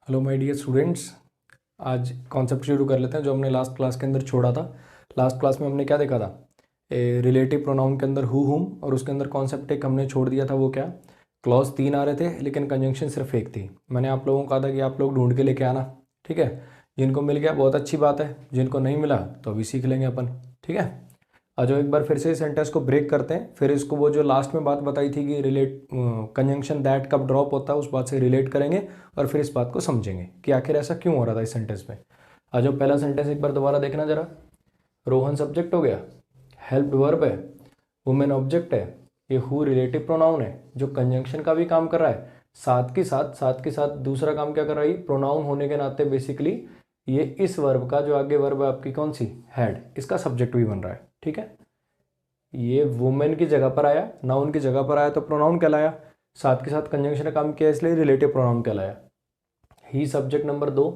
Hello my dear students. आज concept शुरू कर लेते हैं जो हमने लास्ट क्लास के अंदर छोड़ा था। लास्ट क्लास में हमने क्या देखा था? रिलेटिव प्रोनाउन के अंदर हु हुम, और उसके अंदर कॉन्सेप्ट एक हमने छोड़ दिया था, वो क्या? क्लॉज 3 आ रहे थे लेकिन कंजंक्शन सिर्फ एक थी। मैंने आप लोगों को कहा था कि आप लोग ढूंढ के लेके आना, ठीक है? जिनको मिल गया बहुत अच्छी बात है, जिनको नहीं मिला तो अभी सीख लेंगे अपन, ठीक है? आज एक बार फिर से इस सेंटेंस को ब्रेक करते हैं, फिर इसको वो जो लास्ट में बात बताई थी कि रिलेट कंजंक्शन दैट कब ड्रॉप होता है उस बात से रिलेट करेंगे और फिर इस बात को समझेंगे कि आखिर ऐसा क्यों हो रहा था इस सेंटेंस में। आज पहला सेंटेंस एक बार दोबारा देखना जरा। रोहन सब्जेक्ट हो गया, हेल्प्ड वर्ब है, वुमेन ऑब्जेक्ट है, ये हु रिलेटिव प्रोनाउन है जो कंजंक्शन का भी काम कर रहा है, साथ के साथ दूसरा काम क्या कर रहा है? प्रोनाउन होने के नाते बेसिकली ये इस वर्ब का जो आगे वर्ब है आपकी कौन सी, हैड, इसका सब्जेक्ट भी बन रहा है, ठीक है? ये वुमेन की जगह पर आया, नाउन की जगह पर आया तो प्रोनाउन कहलाया, साथ के साथ कंजंक्शन का काम किया इसलिए रिलेटिव प्रोनाउन कहलाया। ही सब्जेक्ट नंबर 2,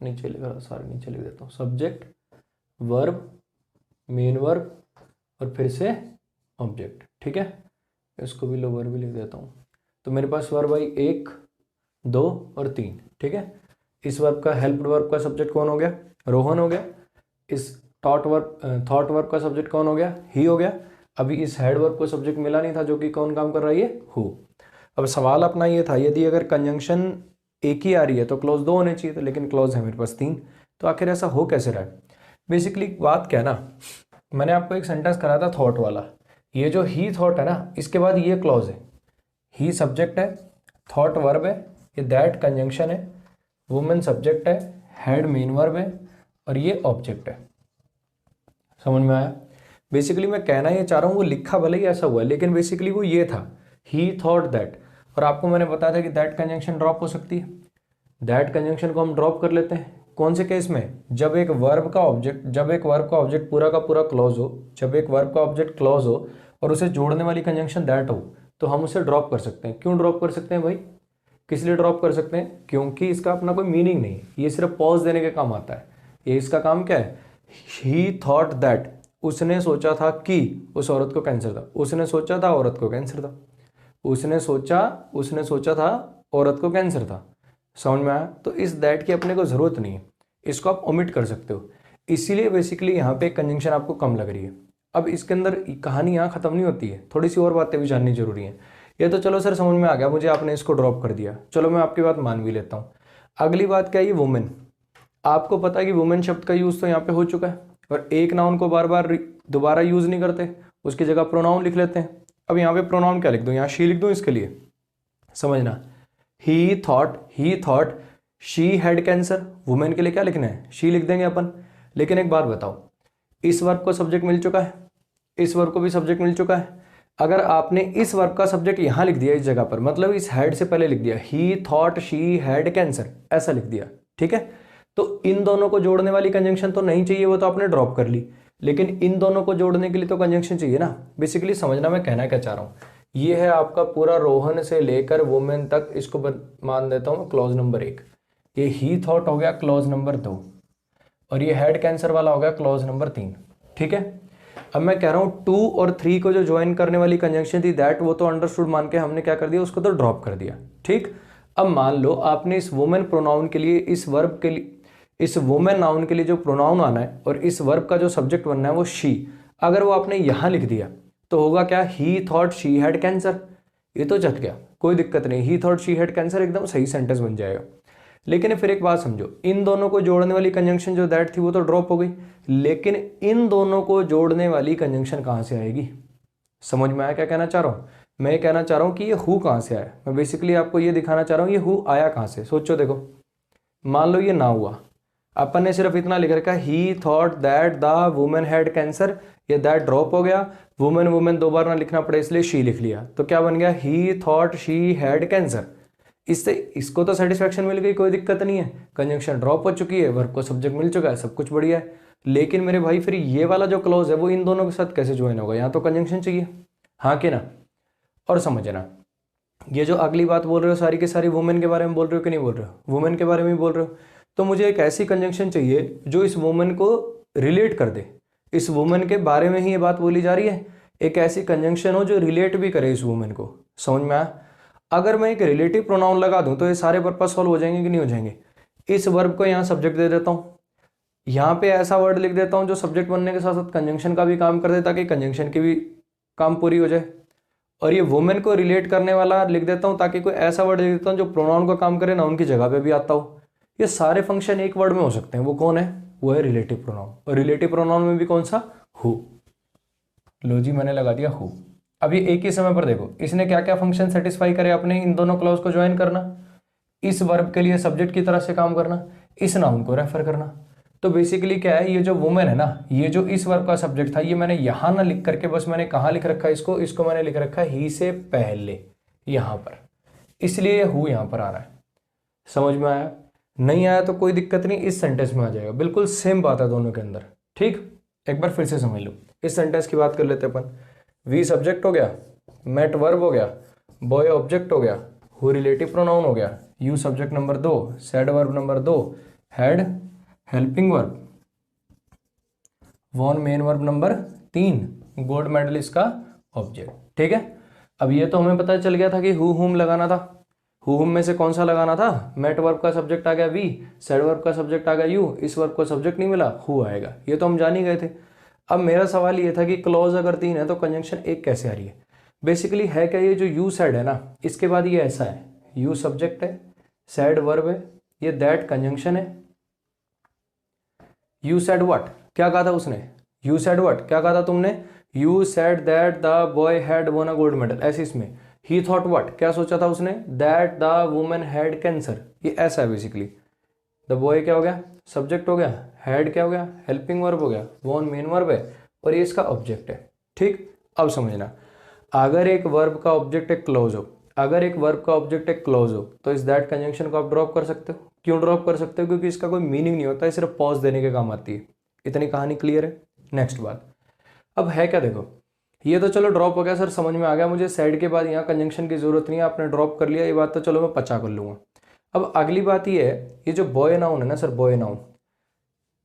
नीचे लिखा, सारे नीचे लिख देता हूँ। सब्जेक्ट, वर्ब, मेन वर्ब और फिर से ऑब्जेक्ट, ठीक है? इसको भी लोअर भी लिख देता हूँ। तो मेरे पास वर्ब आई 1, 2 और 3, ठीक है? इस वर्ब का, हेल्प्ड वर्ब का सब्जेक्ट कौन हो गया? रोहन हो गया। इस थॉट वर्ब का सब्जेक्ट कौन हो गया? ही हो गया। अभी इस हेड वर्ब को सब्जेक्ट मिला नहीं था जो कि कौन काम कर रहा है? ये हु। अब सवाल अपना ये था, यदि अगर कंजंक्शन एक ही आ रही है तो क्लॉज 2 होने चाहिए थे, लेकिन क्लॉज है मेरे पास 3, तो आखिर ऐसा हो कैसे रहा है? बेसिकली बात क्या है ना, मैंने आपको एक सेंटेंस करा था थॉट वाला, ये जो ही थॉट है ना, इसके बाद ये क्लॉज है। ही सब्जेक्ट है, थॉट वर्ब है, ये दैट कंजंक्शन है, वुमेन सब्जेक्ट है, हेड मेन वर्ब है और ये ऑब्जेक्ट है। समझ में आया? बेसिकली मैं कहना ये चाह रहा हूँ, वो लिखा भले ही ऐसा हुआ है लेकिन बेसिकली वो ये था, ही थॉट दैट। और आपको मैंने बताया था कि दैट कंजंक्शन ड्रॉप हो सकती है। दैट कंजंक्शन को हम ड्रॉप कर लेते हैं कौन से केस में? जब एक वर्ब का ऑब्जेक्ट पूरा का पूरा क्लॉज हो, जब एक वर्ब का ऑब्जेक्ट क्लॉज हो और उसे जोड़ने वाली कंजंक्शन दैट हो, तो हम उसे ड्रॉप कर सकते हैं। क्यों ड्रॉप कर सकते हैं भाई? किस लिए ड्रॉप कर सकते हैं? क्योंकि इसका अपना कोई मीनिंग नहीं है, ये सिर्फ पॉज देने के काम आता है। ये इसका काम क्या है? ही थॉट दैट, उसने सोचा था कि उस औरत को कैंसर था, उसने सोचा था औरत को कैंसर था, उसने सोचा था औरत को कैंसर था। समझ में आया? तो इस दैट की अपने को जरूरत नहीं है, इसको आप ओमिट कर सकते हो। इसीलिए बेसिकली यहाँ पे कंजंक्शन आपको कम लग रही है। अब इसके अंदर कहानी यहाँ खत्म नहीं होती है, थोड़ी सी और बातें भी जाननी जरूरी है। ये तो चलो सर समझ में आ गया मुझे, आपने इसको ड्रॉप कर दिया, चलो मैं आपकी बात मान भी लेता हूँ। अगली बात क्या है? ये वुमेन, आपको पता है कि वुमेन शब्द का यूज तो यहाँ पे हो चुका है और एक नाउन को बार बार दोबारा यूज नहीं करते, उसकी जगह प्रोनाउन लिख लेते हैं। अब यहाँ पे प्रोनाउन क्या लिख दूँ? यहाँ शी लिख दूँ इसके लिए, समझना। ही thought she had cancer, women के लिए क्या लिखना है? शी लिख देंगे अपन। लेकिन एक बात बताओ, इस वर्ब को सब्जेक्ट मिल चुका है, इस वर्ब को भी सब्जेक्ट मिल चुका है। अगर आपने इस वर्ब का सब्जेक्ट यहां लिख दिया इस जगह पर, मतलब इस हैड से पहले लिख दिया ही थॉट शी हैड कैंसर, ऐसा लिख दिया, ठीक है? तो इन दोनों को जोड़ने वाली कंजंक्शन तो नहीं चाहिए, वो तो आपने ड्रॉप कर ली, लेकिन इन दोनों को जोड़ने के लिए तो कंजंक्शन चाहिए ना। बेसिकली समझना मैं कहना क्या चाह रहा हूं। ये है आपका पूरा रोहन से लेकर वुमेन तक, इसको मान देता हूं क्लॉज नंबर 1। ये ही थॉट हो गया क्लॉज नंबर 2 और ये हेड कैंसर वाला हो गया क्लॉज नंबर 3, ठीक है? अब मैं कह रहा हूं 2 और 3 को जो ज्वाइन करने वाली कंजंक्शन थी दैट, वो तो अंडरस्टूड मान के हमने क्या कर दिया, उसको तो ड्रॉप कर दिया, ठीक? अब मान लो आपने इस वुमेन प्रोनाउन के लिए, इस वर्ब के लिए, इस वुमेन नाउन के लिए जो प्रोनाउन आना है और इस वर्ब का जो सब्जेक्ट बनना है वो शी, अगर वो आपने यहां लिख दिया तो होगा क्या? ही थॉट शी हैड कैंसर। ये तो जट गया, कोई दिक्कत नहीं, ही थॉट शी हैड कैंसर एकदम सही सेंटेंस बन जाएगा। लेकिन फिर एक बात समझो, इन दोनों को जोड़ने वाली कंजंक्शन जो दैट थी वो तो ड्रॉप हो गई, लेकिन इन दोनों को जोड़ने वाली कंजंक्शन कहां से आएगी? समझ में आया क्या कहना चाह रहा हूं? मैं ये कहना चाह रहा हूं कि ये हु कहां से आया। मैं बेसिकली आपको ये दिखाना चाह रहा हूं ये हु आया कहां से। सोचो देखो, मान लो ये ना हुआ, अपन ने सिर्फ इतना लिख रखा ही thought that the women had cancer, ये दैट ड्रॉप हो गया, वुमेन दो बार ना लिखना पड़े इसलिए शी लिख लिया, तो क्या बन गया? ही थॉट शी हैड कैंसर। इससे इसको तो सेटिस्फैक्शन मिल गई, कोई दिक्कत नहीं है, कंजंक्शन ड्रॉप हो चुकी है, वर्ब को सब्जेक्ट मिल चुका है, सब कुछ बढ़िया है। लेकिन मेरे भाई फिर ये वाला जो क्लॉज है वो इन दोनों के साथ कैसे ज्वाइन होगा? यहाँ तो कंजंक्शन चाहिए, हाँ कि ना? और समझना, ये जो अगली बात बोल रहे हो सारी की सारी वुमेन के बारे में बोल रहे हो कि नहीं बोल रहे हो? वुमेन के बारे में बोल रहे हो, तो मुझे एक ऐसी कंजंक्शन चाहिए जो इस वुमेन को रिलेट कर दे। इस वुमेन के बारे में ही ये बात बोली जा रही है, एक ऐसी कंजंक्शन हो जो रिलेट भी करे इस वुमेन को। समझ में आया? अगर मैं एक रिलेटिव प्रोनाउन लगा दूं तो ये सारे पर्पस सॉल्व हो जाएंगे कि नहीं हो जाएंगे। इस वर्ब को यहाँ सब्जेक्ट दे देता हूँ, यहाँ पे ऐसा वर्ड लिख देता हूँ जो सब्जेक्ट बनने के साथ साथ कंजंक्शन का भी काम कर दे ताकि कंजंक्शन की भी काम पूरी हो जाए। और ये वुमेन को रिलेट करने वाला लिख देता हूँ ताकि कोई ऐसा वर्ड लिख देता हूँ जो प्रोनाउन का काम करे, नाउन की जगह पे भी आता हो। ये सारे फंक्शन एक वर्ड में हो सकते हैं। वो कौन है? वो है रिलेटिव प्रोनाउन। और रिलेटिव प्रोनाउन में भी कौन सा? हु। लो जी, मैंने लगा दिया हु। अब ये एक ही समय पर देखो इसने क्या क्या फंक्शन सेटिस्फाई करे अपने, इन दोनों क्लॉज को ज्वाइन करना, इस वर्ब के लिए सब्जेक्ट की तरह से काम करना, इस नाउन को रेफर करना। तो बेसिकली क्या है, ये जो वुमेन है ना, ये जो इस वर्ब का सब्जेक्ट था, ये मैंने यहां ना लिख करके बस मैंने कहाँ लिख रखा है इसको मैंने लिख रखा है ही से पहले यहां पर, इसलिए हु यहां पर आ रहा है। समझ में आया? नहीं आया तो कोई दिक्कत नहीं, इस सेंटेंस में आ जाएगा। बिल्कुल सेम बात है दोनों के अंदर। ठीक, एक बार फिर से समझ लो। इस सेंटेंस की बात कर लेते अपन। वी सब्जेक्ट हो गया, मेट वर्ब हो गया, बॉय ऑब्जेक्ट हो गया, हु रिलेटिव प्रोनाउन हो गया, you subject number 2, said verb number 2, had helping verb, won main verb number 3, gold medal इसका ऑब्जेक्ट। ठीक है, अब ये तो हमें पता चल गया था कि हु हुम लगाना था। हु हुम में से कौन सा लगाना था? मेट वर्ब का सब्जेक्ट आ गया वी, सेड वर्ब का सब्जेक्ट आ गया यू, इस वर्ब को सब्जेक्ट नहीं मिला, हु आएगा। ये तो हम जान ही गए थे। अब मेरा सवाल ये था कि क्लॉज अगर 3 है तो कंजंक्शन एक कैसे आ रही है? बेसिकली है क्या, ये जो यू सेड है ना, इसके बाद ये ऐसा है, यू सब्जेक्ट है, सेड वर्ब है, ये दैट कंजंक्शन है। यू सेड व्हाट, क्या कहा था उसने? यू सेड व्हाट, क्या कहा था तुमने? You said that the boy had von a gold medal. ऐसे इसमें ही थॉट व्हाट, क्या सोचा था उसने? That the women had cancer. ये ऐसा है बेसिकली। द बॉय क्या हो गया? सब्जेक्ट हो गया, हैड क्या हो गया? हेल्पिंग वर्ब हो गया, वॉन मेन वर्ब है, और ये इसका ऑब्जेक्ट है। ठीक, अब समझना, अगर एक वर्ब का ऑब्जेक्ट एक क्लोज हो, अगर एक वर्ब का ऑब्जेक्ट एक क्लोज हो तो इस दैट कंजंक्शन को आप ड्रॉप कर सकते हो। क्यों ड्रॉप कर सकते हो? क्योंकि इसका कोई मीनिंग नहीं होता है, सिर्फ पॉज देने के काम आती है। इतनी कहानी क्लियर है? नेक्स्ट बात, अब है क्या, देखो ये तो चलो ड्रॉप हो गया सर, समझ में आ गया मुझे, साइड के बाद यहाँ कंजंक्शन की जरूरत नहीं है, आपने ड्रॉप कर लिया, ये बात तो चलो मैं पचा कर लूंगा। अब अगली बात ये है, ये जो बॉय नाउन है ना सर, बॉय नाउन,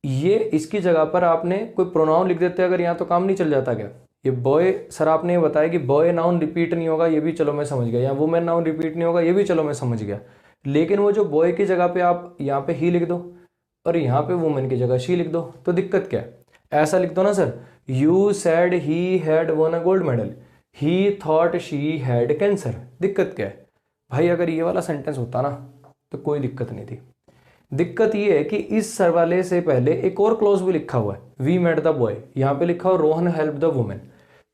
ये इसकी जगह पर आपने कोई प्रोनाउन लिख देते अगर यहाँ, तो काम नहीं चल जाता क्या? ये बॉय सर आपने ये बताया कि बॉय नाउन रिपीट नहीं होगा, ये भी चलो मैं समझ गया, या वुमेन नाउन रिपीट नहीं होगा, ये भी चलो मैं समझ गया। लेकिन वो जो बॉय की जगह पे आप यहाँ पे ही लिख दो और यहाँ पे वुमेन की जगह शी लिख दो, तो दिक्कत क्या है? ऐसा लिख दो ना sir, you said he had von a gold medal, he thought she had cancer. दिक्कत क्या है भाई? अगर ये वाला सेंटेंस होता ना तो कोई दिक्कत नहीं थी। दिक्कत ये है कि इस सर वाले से पहले एक और क्लॉज भी लिखा हुआ है, वी मेट द बॉय, यहाँ पे लिखा हुआ रोहन हेल्प द वुमेन।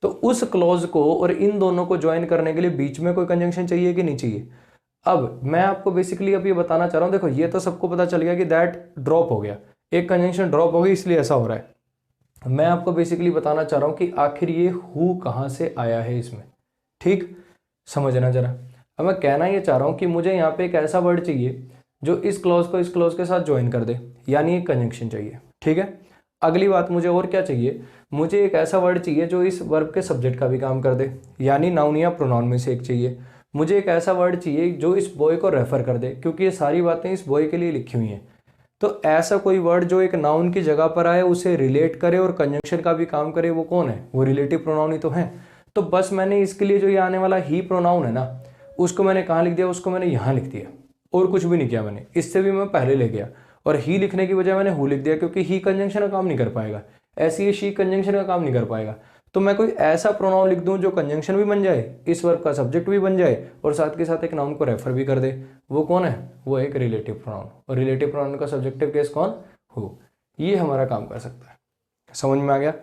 तो उस क्लॉज को और इन दोनों को ज्वाइन करने के लिए बीच में कोई कंजंक्शन चाहिए कि नहीं चाहिए? अब मैं आपको बेसिकली अब ये बताना चाह रहा हूँ, देखो ये तो सबको पता चल गया कि दैट ड्रॉप हो गया, एक कंजंक्शन ड्रॉप हो गई इसलिए ऐसा हो रहा है। मैं आपको बेसिकली बताना चाह रहा हूँ कि आखिर ये हु कहाँ से आया है इसमें। ठीक, समझना जरा। अब मैं कहना ये चाह रहा हूँ कि मुझे यहाँ पे एक ऐसा वर्ड चाहिए जो इस क्लॉज को इस क्लॉज के साथ ज्वाइन कर दे, यानी एक कंजंक्शन चाहिए। ठीक है, अगली बात मुझे और क्या चाहिए? मुझे एक ऐसा वर्ड चाहिए जो इस वर्ब के सब्जेक्ट का भी काम कर दे, यानी नाउन या प्रोनाउन में से एक चाहिए। मुझे एक ऐसा वर्ड चाहिए जो इस बॉय को रेफर कर दे, क्योंकि ये सारी बातें इस बॉय के लिए लिखी हुई हैं। तो ऐसा कोई वर्ड जो एक नाउन की जगह पर आए, उसे रिलेट करे और कंजंक्शन का भी काम करे, वो कौन है? वो रिलेटिव प्रोनाउन ही तो है। तो बस मैंने इसके लिए जो ये आने वाला ही प्रोनाउन है ना, उसको मैंने कहाँ लिख दिया? उसको मैंने यहाँ लिख दिया, और कुछ भी नहीं किया मैंने। इससे भी मैं पहले ले गया और ही लिखने की बजाय मैंने हु लिख दिया, क्योंकि ही कंजंक्शन का काम नहीं कर पाएगा, ऐसे ही शी कंजंक्शन का काम नहीं कर पाएगा। तो मैं कोई ऐसा प्रोनाउन लिख दूं जो कंजंक्शन भी बन जाए, इस वर्ब का सब्जेक्ट भी बन जाए, और साथ के साथ एक नाउन को रेफर भी कर दे। वो कौन है? वो एक रिलेटिव प्रोनाउन, और रिलेटिव प्रोनाउन का सब्जेक्टिव केस कौन? हु। ये हमारा काम कर सकता है। समझ में आ गया?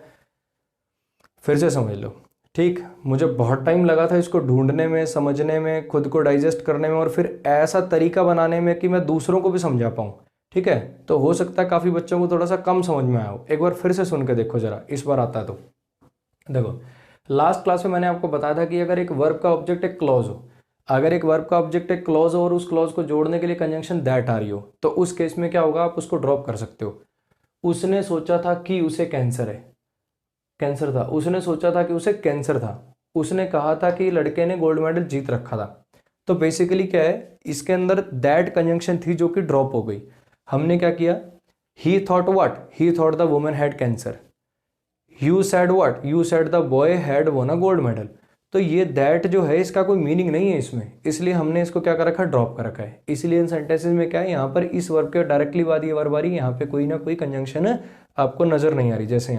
फिर से समझ लो। ठीक, मुझे बहुत टाइम लगा था इसको ढूंढने में, समझने में, खुद को डाइजेस्ट करने में, और फिर ऐसा तरीका बनाने में कि मैं दूसरों को भी समझा पाऊँ। ठीक है, तो हो सकता है काफ़ी बच्चों को थोड़ा सा कम समझ में आया हो। एक बार फिर से सुन के देखो जरा, इस बार आता है तो। देखो, लास्ट क्लास में मैंने आपको बताया था कि अगर एक वर्ब का ऑब्जेक्ट एक क्लॉज हो, अगर एक वर्ब का ऑब्जेक्ट एक क्लॉज हो और उस क्लॉज को जोड़ने के लिए कंजंक्शन दैट आ रही हो, तो उस केस में क्या होगा? आप उसको ड्रॉप कर सकते हो। उसने सोचा था कि उसे कैंसर है, कैंसर था, उसने सोचा था कि उसे कैंसर था, उसने कहा था कि लड़के ने गोल्ड मेडल जीत रखा था। तो बेसिकली क्या है, इसके अंदर दैट कंजंक्शन थी जो कि ड्रॉप हो गई। हमने क्या किया? ही thought what? He thought the women had cancer. You said what? You said the boy had von a gold medal. तो ये दैट जो है इसका कोई मीनिंग नहीं है इसमें, इसलिए हमने इसको क्या कर रखा है, ड्रॉप कर रखा है। इसलिए इन सेंटेंसेस में क्या है, यहाँ पर इस वर्ब के डायरेक्टली बाद ये वर्ब आ रही है, यहाँ पे कोई ना कोई कंजंक्शन आपको नजर नहीं आ रही। जैसे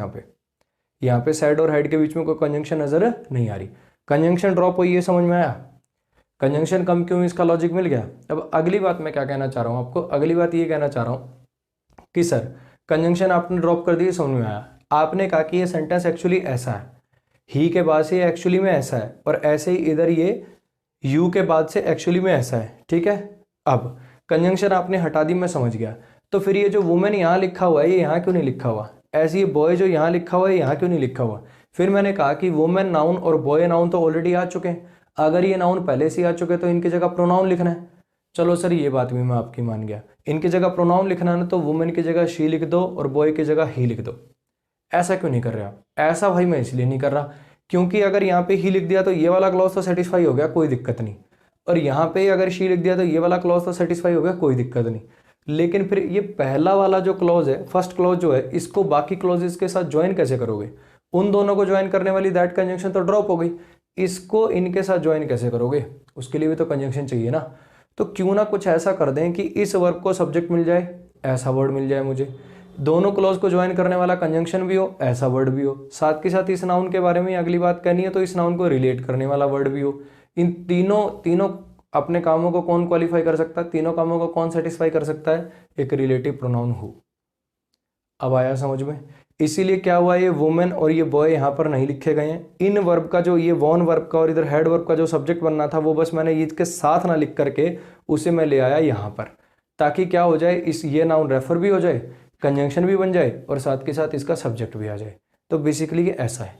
यहाँ पे सैड और हैड के बीच में कोई कंजंक्शन नजर नहीं आ रही, कंजंक्शन ड्रॉप हुई, ये समझ में आया। कंजंक्शन कम क्यों, इसका लॉजिक मिल गया। अब अगली बात मैं क्या कहना चाह रहा हूँ आपको, अगली बात ये कहना चाह रहा हूँ कि सर कंजंक्शन आपने ड्रॉप कर दी, समझ में आया। आपने कहा कि ये सेंटेंस एक्चुअली ऐसा है, ही के बाद से एक्चुअली में ऐसा है, और ऐसे ही इधर ये यू के बाद से एक्चुअली में ऐसा है, ठीक है। अब कंजंक्शन आपने हटा दी, मैं समझ गया। तो फिर ये जो वुमेन यहाँ लिखा हुआ है, ये यहाँ क्यों नहीं लिखा हुआ, ऐसे ये बॉय जो यहाँ लिखा हुआ है, यहाँ क्यों नहीं लिखा हुआ। फिर मैंने कहा कि वुमेन नाउन और बॉय नाउन तो ऑलरेडी आ चुके हैं, अगर ये नाउन पहले से आ चुके तो इनकी जगह प्रोनाउन लिखना है। चलो सर ये बात भी मैं आपकी मान गया, इनकी जगह प्रोनाउन लिखना है ना, तो वुमेन की जगह शी लिख दो और बॉय की जगह ही लिख दो। ऐसा क्यों नहीं कर रहे आप, ऐसा भाई मैं इसलिए नहीं कर रहा क्योंकि अगर यहाँ पे ही लिख दिया तो ये वाला क्लॉज तो सेटिस्फाई हो गया, कोई दिक्कत नहीं, और यहाँ पे अगर शी लिख दिया तो ये वाला क्लॉज तो सेटिस्फाई हो गया, कोई दिक्कत नहीं। लेकिन फिर ये पहला वाला जो क्लॉज है, फर्स्ट क्लॉज जो है, इसको बाकी क्लॉजेस के साथ ज्वाइन कैसे करोगे। उन दोनों को ज्वाइन करने वाली दैट कंजंक्शन तो ड्रॉप हो गई, इसको इनके साथ ज्वाइन कैसे करोगे, उसके लिए भी तो कंजंक्शन चाहिए ना। तो क्यों ना कुछ ऐसा कर दें कि इस वर्ब को सब्जेक्ट मिल जाए, ऐसा वर्ड मिल जाए मुझे, दोनों क्लॉज को ज्वाइन करने वाला कंजंक्शन भी हो, ऐसा वर्ड भी हो, साथ के साथ इस नाउन के बारे में अगली बात करनी है तो इस नाउन को रिलेट करने वाला वर्ड भी हो। इन तीनों अपने कामों को कौन क्वालिफाई कर सकता है, तीनों कामों को कौन सेटिस्फाई कर सकता है, एक रिलेटिव प्रोनाउन हु। अब आया समझ में। इसीलिए क्या हुआ, ये वुमेन और ये बॉय यहाँ पर नहीं लिखे गए हैं। इन वर्ब का जो ये वॉन वर्ब का और इधर हेड वर्ब का जो सब्जेक्ट बनना था वो बस मैंने इसके साथ ना लिख करके उसे मैं ले आया यहाँ पर, ताकि क्या हो जाए, इस ये नाउन रेफर भी हो जाए, कंजंक्शन भी बन जाए और साथ के साथ इसका सब्जेक्ट भी आ जाए। तो बेसिकली ये ऐसा है।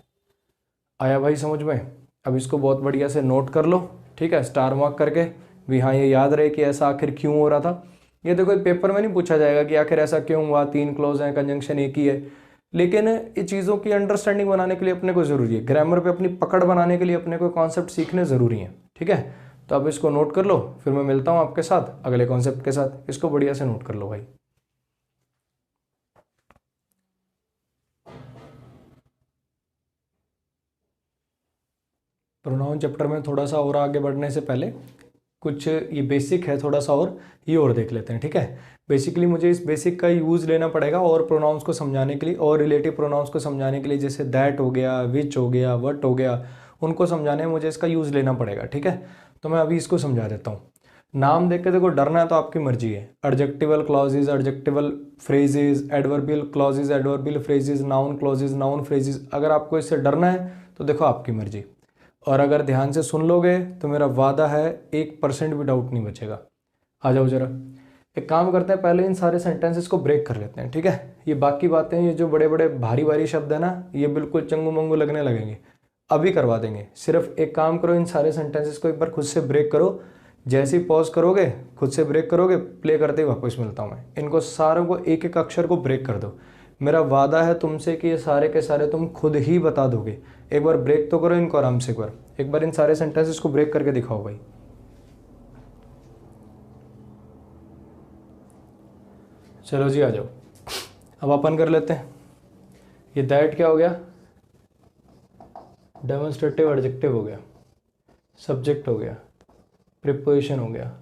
आया भाई समझ में। अब इसको बहुत बढ़िया से नोट कर लो, ठीक है, स्टार मार्क करके भी, हाँ ये याद रहे कि ऐसा आखिर क्यों हो रहा था। ये तो कोई पेपर में नहीं पूछा जाएगा कि आखिर ऐसा क्यों हुआ, 3 क्लॉज हैं, कंजंक्शन एक ही है, लेकिन ये चीज़ों की अंडरस्टैंडिंग बनाने के लिए अपने को ज़रूरी है, ग्रामर पे अपनी पकड़ बनाने के लिए अपने को कॉन्सेप्ट सीखने ज़रूरी हैं, ठीक है। तो अब इसको नोट कर लो, फिर मैं मिलता हूँ आपके साथ अगले कॉन्सेप्ट के साथ। इसको बढ़िया से नोट कर लो भाई। प्रोनाउन चैप्टर में थोड़ा सा और आगे बढ़ने से पहले कुछ ये बेसिक है, थोड़ा सा और ये और देख लेते हैं, ठीक है। बेसिकली मुझे इस बेसिक का यूज़ लेना पड़ेगा और प्रोनाउंस को समझाने के लिए और रिलेटिव प्रोनाउंस को समझाने के लिए, जैसे दैट हो गया, विच हो गया, वट हो गया, उनको समझाने में मुझे इसका यूज़ लेना पड़ेगा, ठीक है। तो मैं अभी इसको समझा देता हूँ। नाम देख के देखो, डरना है तो आपकी मर्जी है। Adjectival clauses, adjectival phrases, adverbial clauses, adverbial phrases, noun clauses, noun phrases, अगर आपको इससे डरना है तो देखो आपकी मर्जी, और अगर ध्यान से सुन लोगे तो मेरा वादा है 1% भी डाउट नहीं बचेगा। आ जाओ जरा, एक काम करते हैं, पहले इन सारे सेंटेंसेस को ब्रेक कर लेते हैं, ठीक है। ये बाकी बातें, ये जो बड़े बड़े भारी भारी शब्द है ना, ये बिल्कुल चंगू मंगू लगने लगेंगे, अभी करवा देंगे। सिर्फ एक काम करो, इन सारे सेंटेंसेस को एक बार खुद से ब्रेक करो। जैसे ही पॉज करोगे, खुद से ब्रेक करोगे, प्ले करते ही वापस मिलता हूँ मैं। इनको सारों को एक एक अक्षर को ब्रेक कर दो। मेरा वादा है तुमसे कि ये सारे के सारे तुम खुद ही बता दोगे। एक बार ब्रेक तो करो इनको आराम से, एक बार इन सारे सेंटेंसेस को ब्रेक करके दिखाओ भाई। चलो जी आ जाओ, अब अपन कर लेते हैं। ये दैट क्या हो गया, डेमोन्स्ट्रेटिव एडजेक्टिव हो गया, सब्जेक्ट हो गया, प्रिपोजिशन हो गया,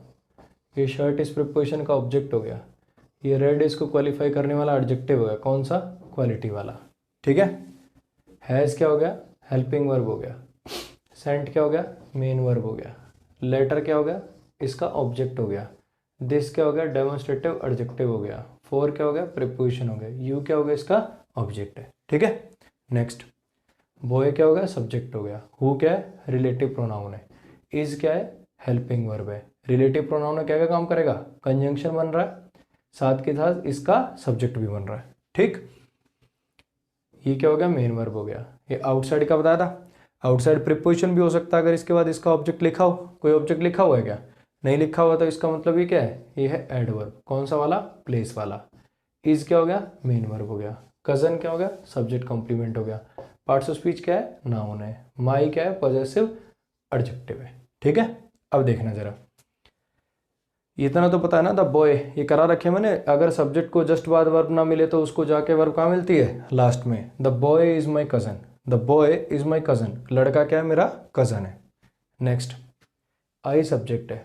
ये शर्ट इस प्रिपोजिशन का ऑब्जेक्ट हो गया, ये रेड इसको क्वालिफाई करने वाला एडजेक्टिव हो गया, कौन सा, क्वालिटी वाला, ठीक है। हैज़ क्या हो गया, हेल्पिंग वर्ब हो गया। सेंट क्या हो गया, मेन वर्ब हो गया। लेटर क्या हो गया, इसका ऑब्जेक्ट हो गया। दिस क्या हो गया, डेमोन्स्ट्रेटिव एडजेक्टिव हो गया। फॉर क्या हो गया, प्रीपोजिशन हो गया। यू क्या हो गया, इसका ऑब्जेक्ट है, ठीक है। नेक्स्ट, बॉय क्या हो गया, सब्जेक्ट हो गया। हु क्या है, रिलेटिव प्रोनाउन है। इज क्या है, हेल्पिंग वर्ब है। रिलेटिव प्रोनाउन में क्या क्या काम करेगा, कंजंक्शन बन रहा है, साथ के साथ इसका सब्जेक्ट भी बन रहा है, ठीक। ये क्या हो गया, मेन वर्ब हो गया। ये आउटसाइड का बताया था, आउटसाइड प्रीपोजिशन भी हो सकता है अगर इसके बाद इसका ऑब्जेक्ट लिखा हो। कोई ऑब्जेक्ट लिखा हुआ है क्या, नहीं लिखा हुआ, तो इसका मतलब ये क्या है, ये है एडवर्ब, कौन सा वाला, प्लेस वाला। इज क्या हो गया, मेन वर्ब हो गया। कजन क्या हो गया, सब्जेक्ट कॉम्प्लीमेंट हो गया। पार्ट्स ऑफ स्पीच क्या है, नाउन है। माई क्या है, पॉजेसिव एडजेक्टिव है, ठीक है। अब देखना जरा, इतना तो पता है ना, द बॉय ये करा रखे मैंने, अगर सब्जेक्ट को जस्ट बाद वर्ब ना मिले तो उसको जाके वर्ब कहाँ मिलती है, लास्ट में। The boy is my cousin, the boy is my cousin, लड़का क्या है, मेरा कज़न है। नेक्स्ट, आई सब्जेक्ट है,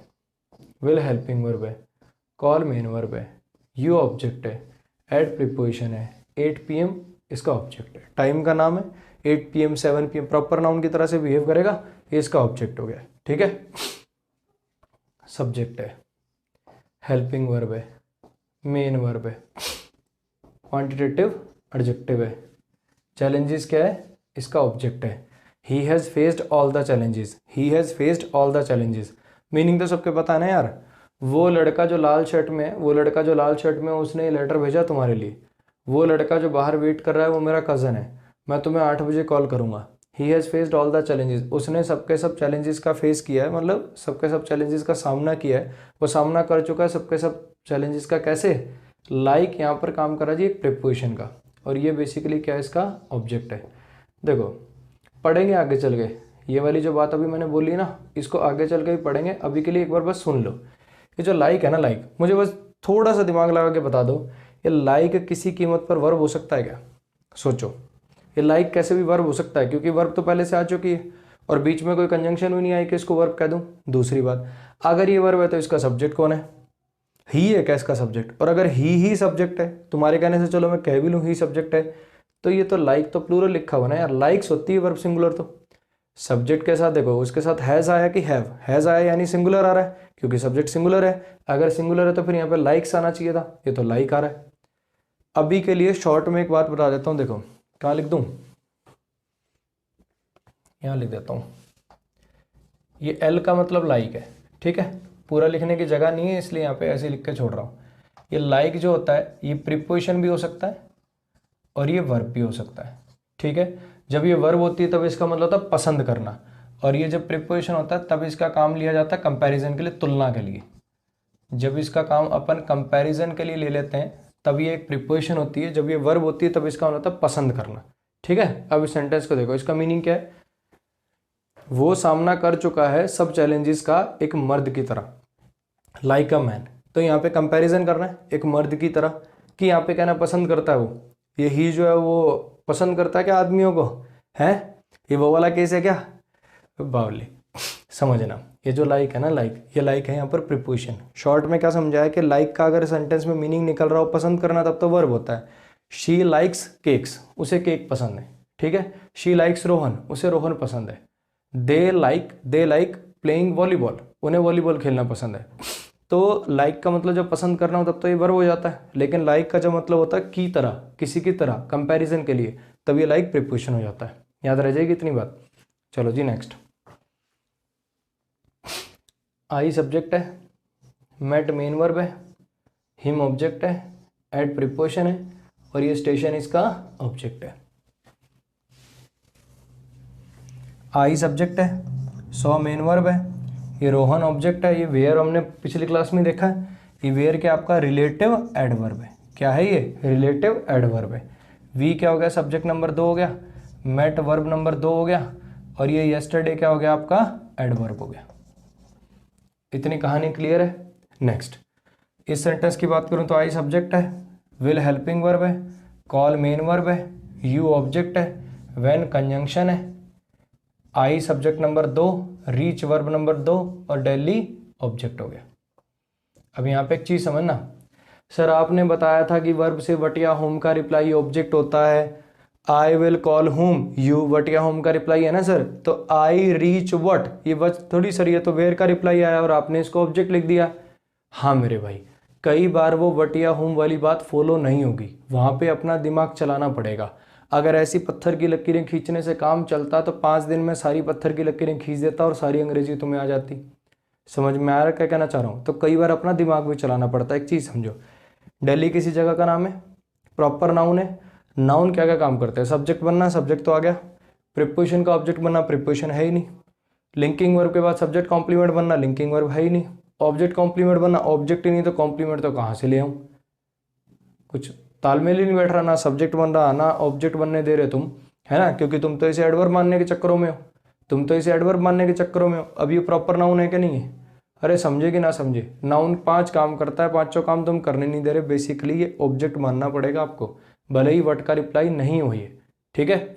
विल हेल्पिंग वर्ब है, कॉल मेन वर्ब है, यू ऑब्जेक्ट है, एड प्रीपोजिशन है, 8 PM इसका ऑब्जेक्ट है। टाइम का नाम है, 8 PM 7 PM प्रॉपर नाउन की तरह से बिहेव करेगा, ये इसका ऑब्जेक्ट हो गया। ठीक है, सब्जेक्ट है, हेल्पिंग वर्ब है, मेन वर्ब है, क्वांटिटेटिव एडजेक्टिव है, चैलेंजेस क्या है, इसका ऑब्जेक्ट है। ही has faced all the challenges, he has faced all the challenges, meaning तो सबके पता है ना यार। वो लड़का जो लाल शर्ट में है, वो लड़का जो लाल शर्ट में, उसने लेटर भेजा तुम्हारे लिए। वो लड़का जो बाहर वेट कर रहा है वो मेरा कज़न है, मैं तुम्हें 8 बजे कॉल करूँगा। ही has faced all the challenges, उसने सबके सब चैलेंजेस का फेस किया है, मतलब सबके सब चैलेंजेस का सामना किया है, वो सामना कर चुका है सबके सब चैलेंजेस का। कैसे, लाइक यहाँ पर काम कर रहा है जी एक प्रीपोजिशन का, और ये बेसिकली क्या है, इसका ऑब्जेक्ट है। देखो पढ़ेंगे आगे चल के, ये वाली जो बात अभी मैंने बोली ना, इसको आगे चल के भी पढ़ेंगे, अभी के लिए एक बार बस सुन लो। ये जो लाइक है ना, लाइक, मुझे बस थोड़ा सा दिमाग लगा के बता दो, ये लाइक किसी कीमत पर वर्ब हो सकता है क्या? सोचो, ये लाइक कैसे भी वर्ब हो सकता है, क्योंकि वर्ब तो पहले से आ चुकी है और बीच में कोई कंजंक्शन भी नहीं आई कि इसको वर्ब कह दूं। दूसरी बात, अगर ये वर्ब है तो इसका सब्जेक्ट कौन है? ही है क्या इसका सब्जेक्ट? और अगर ही सब्जेक्ट है, तुम्हारे कहने से चलो मैं कह भी लूँ ही सब्जेक्ट है, तो ये तो लाइक तो प्लूरल लिखा हुआ ना यार, लाइक्स होती है वर्ब सिंगुलर। तो सब्जेक्ट के साथ देखो, उसके साथ हैज़ आया कि हैज़ आया, यानी सिंगुलर आ रहा है, क्योंकि सब्जेक्ट सिंगुलर है। अगर सिंगुलर है तो फिर यहाँ पे लाइक्स आना चाहिए था, ये तो लाइक आ रहा है। अभी के लिए शॉर्ट में एक बात बता देता हूँ, देखो कहाँ लिख दूँ, यहाँ लिख देता हूँ। ये एल का मतलब लाइक है, ठीक है, पूरा लिखने की जगह नहीं है इसलिए यहाँ पे ऐसे लिख के छोड़ रहा हूँ। ये लाइक जो होता है ये प्रीपोजिशन भी हो सकता है और ये वर्ब भी हो सकता है, ठीक है। जब ये वर्ब होती है तब इसका मतलब होता है पसंद करना, और ये जब प्रीपोजिशन होता है तब इसका काम लिया जाता है कंपैरिजन के लिए, तुलना के लिए। जब इसका काम अपन कंपैरिजन के लिए ले लेते हैं तब ये एक प्रीपोजिशन होती है, जब ये वर्ब होती है तब इसका मतलब होता है पसंद करना, ठीक है। अब इस सेंटेंस को देखो, इसका मीनिंग क्या है? वो सामना कर चुका है सब चैलेंजेस का एक मर्द की तरह, लाइक अ मैन। तो यहाँ पे कंपैरिजन करना है एक मर्द की तरह, कि यहाँ पे कहना पसंद करता है वो, ये ही जो है वो पसंद करता है क्या आदमियों को, है ये वो वाला केस है क्या? बावली, समझना, ये जो लाइक है ना, लाइक, ये लाइक है यहाँ पर प्रीपोजिशन। शॉर्ट में क्या समझा है कि लाइक का अगर सेंटेंस में मीनिंग निकल रहा हो पसंद करना, तब तो वर्ब होता है। शी लाइक्स केक्स, उसे केक पसंद है, ठीक है। शी लाइक्स रोहन, उसे रोहन पसंद है। दे लाइक प्लेइंग वॉलीबॉल, उन्हें वॉलीबॉल खेलना पसंद है। तो लाइक का मतलब जब पसंद करना हो तब तो ये वर्ब हो जाता है, लेकिन लाइक का जब मतलब होता है की तरह, किसी की तरह, कंपैरिजन के लिए, तब ये लाइक प्रीपोजिशन हो जाता है। याद रह जाएगी इतनी बात। चलो जी नेक्स्ट, आई सब्जेक्ट है, मेट मेन वर्ब है, हिम ऑब्जेक्ट है, एड प्रीपोजिशन है, और ये स्टेशन इसका ऑब्जेक्ट है। आई सब्जेक्ट है, सो मेन वर्ब है, ये रोहन ऑब्जेक्ट है, ये वेयर हमने पिछली क्लास में देखा है, ये वेयर क्या आपका रिलेटिव एडवर्ब है। क्या है ये? रिलेटिव एडवर्ब है। वी क्या हो गया? सब्जेक्ट नंबर 2 हो गया, मेट वर्ब नंबर 2 हो गया, और ये यस्टरडे क्या हो गया आपका? एडवर्ब हो गया। इतनी कहानी क्लियर है। नेक्स्ट, इस सेंटेंस की बात करूं तो आई सब्जेक्ट है, विल हेल्पिंग वर्ब है, कॉल मेन वर्ब है, यू ऑब्जेक्ट है, व्हेन कंजंक्शन है, I subject number 2, reach verb number 2, और डेली ऑब्जेक्ट हो गया। अब यहाँ पे एक चीज़ समझना, सर आपने बताया था कि वर्ब से वट या होम का रिप्लाई ऑब्जेक्ट होता है। I will call home, you what या होम का रिप्लाई है ना सर, तो आई रीच वट, ये वट थोड़ी सर, ये तो वेयर का रिप्लाई आया और आपने इसको ऑब्जेक्ट लिख दिया। हाँ मेरे भाई, कई बार वो वट या होम वाली बात फॉलो नहीं होगी, वहाँ पे अपना दिमाग चलाना पड़ेगा। अगर ऐसी पत्थर की लकीरें खींचने से काम चलता तो 5 दिन में सारी पत्थर की लकीरें खींच देता और सारी अंग्रेजी तुम्हें आ जाती। समझ में आ रहा क्या कहना चाह रहा हूँ? तो कई बार अपना दिमाग भी चलाना पड़ता है। एक चीज़ समझो, दिल्ली किसी जगह का नाम है, प्रॉपर नाउन है। नाउन क्या क्या काम करते हैं? सब्जेक्ट बनना, सब्जेक्ट तो आ गया। प्रीपोजिशन का ऑब्जेक्ट बनना, प्रीपोजिशन है ही नहीं। लिंकिंग वर्ब के बाद सब्जेक्ट कॉम्प्लीमेंट बनना, लिंकिंग वर्ब है ही नहीं। ऑब्जेक्ट कॉम्प्लीमेंट बनना, ऑब्जेक्ट ही नहीं तो कॉम्प्लीमेंट तो कहाँ से ले आऊँ? कुछ तालमेल ही नहीं बैठ रहा, ना सब्जेक्ट बन रहा ना ऑब्जेक्ट बनने दे रहे तुम, है ना, क्योंकि तुम तो इसे एडवर्ब मानने के चक्करों में हो, तुम तो इसे एडवर्ब मानने के चक्करों में हो। अब ये प्रॉपर नाउन है कि नहीं है? अरे समझे कि ना समझे, नाउन 5 काम करता है, 5 काम तुम करने नहीं दे रहे। बेसिकली ये ऑब्जेक्ट मानना पड़ेगा आपको, भले ही वट का रिप्लाई नहीं हो ये, ठीक है।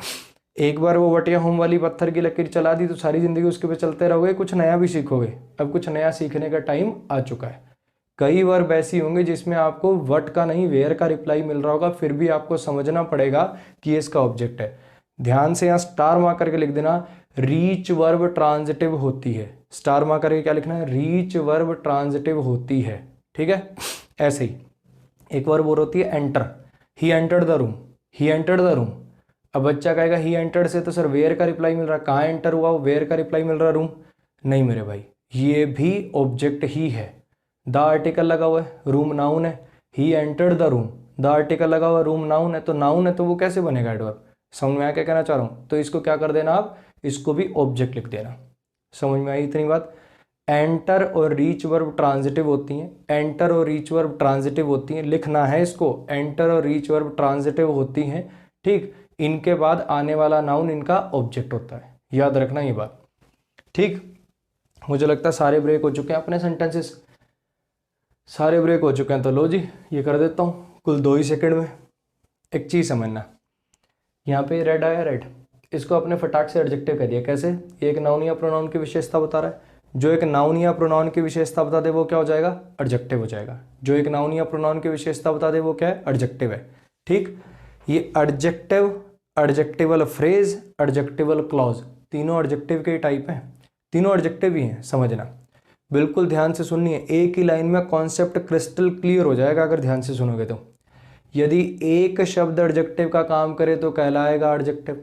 एक बार वो वटिया होम वाली पत्थर की लकीर चला दी तो सारी ज़िंदगी उसके पे चलते रहोगे, कुछ नया भी सीखोगे। अब कुछ नया सीखने का टाइम आ चुका है। कई वर्ब ऐसी होंगे जिसमें आपको वट का नहीं वेयर का रिप्लाई मिल रहा होगा, फिर भी आपको समझना पड़ेगा कि ये इसका ऑब्जेक्ट है। ध्यान से यहाँ स्टार मार्क करके लिख देना, रीच वर्ब ट्रांजिटिव होती है। स्टार मार्क करके क्या लिखना है, रीच वर्ब ट्रांजिटिव होती है। ठीक है, ऐसे ही एक वर्ब और होती है enter. He entered the room, he entered the room. अब बच्चा कहेगा ही एंटर्ड से तो सर वेयर का रिप्लाई मिल रहा है, कहाँ एंटर हुआ, वेयर का रिप्लाई मिल रहा है रूम। नहीं मेरे भाई, ये भी ऑब्जेक्ट ही है। द आर्टिकल लगा हुआ है, रूम नाउन है, he entered the room, the article लगा हुआ, रूम नाउन है, तो नाउन है तो वो कैसे बनेगा एडवर्ब। समझ में आया क्या कहना चाह रहा हूँ। तो इसको क्या कर देना, आप इसको भी ऑब्जेक्ट लिख देना। समझ में आई इतनी बात। एंटर और रीच वर्ब ट्रांजिटिव होती हैं, एंटर और रीच वर्ब ट्रांजिटिव होती हैं, लिखना है इसको, एंटर और रीच वर्ब ट्रांजिटिव होती हैं। ठीक, इनके बाद आने वाला नाउन इनका ऑब्जेक्ट होता है, याद रखना ये बात। ठीक, मुझे लगता है सारे ब्रेक हो चुके हैं अपने सेंटेंसेस, सारे ब्रेक हो चुके हैं। तो लो जी, ये कर देता हूँ कुल 2 ही सेकंड में। एक चीज़ समझना, यहाँ पे रेड आया, रेड, इसको अपने फटाक से एडजेक्टिव कह दिया। कैसे, एक नाउन या प्रोनाउन की विशेषता बता रहा है। जो एक नाउन या प्रोनाउन की विशेषता बता दे वो क्या हो जाएगा, एडजेक्टिव हो जाएगा। जो एक नाउन या प्रोनाउन की विशेषता बता दे वो क्या है, एडजेक्टिव है। ठीक, ये adjective, adjectival phrase, adjectival clause, तीनों एडजेक्टिव के टाइप हैं, तीनों एडजेक्टिव ही हैं। समझना, बिल्कुल ध्यान से सुननी है, एक ही लाइन में कॉन्सेप्ट क्रिस्टल क्लियर हो जाएगा अगर ध्यान से सुनोगे तो। यदि एक शब्द एडजेक्टिव का काम करे तो कहलाएगा एडजेक्टिव।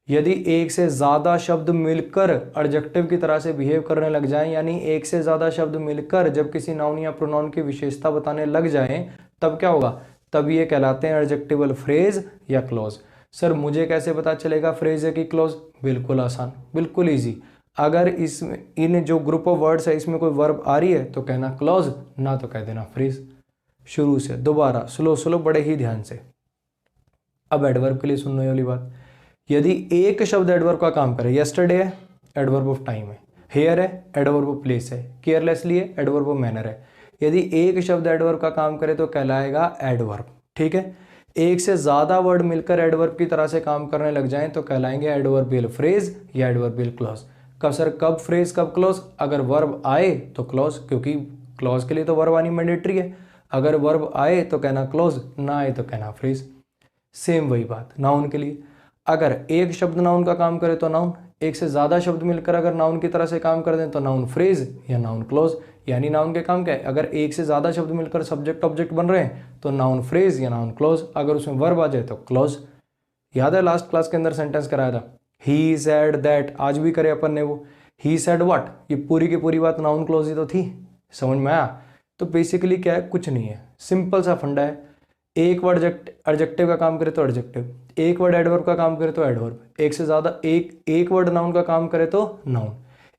यदि एक से ज़्यादा शब्द मिलकर एडजेक्टिव की तरह से बिहेव करने लग जाएं, यानी एक से ज़्यादा शब्द मिलकर जब किसी नाउन या प्रोनाउन की विशेषता बताने लग जाएं, तब क्या होगा, तब ये कहलाते हैं एडजेक्टिवल फ्रेज या क्लॉज। सर मुझे कैसे पता चलेगा फ्रेज है कि क्लॉज, बिल्कुल आसान, बिल्कुल ईजी। अगर इसमें इन जो ग्रुप ऑफ वर्ड्स है इसमें कोई वर्ब आ रही है तो कहना क्लॉज, ना तो कह देना फ्रेज। शुरू से दोबारा स्लो स्लो बड़े ही ध्यान से। अब एडवर्ब के लिए सुनने वाली बात, यदि एक शब्द एडवर्ब का काम करे, यस्टरडे है एडवर्ब ऑफ टाइम है, हेयर है एडवर्ब ऑफ प्लेस है, केयरलेसली है एडवर्ब ऑफ मैनर है। यदि एक शब्द एडवर्ब का काम करे तो कहलाएगा एडवर्ब। ठीक है, एक से ज़्यादा वर्ड मिलकर एडवर्ब की तरह से काम करने लग जाएं तो कहलाएंगे एडवर्बियल फ्रेज या एडवर्बियल क्लॉज। कब सर, कब फ्रेज कब क्लॉज, अगर वर्ब आए तो क्लॉज, क्योंकि क्लॉज के लिए तो वर्ब आनी मैंडेटरी है। अगर वर्ब आए तो कहना क्लॉज, ना आए तो कहना फ्रेज। सेम वही बात नाउन के लिए, अगर एक शब्द नाउन का काम करे तो नाउन, एक से ज़्यादा शब्द मिलकर अगर नाउन की तरह से काम कर दें तो नाउन फ्रेज या नाउन क्लॉज। यानी नाउन के काम क्या है, अगर एक से ज़्यादा शब्द मिलकर सब्जेक्ट ऑब्जेक्ट बन रहे हैं तो नाउन फ्रेज या नाउन क्लॉज, अगर उसमें वर्ब आ जाए तो क्लॉज। याद है लास्ट क्लास के अंदर सेंटेंस कराया था, ही सेड दैट, आज भी करे अपन ने वो, ही सेड व्हाट, ये पूरी की पूरी बात नाउन क्लॉज ही तो थी। समझ में आया। तो बेसिकली क्या है, कुछ नहीं है, सिंपल सा फंडा है। एक वर्ड एडजेक्टिव का काम करे तो एडजेक्टिव, एक वर्ड एडवर्ब का काम करे तो एडवर्ब, एक से ज़्यादा एक वर्ड नाउन का काम करे तो नाउन।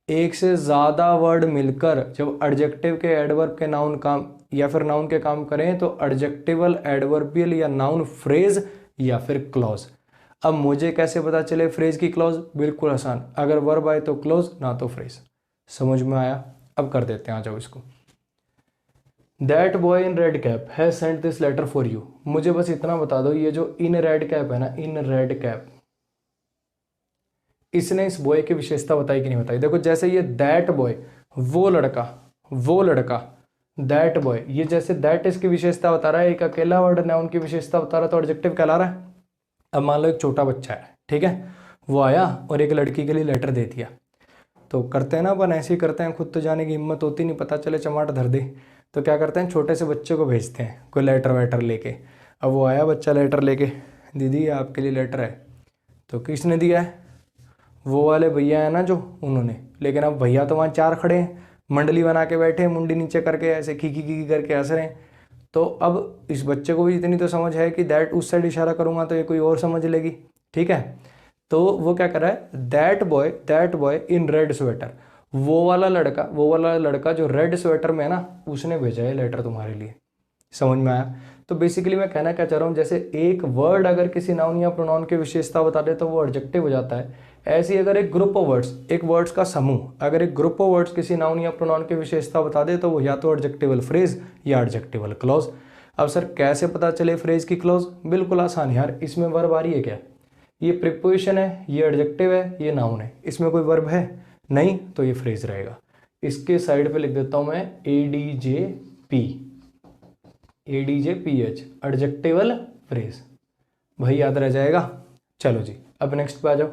एक से ज़्यादा वर्ड मिलकर जब एडजेक्टिव के एडवर्ब के नाउन काम या फिर नाउन के काम करें तो एडजेक्टिवल एडवर्बियल या नाउन फ्रेज या फिर क्लॉज। अब मुझे कैसे पता चले फ्रेज की क्लॉज, बिल्कुल आसान, अगर वर्ब आए तो क्लॉज, ना तो फ्रेज। समझ में आया। अब कर देते हैं, आ जाओ इसको। That boy in red cap has sent this letter for you. मुझे बस इतना बता दो, ये जो इन रेड कैप है ना, इन रेड कैप, इसने इस बॉय की विशेषता बताई कि नहीं बताई। देखो जैसे ये दैट बॉय, वो लड़का, वो लड़का, दैट बॉय, ये जैसे दैट इसकी विशेषता बता रहा है, एक अकेला वर्ड नाउन की विशेषता बता रहा है तो एडजेक्टिव कहला रहा है। अब मान लो एक छोटा बच्चा है, ठीक है, वो आया और एक लड़की के लिए लेटर दे दिया। तो करते हैं ना अपन, ऐसे ही करते हैं, खुद तो जाने की हिम्मत होती नहीं, पता चले चमाट धर दे, तो क्या करते हैं, छोटे से बच्चे को भेजते हैं कोई लेटर वेटर लेके। अब वो आया बच्चा लेटर लेके, दीदी आपके लिए लेटर है। तो किसने दिया है, वो वाले भैया है ना जो, उन्होंने। लेकिन अब भैया तो वहाँ 4 खड़े हैं, मंडली बना के बैठे हैं, मुंडी नीचे करके ऐसे खी खी करके हंस रहे हैं। तो अब इस बच्चे को भी इतनी तो समझ है कि दैट उस साइड इशारा करूँगा तो ये कोई और समझ लेगी। ठीक है, तो वो क्या कर रहा है, that boy in red sweater, वो वाला लड़का जो रेड स्वेटर में है ना, उसने भेजा है लेटर तुम्हारे लिए। समझ में आया। तो बेसिकली मैं कहना क्या चाह रहा हूँ, जैसे एक वर्ड अगर किसी नाउन या प्रोनाउन की विशेषता बता दे तो वो एडजेक्टिव हो जाता है। ऐसे ही अगर एक ग्रुप ऑफ वर्ड्स, एक वर्ड्स का समूह, अगर एक ग्रुप ऑफ वर्ड्स किसी नाउन या प्रोनाउन की विशेषता बता दे तो वो या तो एडजेक्टिवल फ्रेज या एडजेक्टिवल क्लॉज। अब सर कैसे पता चले फ्रेज की क्लॉज, बिल्कुल आसान यार, इसमें वर्ब आ रही है क्या, ये प्रीपोजिशन है, ये एडजेक्टिव है, ये नाउन है, इसमें कोई वर्ब है नहीं, तो ये फ्रेज रहेगा। इसके साइड पे लिख देता हूं मैं ADJP, ADJPH, एडजेक्टिवल फ्रेज। भाई याद रह जाएगा। चलो जी, अब नेक्स्ट पे आ जाओ।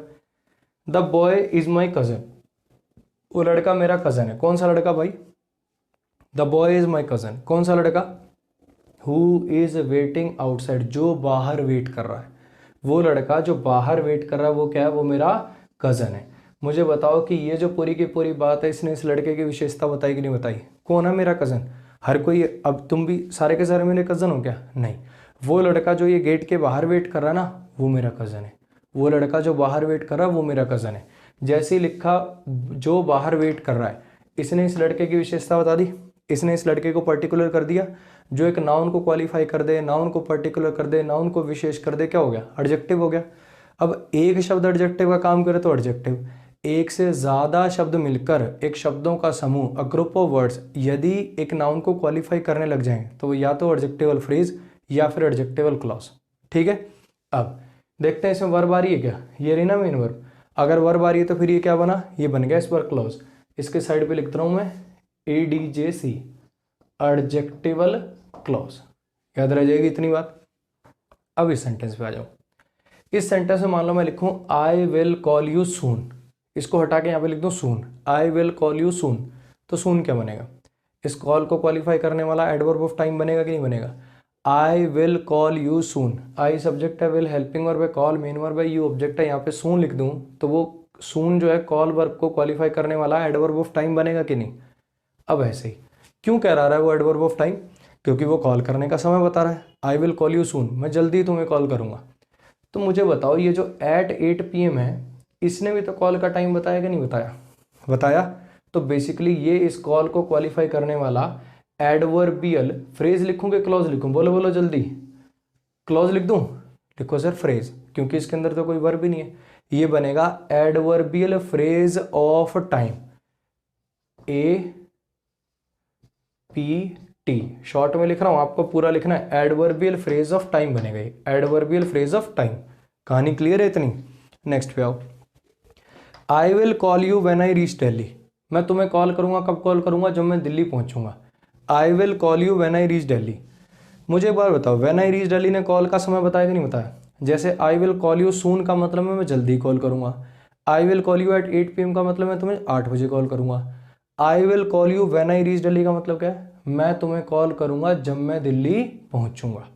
The boy is my cousin, वो लड़का मेरा कजन है। कौन सा लड़का भाई? The boy is my cousin, कौन सा लड़का? हु इज वेटिंग आउटसाइड, जो बाहर वेट कर रहा है। वो लड़का जो बाहर वेट कर रहा है वो क्या है? वो मेरा कजन है। मुझे बताओ कि ये जो पूरी की पूरी बात है, इसने इस लड़के की विशेषता बताई कि नहीं बताई? कौन है मेरा कजन? हर कोई। अब तुम भी सारे के सारे मेरे कजन हो क्या? नहीं। वो लड़का जो ये गेट के बाहर वेट कर रहा है ना, वो मेरा कजन है। वो लड़का जो बाहर वेट कर रहा है वो मेरा कजन है। जैसे ही लिखा जो बाहर वेट कर रहा है, इसने इस लड़के की विशेषता बता दी, इसने इस लड़के को पर्टिकुलर कर दिया। जो एक नाउन को क्वालिफाई कर दे, नाउन को पर्टिकुलर कर दे, नाउन को विशेष कर दे, क्या हो गया? एडजेक्टिव हो गया। अब एक शब्द एडजेक्टिव का काम करे तो एडजेक्टिव, एक से ज़्यादा शब्द मिलकर एक शब्दों का समूह, अ ग्रुप ऑफ वर्ड्स, यदि एक नाउन को क्वालिफाई करने लग जाएं तो वो या तो एडजेक्टिवल फ्रेज या फिर एडजेक्टिवल क्लॉज। ठीक है, अब देखते हैं इसमें वर्ब आ रही है क्या? ये रही ना मेन वर्ब। अगर वर्ब आ रही है तो फिर ये क्या बना? ये बन गया इस पर क्लॉज। इसके साइड पे लिखता हूँ मैं ADJC, एडजेक्टिवल क्लॉज। याद रह जाएगी इतनी बात। अब इस सेंटेंस पे आ जाओ। इस सेंटेंस में मान लो मैं लिखूं I will call you soon, इसको हटा के यहाँ पे लिख दूं soon, I will call you soon, तो सून क्या बनेगा? इस कॉल को क्वालिफाई करने वाला एडवर्ब ऑफ टाइम बनेगा कि नहीं बनेगा? आई will call you soon, I subject है, विल हेल्पिंग वर्ब है, कॉल मेन वर्ब है, यू ऑब्जेक्ट है। यहाँ पे सून लिख दूं तो वो सून जो है कॉल वर्ब को क्वालिफाई करने वाला एडवर्ब ऑफ टाइम बनेगा कि नहीं? अब ऐसे ही क्यों कह रहा है वो एडवर्ब ऑफ टाइम? क्योंकि वो कॉल करने का समय बता रहा है। आई विल कॉल यू सून, मैं जल्दी तुम्हें कॉल करूंगा। तो मुझे बताओ ये जो एट 8 PM है, इसने भी तो कॉल का टाइम बताया कि नहीं बताया? बताया। तो बेसिकली ये इस कॉल को क्वालिफाई करने वाला एडवर्बियल फ्रेज लिखूं कि क्लॉज लिखूं? बोलो बोलो जल्दी। क्लॉज लिख दूं? लिखो सर फ्रेज, क्योंकि इसके अंदर तो कोई वर्ब ही नहीं है। ये बनेगा adverbial phrase of time, APT। Short में लिख रहा हूं, आपको पूरा लिखना है। एडवर्बियल फ्रेज ऑफ टाइम बनेगा ये, एडवर्बियल फ्रेज ऑफ टाइम। कहानी क्लियर है इतनी? नेक्स्ट पे आओ। I will call you when I reach Delhi, मैं तुम्हें कॉल करूंगा। कब कॉल करूंगा? जब मैं दिल्ली पहुंचूंगा। I will call you when I reach Delhi. मुझे एक बार बताओ, व्हेन आई रीच दिल्ली ने कॉल का समय बताया कि नहीं बताया? जैसे I will call you soon का मतलब है मैं जल्दी कॉल करूंगा। I will call you at 8 PM का मतलब मैं तुम्हें 8 बजे कॉल करूंगा। I will call you when I reach Delhi का मतलब क्या है? मैं तुम्हें कॉल करूंगा जब मैं दिल्ली पहुंचूंगा।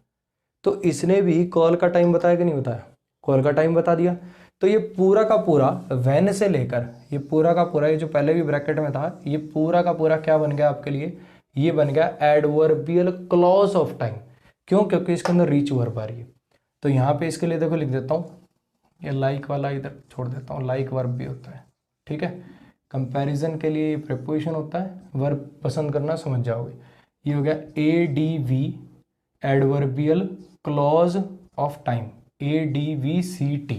तो इसने भी कॉल का टाइम बताया कि नहीं बताया? कॉल का टाइम बता दिया। तो ये पूरा का पूरा व्हेन से लेकर, ये पूरा का पूरा, ये जो पहले भी ब्रैकेट में था, ये पूरा का पूरा क्या बन गया आपके लिए? ये बन गया एडवर्बियल क्लॉज ऑफ टाइम। क्यों? क्योंकि इसके अंदर रीच वर्ब आ रही है। तो यहाँ पे इसके लिए देखो लिख देता हूँ, ये लाइक वाला इधर छोड़ देता हूँ, लाइक वर्ब भी होता है। ठीक है, कंपैरिजन के लिए प्रीपोजिशन होता है, वर्ब पसंद करना समझ जाओगे। ये हो गया ADV, adverbial clause of time, ADVCT।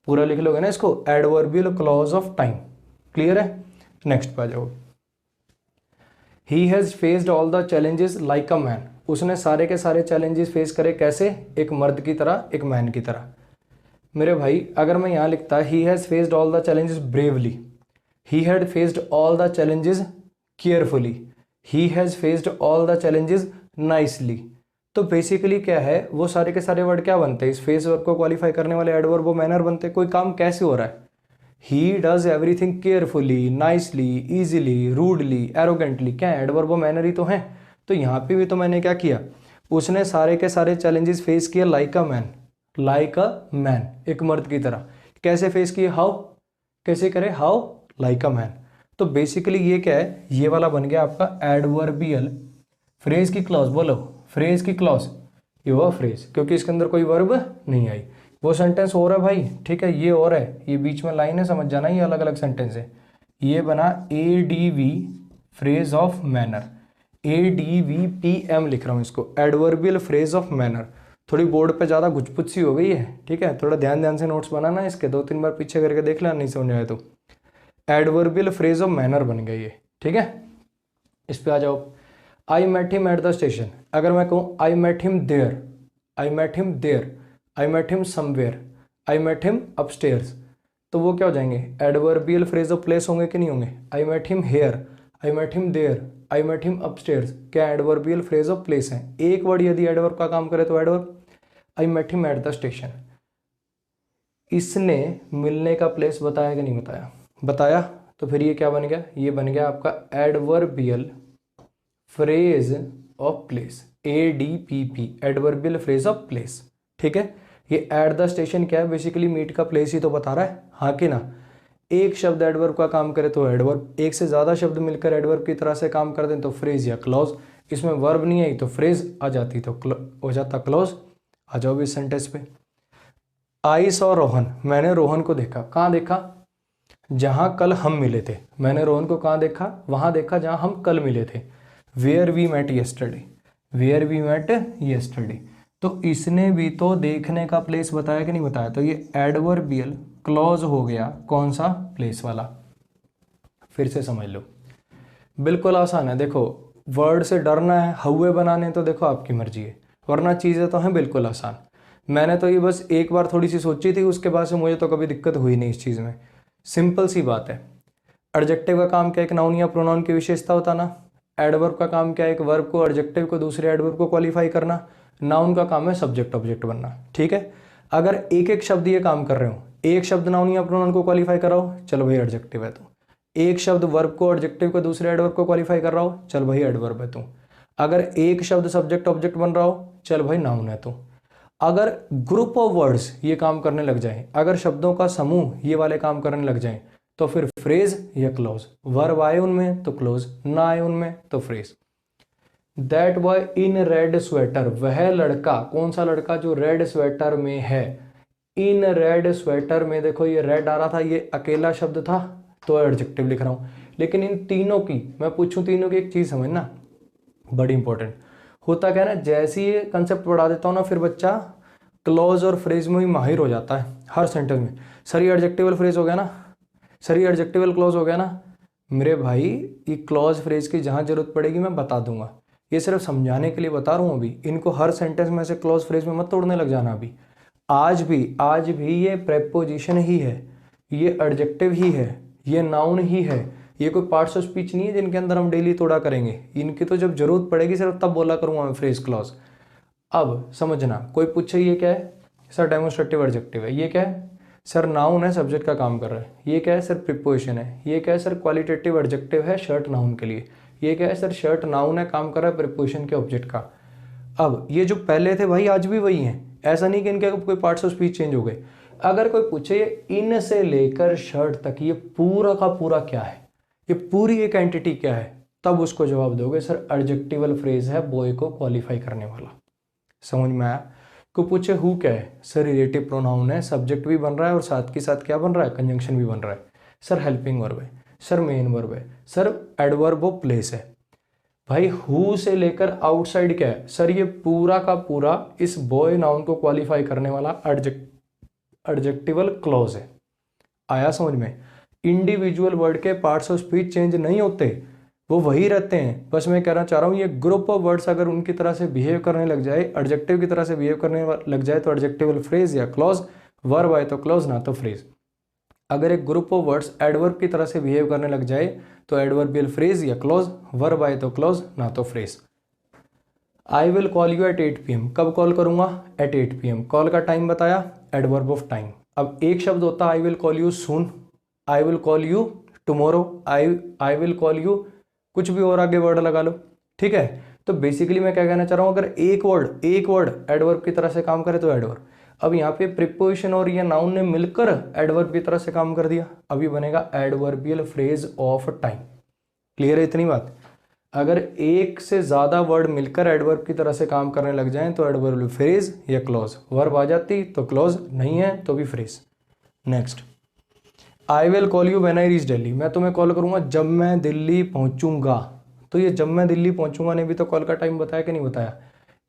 पूरा लिख लोगे ना इसको, adverbial clause of time. Clear है? नेक्स्ट पे आ जाओ। He has faced all the challenges like a man, उसने सारे के सारे चैलेंजेस फेस करे कैसे? एक मर्द की तरह, एक मैन की तरह। मेरे भाई अगर मैं यहाँ लिखता he has faced all the challenges bravely, he had faced all the challenges carefully, he has faced all the challenges nicely, तो बेसिकली क्या है, वो सारे के सारे वर्ड क्या बनते हैं? इस फेस वर्ब को क्वालिफाई करने वाले एडवर्ब वो मैनर बनते हैं। कोई काम कैसे हो रहा है? He does everything carefully, nicely, easily, rudely, arrogantly, क्या है? एडवर्ब वो मैनर ही तो है। तो यहाँ पे भी तो मैंने क्या किया? उसने सारे के सारे चैलेंजेस फेस किया like a man, like a man, एक मर्द की तरह। कैसे फेस किए? हाउ, कैसे करे? How, like a man. तो बेसिकली ये क्या है? ये वाला बन गया आपका एडवर्बियल फ्रेज की क्लॉज। बोलो, फ्रेज की क्लॉज, ये हुआ फ्रेज, क्योंकि इसके अंदर कोई वर्ब नहीं आई। वो सेंटेंस और है भाई, ठीक है, ये और है, ये बीच में लाइन है, समझ जाना, ये अलग अलग सेंटेंस है। ये बना ADV phrase of manner, ADVPM लिख रहा हूँ इसको, एडवर्बियल फ्रेज ऑफ मैनर। थोड़ी बोर्ड पे ज़्यादा घुचपुच सी हो गई है, ठीक है, थोड़ा ध्यान ध्यान से नोट्स बनाना इसके, 2-3 बार पीछे करके देख लेना, नहीं समझ आए तो। एडवर्बियल फ्रेज ऑफ मैनर बन गई ये, ठीक है। इस पे आ जाओ। I met him at the station, अगर मैं कहूँ I met him there, I met him there, I met him somewhere, I met him upstairs, तो वो क्या हो जाएंगे, एडवर्बियल फ्रेज ऑफ प्लेस होंगे कि नहीं होंगे। I met him here, I met him there, I met him upstairs, क्या एडवर्बियल फ्रेज ऑफ प्लेस है। एक वर्ड यदि एडवर्ब का काम करे तो adverb. I met him at the station, इसने मिलने का प्लेस बताया कि नहीं बताया, बताया, तो फिर ये क्या बन गया, ये बन गया आपका adverbial phrase of place, ADPP, adverbial phrase of place. ठीक है, ये एट द स्टेशन क्या है, बेसिकली मीट का प्लेस ही तो बता रहा है, हाँ कि ना। एक शब्द एडवर्ब का काम करे तो एडवर्ब, एक से ज़्यादा शब्द मिलकर एडवर्ब की तरह से काम कर दें तो फ्रेज या क्लॉज। इसमें वर्ब नहीं आई तो फ्रेज आ जाती, तो हो जाता क्लॉज। आ जाओ इस सेंटेंस पे। आई सॉ रोहन, मैंने रोहन को देखा, कहाँ देखा, जहाँ कल हम मिले थे। मैंने रोहन को कहाँ देखा, वहाँ देखा जहाँ हम कल मिले थे। Where we met yesterday, where we met yesterday, तो इसने भी तो देखने का प्लेस बताया कि नहीं बताया, तो ये एडवर्बियल क्लॉज हो गया, कौन सा, प्लेस वाला। फिर से समझ लो, बिल्कुल आसान है। देखो वर्ड से डरना है, हउए बनाने तो देखो आपकी मर्जी है, वरना चीज़ें तो हैं बिल्कुल आसान। मैंने तो ये बस एक बार थोड़ी सी सोची थी, उसके बाद से मुझे तो कभी दिक्कत हुई नहीं इस चीज़ में। सिंपल सी बात है। एडजेक्टिव का काम क्या, एक नाउन या प्रोनाउन की विशेषता होता ना। एडवर्ब का काम क्या है, एक वर्ब को, एडजेक्टिव को दूसरे एडवर्ब को क्वालिफाई करना। नाउन का काम है सब्जेक्ट ऑब्जेक्ट बनना। ठीक है, अगर एक एक शब्द ये काम कर रहे हो, एक शब्द नाउन या प्रोनाउन को क्वालिफाई कराओ, चलो भाई एडजेक्टिव है तो। एक शब्द वर्ब को, एडजेक्टिव को दूसरे एडवर्ब को क्वालिफाई कर रहा हो, चल भाई एडवर्ब है तू। अगर एक शब्द सब्जेक्ट ऑब्जेक्ट बन रहा हो, चल भाई नाउन है तू। अगर ग्रुप ऑफ वर्ड्स ये काम करने लग जाए, अगर शब्दों का समूह ये वाले काम करने लग जाए, तो फिर फ्रेज या क्लॉज। वर्ब आए उनमें तो क्लॉज, ना आए उनमें तो phrase. That boy in red sweater, वह लड़का, कौन सा लड़का, जो रेड स्वेटर में है। इन रेड स्वेटर में, देखो ये रेड आ रहा था, ये अकेला शब्द था तो एडजेक्टिव लिख रहा हूं। लेकिन इन तीनों की मैं पूछूं, तीनों की एक चीज समझना बड़ी इंपॉर्टेंट होता क्या है ना, जैसे ये कंसेप्ट बढ़ा देता हूं ना, फिर बच्चा क्लॉज और फ्रेज में ही माहिर हो जाता है हर सेंटेंस में। सर ये एडजेक्टिवल फ्रेज हो गया ना, सर ये एडजेक्टिवल क्लॉज हो गया ना। मेरे भाई ये क्लॉज फ्रेज की जहां जरूरत पड़ेगी मैं बता दूंगा, ये सिर्फ समझाने के लिए बता रहा हूं अभी। इनको हर सेंटेंस में से क्लॉज फ्रेज में मत तोड़ने लग जाना अभी। आज भी ये प्रेपोजिशन ही है, ये एडजेक्टिव ही है, ये नाउन ही है। ये कोई पार्ट्स ऑफ स्पीच नहीं है जिनके अंदर हम डेली तोड़ा करेंगे। इनकी तो जब जरूरत पड़ेगी सिर्फ तब बोला करूंगा मैं फ्रेज क्लॉज। अब समझना, कोई पूछे ये क्या है, सर डेमोन्स्ट्रेटिव एडजेक्टिव है। ये क्या है, सर नाउन है, सब्जेक्ट का काम कर रहा है। ये क्या है, सर प्रीपोजिशन है। ये क्या है, सर क्वालिटेटिव एडजेक्टिव है, शर्ट नाउन के लिए। ये क्या है, सर शर्ट नाउन है, काम कर रहा है प्रीपोजिशन के ऑब्जेक्ट का। अब ये जो पहले थे भाई आज भी वही हैं, ऐसा नहीं कि इनके कोई पार्ट्स ऑफ स्पीच चेंज हो गए। अगर कोई पूछे इन से लेकर शर्ट तक ये पूरा का पूरा क्या है, ये पूरी एक एंटिटी क्या है, तब उसको जवाब दोगे सर एडजेक्टिवल फ्रेज है बॉय को क्वालिफाई करने वाला। समझ में आया। को पूछे हु क्या है, सर रिलेटिव प्रोनाउन है, सब्जेक्ट भी बन रहा है और साथ के साथ क्या बन रहा है, कंजंक्शन भी बन रहा है। सर हेल्पिंग वर्ब है, सर मेन वर्ब है, सर एडवर्ब ऑफ प्लेस है। भाई हु से लेकर आउटसाइड क्या है, सर ये पूरा का पूरा इस बॉय नाउन को क्वालिफाई करने वाला एडजेक्टिवल क्लॉज है। आया समझ में। इंडिविजुअल वर्ड के पार्ट्स ऑफ स्पीच चेंज नहीं होते, वो वही रहते हैं। बस मैं कहना चाह रहा हूँ ये ग्रुप ऑफ वर्ड्स अगर उनकी तरह से बिहेव करने लग जाए, एडजेक्टिव की तरह से बिहेव करने लग जाए तो एडजेक्टिवल फ्रेज या क्लॉज। वर्ब आए तो क्लॉज ना तो फ्रेज। अगर एक ग्रुप ऑफ वर्ड्स एडवर्ब की तरह से बिहेव करने लग जाए तो एडवर्बियल फ्रेज या क्लॉज। वर्ब आए तो क्लॉज ना तो phrase. I will call you at 8 PM, कब कॉल करूंगा, एट 8 PM। कॉल का टाइम बताया, एडवर्ब ऑफ टाइम। अब एक शब्द होता है I will call you soon, I will call you tomorrow, I will call you कुछ भी और आगे वर्ड लगा लो। ठीक है, तो बेसिकली मैं क्या कहना चाह रहा हूं, अगर एक वर्ड एडवर्ब की तरह से काम करे तो एडवर्ब। अब यहाँ पे प्रीपोजिशन और ये नाउन ने मिलकर एडवर्ब की तरह से काम कर दिया, अभी बनेगा adverbial phrase of time. Clear है इतनी बात। अगर एक से ज्यादा वर्ड मिलकर एडवर्ब की तरह से काम करने लग जाएं तो एडवर्बियल फ्रेज या क्लॉज। वर्ब आ जाती तो क्लॉज, नहीं है तो भी phrase. Next, I will call you when I reach Delhi, मैं तुम्हें कॉल करूंगा जब मैं दिल्ली पहुंचूंगा। तो ये जब मैं दिल्ली पहुंचूंगा ने भी तो कॉल का टाइम बताया कि नहीं बताया।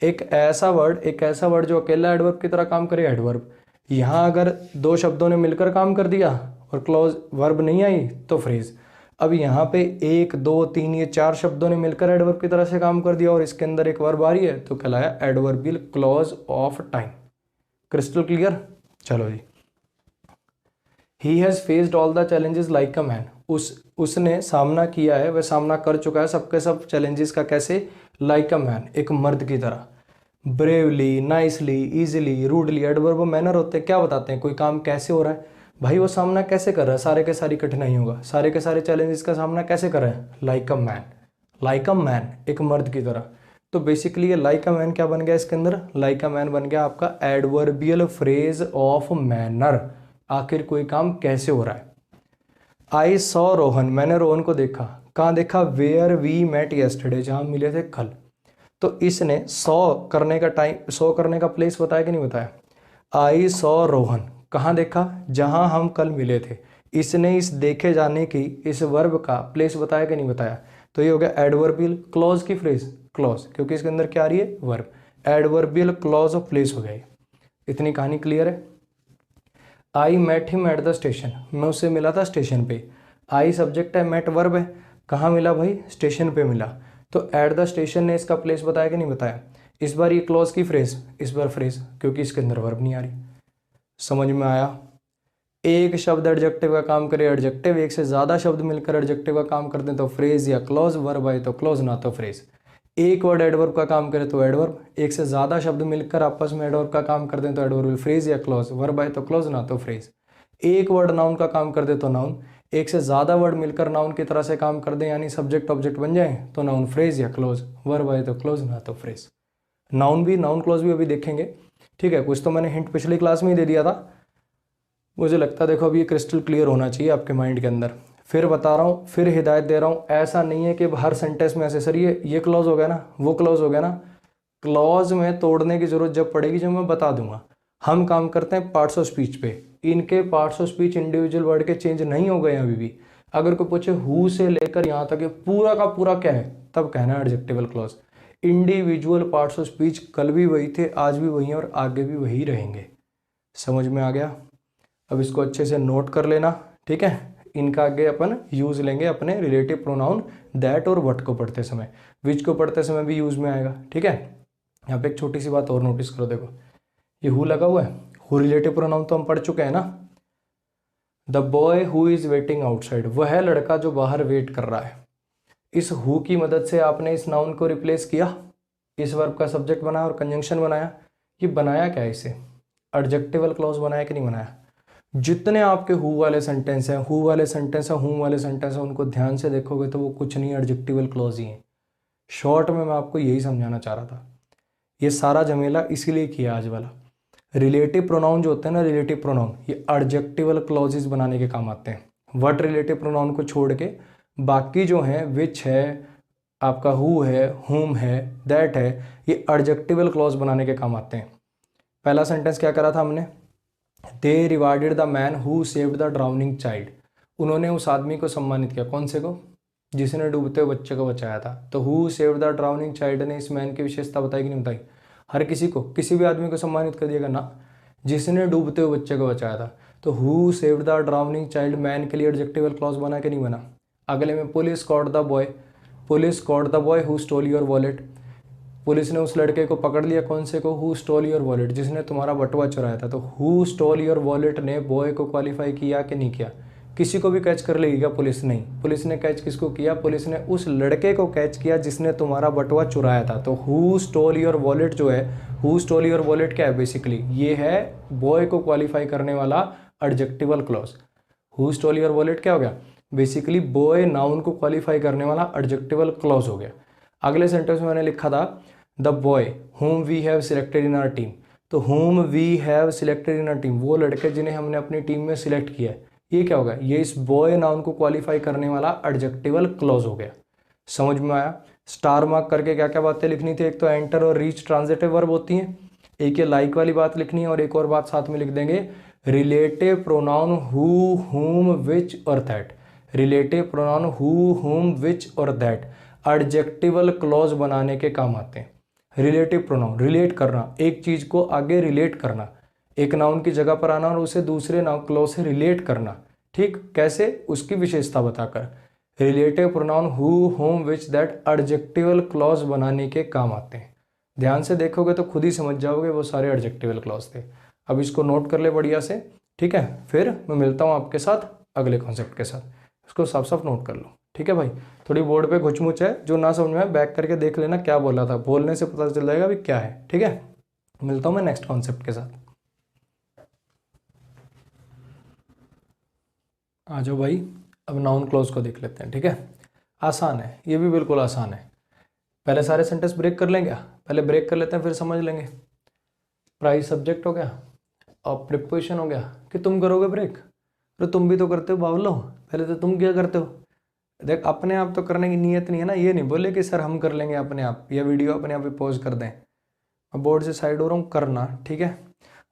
एक ऐसा वर्ड जो अकेला एडवर्ब की तरह काम करे, एडवर्ब। यहां अगर दो शब्दों ने मिलकर काम कर दिया और क्लॉज वर्ब नहीं आई तो फ्रेज। अब यहाँ पे 1 2 3 ये 4 शब्दों ने मिलकर एडवर्ब की तरह से काम कर दिया और इसके अंदर एक वर्ब आ रही है तो कहलाया adverbial clause of time. Crystal clear. चलो जी he has faced all the challenges like a man, उसने सामना किया है, वह सामना कर चुका है सबके सब चैलेंजेस का, कैसे? लाइक अ मैन, एक मर्द की तरह। Bravely, nicely, easily, rudely, adverb manner होते हैं, क्या बताते हैं कोई काम कैसे हो रहा है? भाई वो सामना कैसे कर रहा है सारे के सारी कठिनाइयों का, सारे के सारे चैलेंजेस का सामना कैसे कर रहा है? Like a man, like a man, एक मर्द की तरह। तो बेसिकली ये लाइक अ मैन क्या बन गया इसके अंदर? लाइक अ मैन बन गया आपका एडवर्बियल फ्रेज ऑफ मैनर, आखिर कोई काम कैसे हो रहा है। आई सॉ रोहन, मैंने रोहन को देखा, कहाँ देखा? वेयर वी मेट यस्टरडे, जहाँ हम मिले थे कल। तो इसने सॉ करने का टाइम, सॉ करने का प्लेस बताया कि नहीं बताया? आई सॉ रोहन, कहाँ देखा? जहाँ हम कल मिले थे। इसने इस देखे जाने की, इस वर्ब का प्लेस बताया कि नहीं बताया? तो ये हो गया एडवर्बियल क्लॉज की फ्रेज, क्लॉज, क्योंकि इसके अंदर क्या आ रही है? Verb. Adverbial clause of place हो गया ये। इतनी कहानी क्लियर है? I met him at the station, मैं उससे मिला था स्टेशन पे। आई सब्जेक्ट है, मेट वर्ब है, कहाँ मिला भाई? स्टेशन पे मिला। तो एट द स्टेशन ने इसका प्लेस बताया कि नहीं बताया? इस बार ये क्लॉज की फ्रेज, इस बार फ्रेज, क्योंकि इसके अंदर वर्ब नहीं आ रही। समझ में आया? एक शब्द एडजेक्टिव का काम करे एडजेक्टिव, एक से ज़्यादा शब्द मिलकर एडजेक्टिव का काम करते हैं तो फ्रेज या क्लॉज, वर्ब आए तो क्लॉज ना तो फ्रेज। एक वर्ड एडवर्ब का काम करे तो एडवर्ब, एक से ज़्यादा शब्द मिलकर आपस में एडवर्ब का काम करते हैं तो एडवर्ब फ्रेज या क्लॉज, वर्ब आए तो क्लॉज ना तो फ्रेज। एक वर्ड नाउन का काम कर दे तो नाउन, एक से ज़्यादा वर्ड मिलकर नाउन की तरह से काम कर दे यानी सब्जेक्ट ऑब्जेक्ट बन जाए तो नाउन फ्रेज या क्लॉज, वर्ब आए तो क्लॉज ना तो फ्रेज। नाउन भी, नाउन क्लॉज भी अभी देखेंगे, ठीक है? कुछ तो मैंने हिंट पिछली क्लास में ही दे दिया था, मुझे लगता है देखो अभी ये क्रिस्टल क्लियर होना चाहिए आपके माइंड के अंदर। फिर बता रहा हूँ, फिर हिदायत दे रहा हूँ, ऐसा नहीं है कि हर सेंटेंस में ऐसे, सर ये क्लॉज हो गया ना, वो क्लॉज हो गया ना, क्लॉज में तोड़ने की जरूरत जब पड़ेगी जब मैं बता दूंगा। हम काम करते हैं पार्ट्स ऑफ स्पीच पे, इनके parts of speech individual word के चेंज नहीं हो गए अभी भी। अगर कोई पूछे हु से लेकर यहाँ तक ये पूरा का पूरा क्या है, तब कहना है adjectival clause. Individual parts of speech कल भी वही थे, आज भी वही हैं और आगे भी वही रहेंगे। समझ में आ गया? अब इसको अच्छे से नोट कर लेना, ठीक है? इनका आगे अपन यूज लेंगे अपने रिलेटिव प्रोनाउन दैट और व्हाट को पढ़ते समय, विच को पढ़ते समय भी यूज में आएगा, ठीक है? यहाँ पे एक छोटी सी बात और नोटिस करो, देखो ये हु लगा हुआ है, हु रिलेटिव प्रोनाउन तो हम पढ़ चुके हैं ना। The boy who is waiting outside, वह है लड़का जो बाहर वेट कर रहा है। इस हु की मदद से आपने इस नाउन को रिप्लेस किया, इस वर्ब का सब्जेक्ट बनाया और कंजंक्शन बनाया। ये बनाया क्या है? इसे एडजेक्टिवल क्लॉज बनाया कि नहीं बनाया? जितने आपके हु वाले सेंटेंस हैं, हु वाले सेंटेंस हैं, हु वाले सेंटेंस हैं, उनको ध्यान से देखोगे तो वो कुछ नहीं एडजेक्टिवल क्लॉज ही हैं। शॉर्ट में मैं आपको यही समझाना चाह रहा था। ये सारा झमेला इसीलिए किया आज वाला। रिलेटिव प्रोनाउन जो होते हैं ना, रिलेटिव प्रोनाउन, ये एडजेक्टिवल क्लॉजेस बनाने के काम आते हैं। व्हाट रिलेटिव प्रोनाउन को छोड़ के बाकी जो हैं, विच है, आपका हु है, हुम है, दैट है, ये एडजेक्टिवल क्लॉज बनाने के काम आते हैं। पहला सेंटेंस क्या करा था हमने? They rewarded the man who saved the drowning child, उन्होंने उस आदमी को सम्मानित किया, कौन से को? जिसने डूबते हुए बच्चे को बचाया था। तो who saved the drowning child ने इस मैन की विशेषता बताई कि नहीं बताई? हर किसी को, किसी भी आदमी को सम्मानित कर दिएगा ना, जिसने डूबते हुए बच्चे को बचाया था। तो who saved the drowning child man के लिए एडजेक्टिवल क्लॉज बना कि नहीं बना? अगले में police caught the boy, police caught the boy who stole your wallet, police ने उस लड़के को पकड़ लिया, कौन से को? हु स्टोल योर वॉलेट, जिसने तुम्हारा बटुआ चुराया था। तो हु स्टोल योर वॉलेट ने बॉय को क्वालिफाई किया कि नहीं किया? किसी को भी कैच कर लेगी क्या पुलिस? नहीं, पुलिस ने कैच किसको किया? पुलिस ने उस लड़के को कैच किया जिसने तुम्हारा बटुआ चुराया था। तो हु स्टोल योर वॉलेट जो है, हु स्टोल योर वॉलेट क्या है? बेसिकली ये है बॉय को क्वालिफाई करने वाला adjectival clause. Who stole your wallet क्या हो गया? बेसिकली बॉय नाउन को क्वालिफाई करने वाला एडजेक्टिवल क्लॉज हो गया। अगले सेंटेंस में मैंने लिखा था the boy whom we have selected in our team, तो whom we have selected in our team, वो लड़के जिन्हें हमने अपनी टीम में सिलेक्ट किया है, ये क्या होगा? ये इस बॉय नाउन को क्वालिफाई करने वाला एडजेक्टिवल क्लॉज हो गया। समझ में आया? स्टार मार्क करके क्या क्या बातें लिखनी थी? एक तो एंटर और रीच ट्रांजिटिव वर्ब होती हैं, एक ये लाइक वाली बात लिखनी है और एक और बात साथ में लिख देंगे रिलेटिव प्रोनाउन हु, हुम, विच और दैट। रिलेटिव प्रोनाउन हु, हुम, विच और दैट एडजेक्टिवल क्लॉज बनाने के काम आते हैं। रिलेटिव प्रोनाउन, रिलेट करना, एक चीज को आगे रिलेट करना, एक नाउन की जगह पर आना और उसे दूसरे नाउन क्लॉज से रिलेट करना, ठीक? कैसे? उसकी विशेषता बताकर। रिलेटिव प्रोनाउन हु, हुम, विच, दैट एडजेक्टिवल क्लॉज बनाने के काम आते हैं। ध्यान से देखोगे तो खुद ही समझ जाओगे वो सारे एडजेक्टिवल क्लॉज थे। अब इसको नोट कर ले बढ़िया से, ठीक है, फिर मैं मिलता हूँ आपके साथ अगले कॉन्सेप्ट के साथ। इसको साफ साफ नोट कर लो, ठीक है भाई। थोड़ी बोर्ड पे घुचमुच है, जो ना समझ में आए बैक करके देख लेना क्या बोला था, बोलने से पता चल जाएगा भी क्या है, ठीक है। मिलता हूँ मैं नेक्स्ट कॉन्सेप्ट के साथ। आ जाओ भाई, अब नाउन क्लॉज को देख लेते हैं, ठीक है। आसान है, ये भी बिल्कुल आसान है। पहले सारे सेंटेंस ब्रेक कर लेंगे, पहले ब्रेक कर लेते हैं फिर समझ लेंगे। प्राइस सब्जेक्ट हो गया और प्रिपोजिशन हो गया कि तुम करोगे ब्रेक, तो तुम भी तो करते हो बावलो, पहले तो तुम क्या करते हो। देख अपने आप तो करने की नीयत नहीं है ना, ये नहीं बोले कि सर हम कर लेंगे अपने आप, या वीडियो अपने आप ही पॉज कर दें। अब बोर्ड से साइड हो रहा हूँ, करना, ठीक है।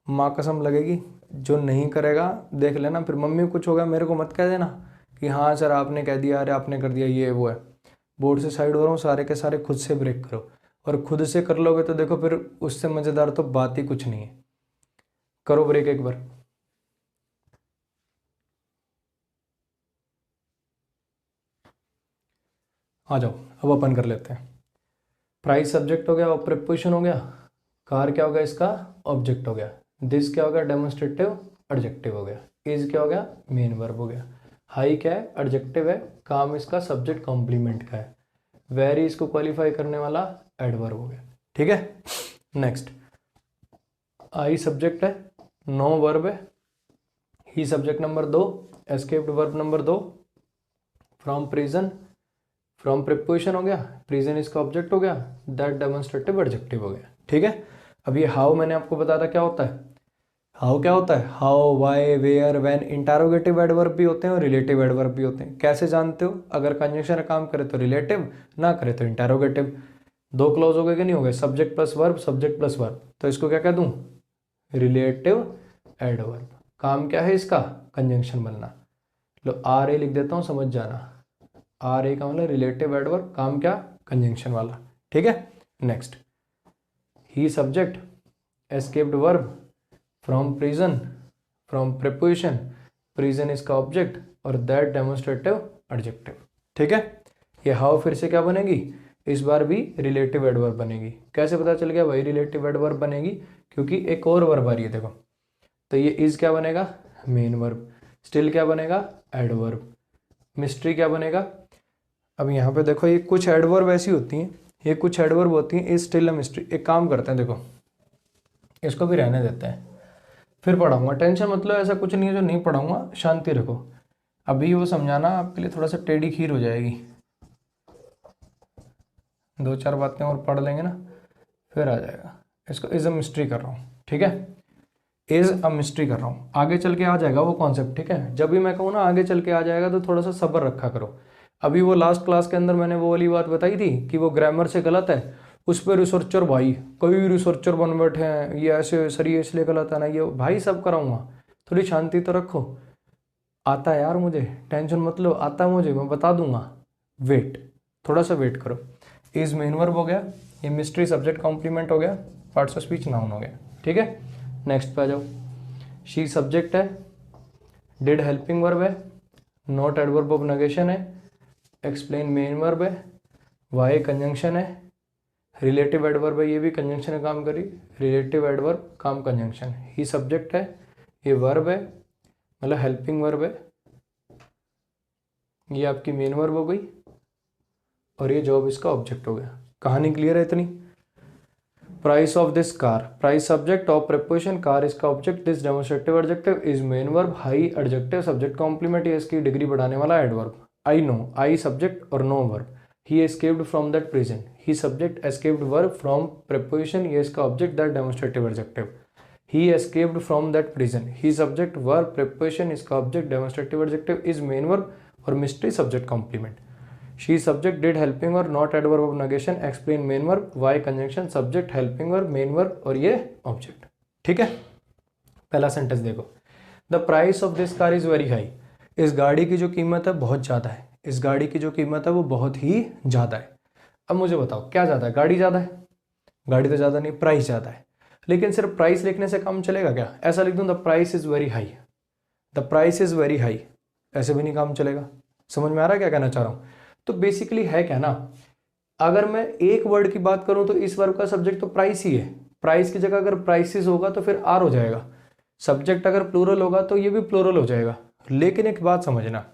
माँ कसम लगेगी, जो नहीं करेगा देख लेना, फिर मम्मी कुछ होगा मेरे को मत कह देना कि हाँ सर आपने कह दिया, अरे आपने कर दिया, ये वो है। बोर्ड से साइड हो रहा हूँ, सारे के सारे खुद से ब्रेक करो, और खुद से कर लोगे तो देखो फिर उससे मज़ेदार तो बात ही कुछ नहीं है। करो ब्रेक एक बार। आ जाओ, अब अपन कर लेते हैं। प्राइस सब्जेक्ट हो गया और प्रिपोजिशन हो गया। कार क्या हो गया इसका, ऑब्जेक्ट हो गया। दिस क्या हो गया, डेमोन्स्ट्रेटिव एडजेक्टिव हो गया। इज क्या हो गया, मेन वर्ब हो गया। हाई क्या है, एडजेक्टिव है। काम इसका सब्जेक्ट कॉम्प्लीमेंट का है। वेरी इसको क्वालिफाई करने वाला एडवर्ब हो गया, ठीक है। नेक्स्ट, आई सब्जेक्ट है, नो वर्ब है। He subject number 2, escaped verb number 2। From prison, from preposition हो गया, प्रिजन इसका ऑब्जेक्ट हो गया। दैट डेमोन्स्ट्रेटिव एडजेक्टिव हो गया, ठीक है। अब ये हाउ मैंने आपको बताया था क्या होता है। हाउ क्या होता है, how, why, where, when, interrogative adverb भी होते हैं और रिलेटिव एडवर्ब भी होते हैं। कैसे जानते हो, अगर कंजंक्शन काम करे तो रिलेटिव, ना करे तो इंटरोगेटिव। दो क्लॉज हो गए कि नहीं हो गए, subject plus verb, subject plus verb, तो इसको क्या कह दूं, रिलेटिव एडवर्ब। काम क्या है इसका, कंजंक्शन बनना। लो आर ए लिख देता हूं, समझ जाना। आर ए का मतलब रिलेटिव एडवर्ब, काम क्या, कंजंक्शन वाला, ठीक है। Next, he subject, escaped verb, from prison, from preposition, prison इसका ऑब्जेक्ट, और दैट डेमोन्स्ट्रेटिव एडजेक्टिव, ठीक है। ये हाउ फिर से क्या बनेगी, इस बार भी रिलेटिव एडवर्ब बनेगी। कैसे पता चल गया भाई रिलेटिव एडवर्ब बनेगी, क्योंकि एक और वर्ब आ रही है देखो। तो ये इज क्या बनेगा, मेन वर्ब। स्टिल क्या बनेगा, एडवर्ब। मिस्ट्री क्या बनेगा। अब यहाँ पे देखो ये कुछ एडवर्ब ऐसी होती हैं, ये कुछ एडवर्ब होती हैं, इज, स्टिल, मिस्ट्री। एक काम करते हैं, देखो इसको भी रहने देते हैं, फिर पढ़ाऊंगा। टेंशन मतलब ऐसा कुछ नहीं है जो नहीं पढ़ाऊंगा, शांति रखो। अभी वो समझाना आपके लिए थोड़ा सा टेढ़ी खीर हो जाएगी, दो चार बातें और पढ़ लेंगे ना फिर आ जाएगा। इसको इज अ मिस्ट्री कर रहा हूँ, ठीक है। इज अ मिस्ट्री कर रहा हूँ, आगे चल के आ जाएगा वो कॉन्सेप्ट, ठीक है। जब भी मैं कहूँ ना आगे चल के आ जाएगा, तो थोड़ा सा सब्र रखा करो। अभी वो लास्ट क्लास के अंदर मैंने वो वाली बात बताई थी कि वो ग्रामर से गलत है, उस पर रिसर्चर भाई कई रिसर्चर बन बैठे हैं, ये ऐसे सर ये इसलिए गलत है ना, ये भाई सब कराऊंगा। थोड़ी शांति तो रखो। आता है यार मुझे, टेंशन मत लो, आता है मुझे, मैं बता दूंगा। वेट, थोड़ा सा वेट करो। इज मेन वर्ब हो गया, ये मिस्ट्री सब्जेक्ट कॉम्प्लीमेंट हो गया, पार्ट्स ऑफ स्पीच नाउन हो गया, ठीक है। नेक्स्ट पे आ जाओ। शी सब्जेक्ट है, डिड हेल्पिंग वर्ब है, नॉट एडवर्ब ऑफ नेगेशन है, एक्सप्लेन मेन वर्ब है, वाई कंजंक्शन है, रिलेटिव एडवर्ब है, ये भी कंजंक्शन का काम करी, रिलेटिव एडवर्ब काम कंजंक्शन। ही सब्जेक्ट है, ये वर्ब है मतलब हेल्पिंग वर्ब है, ये आपकी मेन वर्ब हो गई, और ये जॉब इसका ऑब्जेक्ट हो गया। कहानी क्लियर है इतनी। Price of this car, price subject, of preposition, car इसका object, this demonstrative adjective, is main verb, high adjective, subject complement, ये इसकी डिग्री बढ़ाने वाला adverb. I know, I subject और know verb. He escaped from that prison, he subject, escaped verb, from preposition, ये इसका object, that demonstrative adjective. He escaped from that prison, he subject, verb, preposition इसका object, demonstrative adjective, is main verb, और mystery subject complement. She subject, did helping verb, not adverb of negation, explain main verb, why conjunction, subject helping verb, main verb, और ये object, ठीक है। पहला sentence देखो, the price of this car is very high. इस गाड़ी की जो कीमत है बहुत ज़्यादा है, इस गाड़ी की जो कीमत है वो बहुत ही ज़्यादा है। अब मुझे बताओ क्या ज़्यादा है, गाड़ी ज़्यादा है, गाड़ी तो ज़्यादा नहीं, प्राइस ज़्यादा है। लेकिन सिर्फ प्राइस लिखने से काम चलेगा क्या, ऐसा लिख दूँ the price is very high, the price is very high, ऐसे भी नहीं काम चलेगा। समझ में आ रहा है क्या कहना चाह रहा हूँ। तो बेसिकली है क्या ना, अगर मैं एक वर्ड की बात करूं तो इस वर्ड का सब्जेक्ट तो प्राइस ही है, प्राइस की जगह अगर प्राइसेस होगा तो फिर आर हो जाएगा। सब्जेक्ट अगर प्लूरल होगा तो ये भी प्लूरल हो जाएगा। लेकिन एक बात समझना,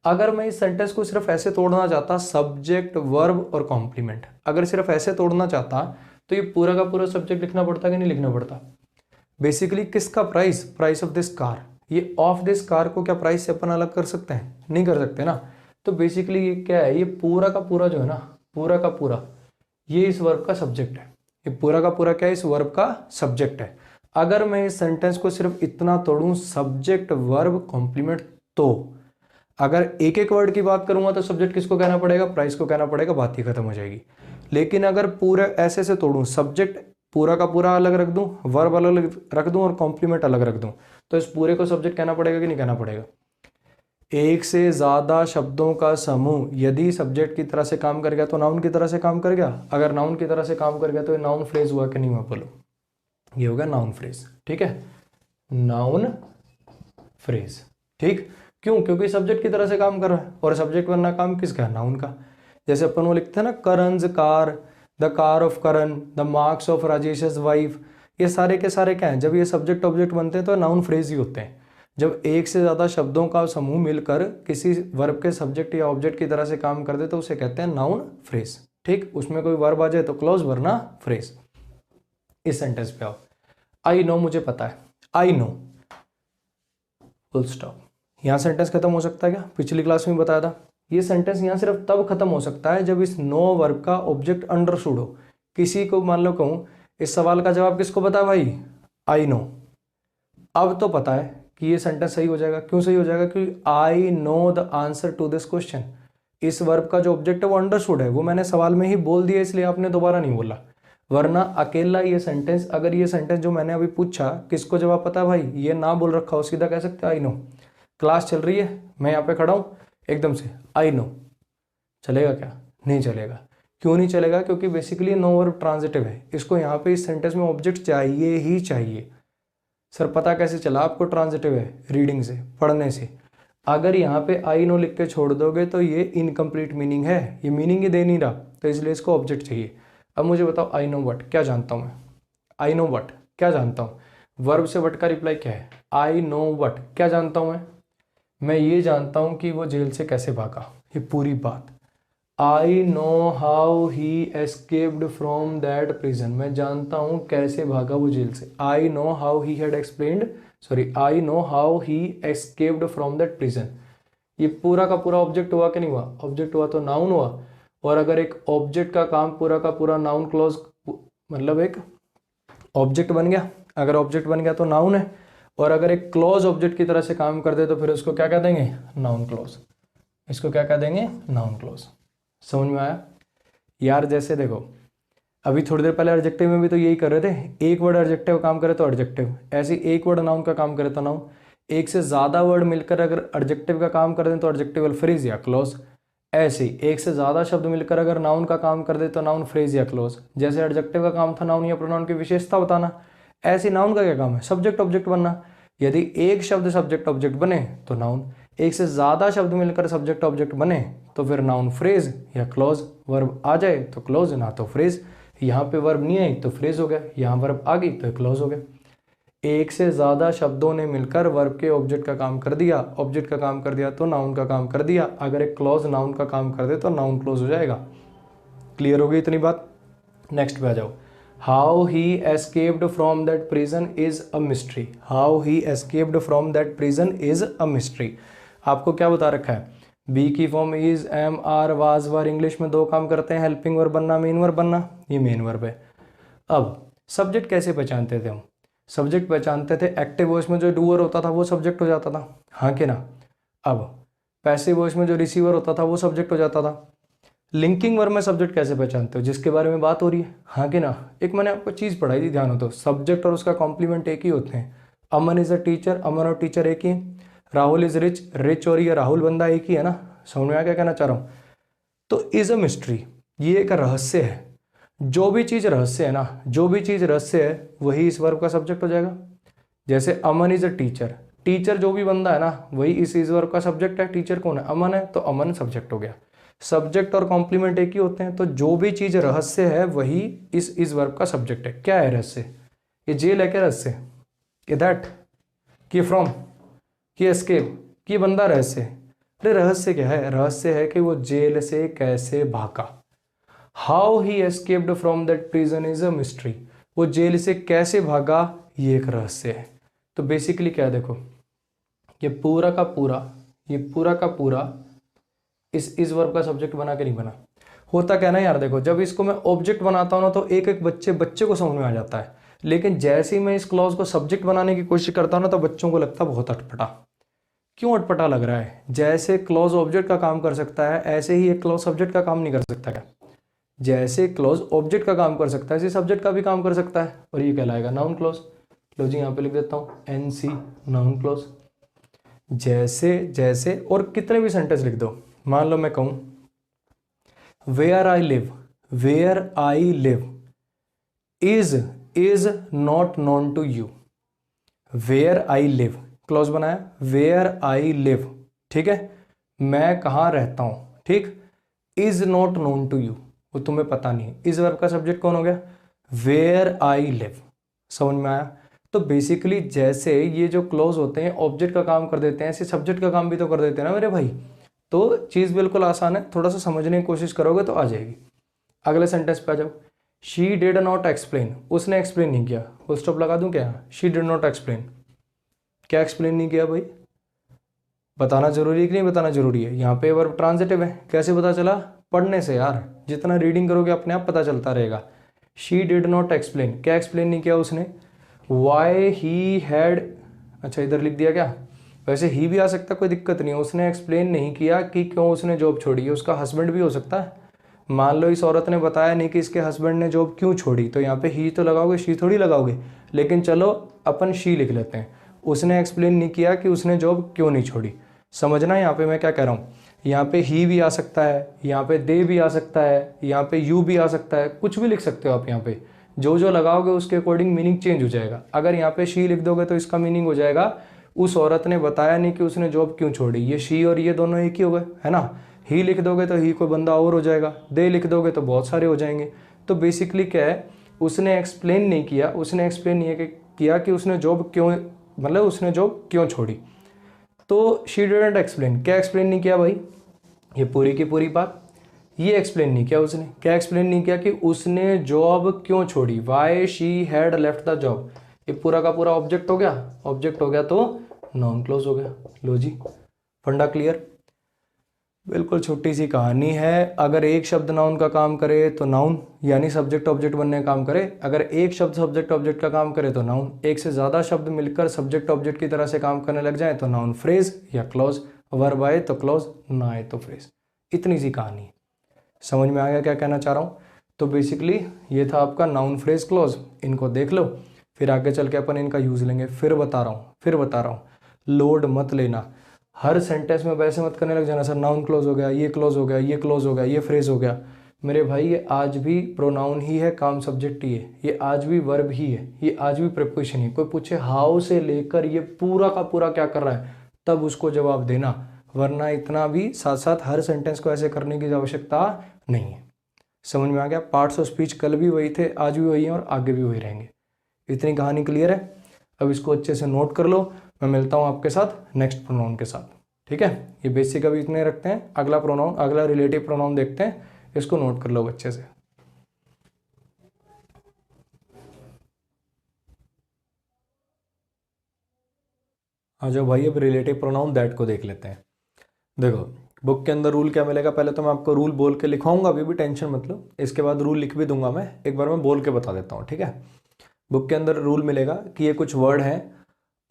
अगर मैं इस सेंटेंस को सिर्फ ऐसे तोड़ना चाहता, सब्जेक्ट वर्ब और कॉम्प्लीमेंट, अगर सिर्फ ऐसे तोड़ना चाहता तो ये पूरा का पूरा सब्जेक्ट लिखना पड़ता कि नहीं लिखना पड़ता। बेसिकली किसका price, price of this car, ये ऑफ दिस कार को क्या प्राइस से अपन अलग कर सकते हैं, नहीं कर सकते ना। तो बेसिकली ये क्या है, ये पूरा का पूरा जो है ना, पूरा का पूरा ये इस वर्ब का सब्जेक्ट है। ये पूरा का पूरा क्या है, इस वर्ब का सब्जेक्ट है। अगर मैं इस सेंटेंस को सिर्फ इतना तोड़ूं, सब्जेक्ट वर्ब कॉम्प्लीमेंट, तो अगर एक एक वर्ड की बात करूंगा तो सब्जेक्ट किसको कहना पड़ेगा, प्राइस को कहना पड़ेगा, बात ही खत्म हो जाएगी। लेकिन अगर पूरा ऐसे से तोड़ूं, सब्जेक्ट पूरा का पूरा अलग रख दूं, वर्ब अलग रख दूं और कॉम्प्लीमेंट अलग रख दूं, तो इस पूरे को सब्जेक्ट कहना पड़ेगा कि नहीं कहना पड़ेगा। एक से ज्यादा शब्दों का समूह यदि सब्जेक्ट की तरह से काम कर गया तो नाउन की तरह से काम कर गया, अगर नाउन की तरह से काम कर गया तो ये नाउन फ्रेज हुआ कि नहीं हुआ, बोलो। ये होगा नाउन फ्रेज, ठीक है, नाउन फ्रेज, ठीक। क्यों, क्योंकि सब्जेक्ट की तरह से काम कर रहा है, और सब्जेक्ट बनना काम किसका है, नाउन का। जैसे अपन वो लिखते हैं ना, Karan's car, the car of Karan, the marks of Rajesh's wife, ये सारे के सारे क्या हैं, जब ये सब्जेक्ट ऑब्जेक्ट बनते हैं तो नाउन फ्रेज ही होते हैं। जब एक से ज्यादा शब्दों का समूह मिलकर किसी वर्ब के सब्जेक्ट या ऑब्जेक्ट की तरह से काम कर दे तो उसे कहते हैं नाउन फ्रेज, ठीक। उसमें कोई वर्ब आ जाए तो क्लॉज, वरना फ्रेज। इस सेंटेंस पे आओ, आई नो, मुझे पता है, आई नो, फुल स्टॉप। यहाँ सेंटेंस खत्म हो सकता है क्या, पिछली क्लास में बताया था। ये सेंटेंस यहाँ सिर्फ तब खत्म हो सकता है जब इस नो वर्ब का ऑब्जेक्ट अंडरस्टूड हो। किसी को मान लो कहूँ, इस सवाल का जवाब किसको पता है भाई, आई नो, अब तो पता है कि ये सेंटेंस सही हो जाएगा। क्यों सही हो जाएगा, क्योंकि I know the answer to this question, इस वर्ब का जो ऑब्जेक्ट है वो अंडरस्टूड है, वो मैंने सवाल में ही बोल दिया, इसलिए आपने दोबारा नहीं बोला। वरना अकेला ये सेंटेंस, अगर ये सेंटेंस जो मैंने अभी पूछा किसको जवाब पता है भाई, ये ना बोल रखा हो, सीधा कह सकते आई नो। क्लास चल रही है, मैं यहाँ पे खड़ा हूँ, एकदम से आई नो, चलेगा क्या, नहीं चलेगा। क्यों नहीं चलेगा, क्योंकि बेसिकली नो वर्ब ट्रांजिटिव है, इसको यहाँ पे इस सेंटेंस में ऑब्जेक्ट चाहिए ही चाहिए। सर पता कैसे चला आपको ट्रांजिटिव है, रीडिंग से, पढ़ने से। अगर यहाँ पे आई नो लिख के छोड़ दोगे तो ये इनकम्प्लीट मीनिंग है, ये मीनिंग ही दे नहीं रहा, तो इसलिए इसको ऑब्जेक्ट चाहिए। अब मुझे बताओ, आई नो वट क्या जानता हूँ मैं, आई नो वट क्या जानता हूँ, वर्ब से वट का रिप्लाई क्या है, आई नो वट क्या जानता हूँ मैं ये जानता हूँ कि वो जेल से कैसे भागा, ये पूरी बात। I know how he escaped from that prison, मैं जानता हूँ कैसे भागा वो जेल से। I know how he had explained, sorry, I know how he escaped from that prison. ये पूरा का पूरा ऑब्जेक्ट हुआ कि नहीं हुआ, ऑब्जेक्ट हुआ तो नाउन हुआ। और अगर एक ऑब्जेक्ट का काम पूरा का पूरा नाउन क्लॉज, मतलब एक ऑब्जेक्ट बन गया, अगर ऑब्जेक्ट बन गया तो नाउन है, और अगर एक क्लॉज ऑब्जेक्ट की तरह से काम कर दे तो फिर उसको क्या कह देंगे, नाउन क्लॉज। इसको क्या कह देंगे, नाउन क्लॉज। समझ में आया यार। जैसे देखो, अभी थोड़ी देर पहले एडजेक्टिव में भी तो यही कर रहे थे, एक वर्ड एडजेक्टिव काम करे तो एडजेक्टिव, ऐसे एक वर्ड नाउन का काम करे तो नाउन। एक से ज्यादा वर्ड मिलकर अगर एडजेक्टिव का काम कर दें तो एडजेक्टिवल फ्रेज या क्लॉज। ऐसे ही एक से ज्यादा शब्द मिलकर अगर नाउन का काम कर दे तो नाउन फ्रेज या क्लॉज। जैसे एडजेक्टिव का काम था नाउन या प्रोनाउन की विशेषता बताना, ऐसे नाउन का क्या काम है, सब्जेक्ट ऑब्जेक्ट बनना। यदि एक शब्द सब्जेक्ट ऑब्जेक्ट बने तो नाउन, एक से ज्यादा शब्द मिलकर सब्जेक्ट ऑब्जेक्ट बने तो फिर नाउन फ्रेज या क्लॉज। वर्ब आ जाए तो क्लॉज, ना तो फ्रेज। यहाँ पे वर्ब नहीं आई तो फ्रेज हो गया, यहाँ वर्ब आ गई तो क्लॉज हो गया। एक से ज्यादा शब्दों ने मिलकर वर्ब के ऑब्जेक्ट का काम कर दिया, ऑब्जेक्ट का काम कर दिया तो नाउन का काम कर दिया। अगर एक क्लॉज नाउन का काम कर दे तो नाउन क्लॉज हो जाएगा। क्लियर हो गई इतनी बात। नेक्स्ट पे आ जाओ। How he escaped from that prison is a mystery, how he escaped from that prison is a mystery. आपको क्या बता रखा है, बी की form is, am, are, was, were. English में दो काम करते हैं, हेल्पिंग वर्ब बनना, मेन वर्ब बनना, ये मेन वर्ब है। अब सब्जेक्ट कैसे पहचानते थे हम, सब्जेक्ट पहचानते थे एक्टिव वॉइस में जो डूअर होता था वो सब्जेक्ट हो जाता था, हाँ कि ना। अब पैसिव वॉइस में जो रिसीवर होता था वो सब्जेक्ट हो जाता था। लिंकिंग वर्ब में सब्जेक्ट कैसे पहचानते हो, जिसके बारे में बात हो रही है, हाँ कि ना। एक मैंने आपको चीज़ पढ़ाई थी, ध्यान हो तो, सब्जेक्ट और उसका कॉम्प्लीमेंट एक ही होते हैं। अमन इज अ टीचर, अमन और टीचर एक ही। राहुल इज रिच, रिच और ये राहुल बंदा एक ही है ना। समझ में आ क्या कहना चाह रहा हूँ। तो इज अ मिस्ट्री, ये एक रहस्य है। जो भी चीज़ रहस्य है ना, जो भी चीज़ रहस्य है वही इस वर्ब का सब्जेक्ट हो जाएगा। जैसे अमन इज अ टीचर, टीचर जो भी बंदा है ना वही इस वर्ब का सब्जेक्ट है। टीचर कौन है, अमन है, तो अमन सब्जेक्ट हो गया। सब्जेक्ट और कॉम्प्लीमेंट एक ही होते हैं, तो जो भी चीज रहस्य है वही इस वर्ब का सब्जेक्ट है। क्या है रहस्य, ये जेल है क्या रहस्य, ये दैट, कि फ्रॉम, कि एस्केप, कि बंदा रहस्य। अरे रहस्य क्या है? रहस्य है कि वो जेल से कैसे भागा। How he escaped from that prison is a mystery. वो जेल से कैसे भागा ये एक रहस्य है। तो बेसिकली क्या है, देखो ये पूरा का पूरा, ये पूरा का पूरा इस वर्ब का सब्जेक्ट बना के नहीं बना। होता क्या ना यार, देखो जब इसको मैं ऑब्जेक्ट बनाता हूँ ना तो एक एक बच्चे को समझ में आ जाता है, लेकिन जैसे ही मैं इस क्लॉज को सब्जेक्ट बनाने की कोशिश करता हूँ ना तो बच्चों को लगता है बहुत अटपटा। क्यों अटपटा लग रहा है? जैसे क्लॉज ऑब्जेक्ट का काम कर सकता है ऐसे ही एक क्लॉज सब्जेक्ट का काम नहीं कर सकता क्या? जैसे क्लॉज ऑब्जेक्ट का काम कर सकता है ऐसे सब्जेक्ट का भी काम कर सकता है, और ये कहलाएगा नाउन क्लॉज। लो जी यहाँ पे लिख देता हूँ NC, नाउन क्लॉज। जैसे जैसे, और कितने भी सेंटेंस लिख दो। मान लो मैं कहूँ where I live, where I live is not known to you. Where I live clause बनाया, वेयर आई लिव, ठीक है, मैं कहाँ रहता हूं, ठीक। Is not known to you, वो तुम्हें पता नहीं है। इस वर्ब का सब्जेक्ट कौन हो गया? Where I live. समझ में आया? तो बेसिकली जैसे ये जो क्लॉज होते हैं ऑब्जेक्ट का काम कर देते हैं ऐसे सब्जेक्ट का काम भी तो कर देते हैं ना मेरे भाई। तो चीज़ बिल्कुल आसान है, थोड़ा सा समझने की कोशिश करोगे तो आ जाएगी। अगले सेंटेंस पे आ जाओ। शी डिड नॉट एक्सप्लेन, उसने एक्सप्लेन नहीं किया। फुल स्टॉप लगा दूं क्या? शी डिड नॉट एक्सप्लेन, क्या एक्सप्लेन नहीं किया भाई? बताना जरूरी है कि नहीं बताना जरूरी है? यहाँ पे वर्ब ट्रांजिटिव है, कैसे पता चला? पढ़ने से यार, जितना रीडिंग करोगे अपने आप पता चलता रहेगा। शी डिड नॉट एक्सप्लेन, क्या एक्सप्लेन नहीं किया उसने? वाई ही हैड, अच्छा इधर लिख दिया क्या? वैसे ही भी आ सकता, कोई दिक्कत नहीं है। उसने एक्सप्लेन नहीं किया कि क्यों उसने जॉब छोड़ी है। उसका हस्बैंड भी हो सकता है। मान लो इस औरत ने बताया नहीं कि इसके हस्बैंड ने जॉब क्यों छोड़ी, तो यहाँ पे ही तो लगाओगे, शी थोड़ी लगाओगे। लेकिन चलो अपन शी लिख लेते हैं। उसने एक्सप्लेन नहीं किया कि उसने जॉब क्यों नहीं छोड़ी। समझना यहाँ पे मैं क्या कह रहा हूँ। यहाँ पे ही भी आ सकता है, यहाँ पे दे भी आ सकता है, यहाँ पे यू भी आ सकता है, कुछ भी लिख सकते हो आप। यहाँ पे जो जो लगाओगे उसके अकॉर्डिंग मीनिंग चेंज हो जाएगा। अगर यहाँ पे शी लिख दोगे तो इसका मीनिंग हो जाएगा उस औरत ने बताया नहीं कि उसने जॉब क्यों छोड़ी। ये शी और ये दोनों एक ही हो गए, है ना। ही लिख दोगे तो ही कोई बंदा और हो जाएगा, दे लिख दोगे तो बहुत सारे हो जाएंगे। तो बेसिकली क्या है, उसने एक्सप्लेन नहीं किया, उसने एक्सप्लेन नहीं किया कि उसने जॉब क्यों, मतलब उसने जॉब क्यों छोड़ी। तो शी डिडंट एक्सप्लेन, क्या एक्सप्लेन नहीं किया भाई? ये पूरी की पूरी बात ये एक्सप्लेन नहीं किया उसने। क्या एक्सप्लेन नहीं किया? कि उसने जॉब क्यों छोड़ी, why she had left the job. ये पूरा का पूरा ऑब्जेक्ट हो गया, ऑब्जेक्ट हो गया तो नाउन क्लोज हो गया। लो जी, फंडा क्लियर? बिल्कुल छोटी सी कहानी है। अगर एक शब्द नाउन का काम करे तो नाउन, यानी सब्जेक्ट ऑब्जेक्ट बनने का काम करे। अगर एक शब्द सब्जेक्ट ऑब्जेक्ट का काम करे तो नाउन। एक से ज़्यादा शब्द मिलकर सब्जेक्ट ऑब्जेक्ट की तरह से काम करने लग जाए तो नाउन फ्रेज या क्लॉज। वर्ब आए तो क्लॉज, ना आए तो फ्रेज। इतनी सी कहानी है। समझ में आ गया क्या कहना चाह रहा हूँ? तो बेसिकली ये था आपका नाउन फ्रेज क्लॉज। इनको देख लो, फिर आगे चल के अपन इनका यूज़ लेंगे। फिर बता रहा हूँ, लोड मत लेना। हर सेंटेंस में वैसे मत करने लग जाना, सर नाउन क्लोज हो गया, ये क्लोज हो गया, ये क्लोज हो गया, ये फ्रेज हो गया। मेरे भाई ये आज भी प्रोनाउन ही है, काम सब्जेक्ट ही है, ये आज भी वर्ब ही है, ये आज भी प्रिपोजिशन ही। कोई पूछे हाउ से लेकर ये पूरा का पूरा क्या कर रहा है, तब उसको जवाब देना, वरना इतना भी साथ साथ हर सेंटेंस को ऐसे करने की आवश्यकता नहीं है। समझ में आ गया? पार्ट्स ऑफ स्पीच कल भी वही थे, आज भी वही हैं और आगे भी वही रहेंगे। इतनी कहानी क्लियर है? अब इसको अच्छे से नोट कर लो। मैं मिलता हूँ आपके साथ नेक्स्ट प्रोनाउन के साथ, ठीक है। ये बेसिक अभी इतने रखते हैं, अगला प्रोनाउन, अगला रिलेटिव प्रोनाउन देखते हैं। इसको नोट कर लो अच्छे से। आ जाओ भाई, अब रिलेटिव प्रोनाउन दैट को देख लेते हैं। देखो बुक के अंदर रूल क्या मिलेगा, पहले तो मैं आपको रूल बोल के लिखवाऊंगा, अभी भी टेंशन मत लो, इसके बाद रूल लिख भी दूंगा मैं। एक बार मैं बोल के बता देता हूँ, ठीक है। बुक के अंदर रूल मिलेगा कि ये कुछ वर्ड हैं,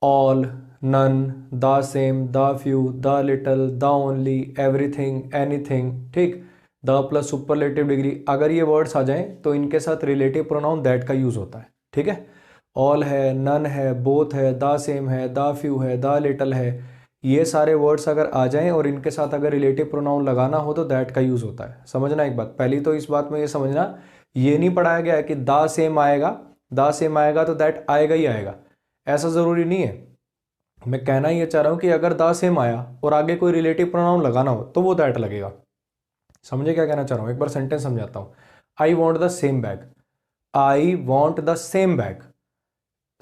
all, none, the same, the few, the little, the only, everything, anything, ठीक। द प्लस सुपरलेटिव डिग्री, अगर ये वर्ड्स आ जाएं तो इनके साथ रिलेटिव प्रोनाउन दैट का यूज होता है, ठीक है। ऑल है, नन है, बोथ है, द सेम है, द फ्यू है, द लिटल है, ये सारे वर्ड्स अगर आ जाएं और इनके साथ अगर रिलेटिव प्रोनाउन लगाना हो तो दैट का यूज होता है। समझना एक बात, पहली तो इस बात में ये समझना, ये नहीं पढ़ाया गया है कि द सेम आएगा, द सेम आएगा तो दैट आएगा ही आएगा, ऐसा जरूरी नहीं है। मैं कहना ये चाह रहा हूं कि अगर द सेम आया और आगे कोई रिलेटिव प्रोनाउन लगाना हो तो वो दैट लगेगा। समझे क्या कहना चाह रहा हूं? एक बार सेंटेंस समझाता हूं। I want the same bag, I want the same bag,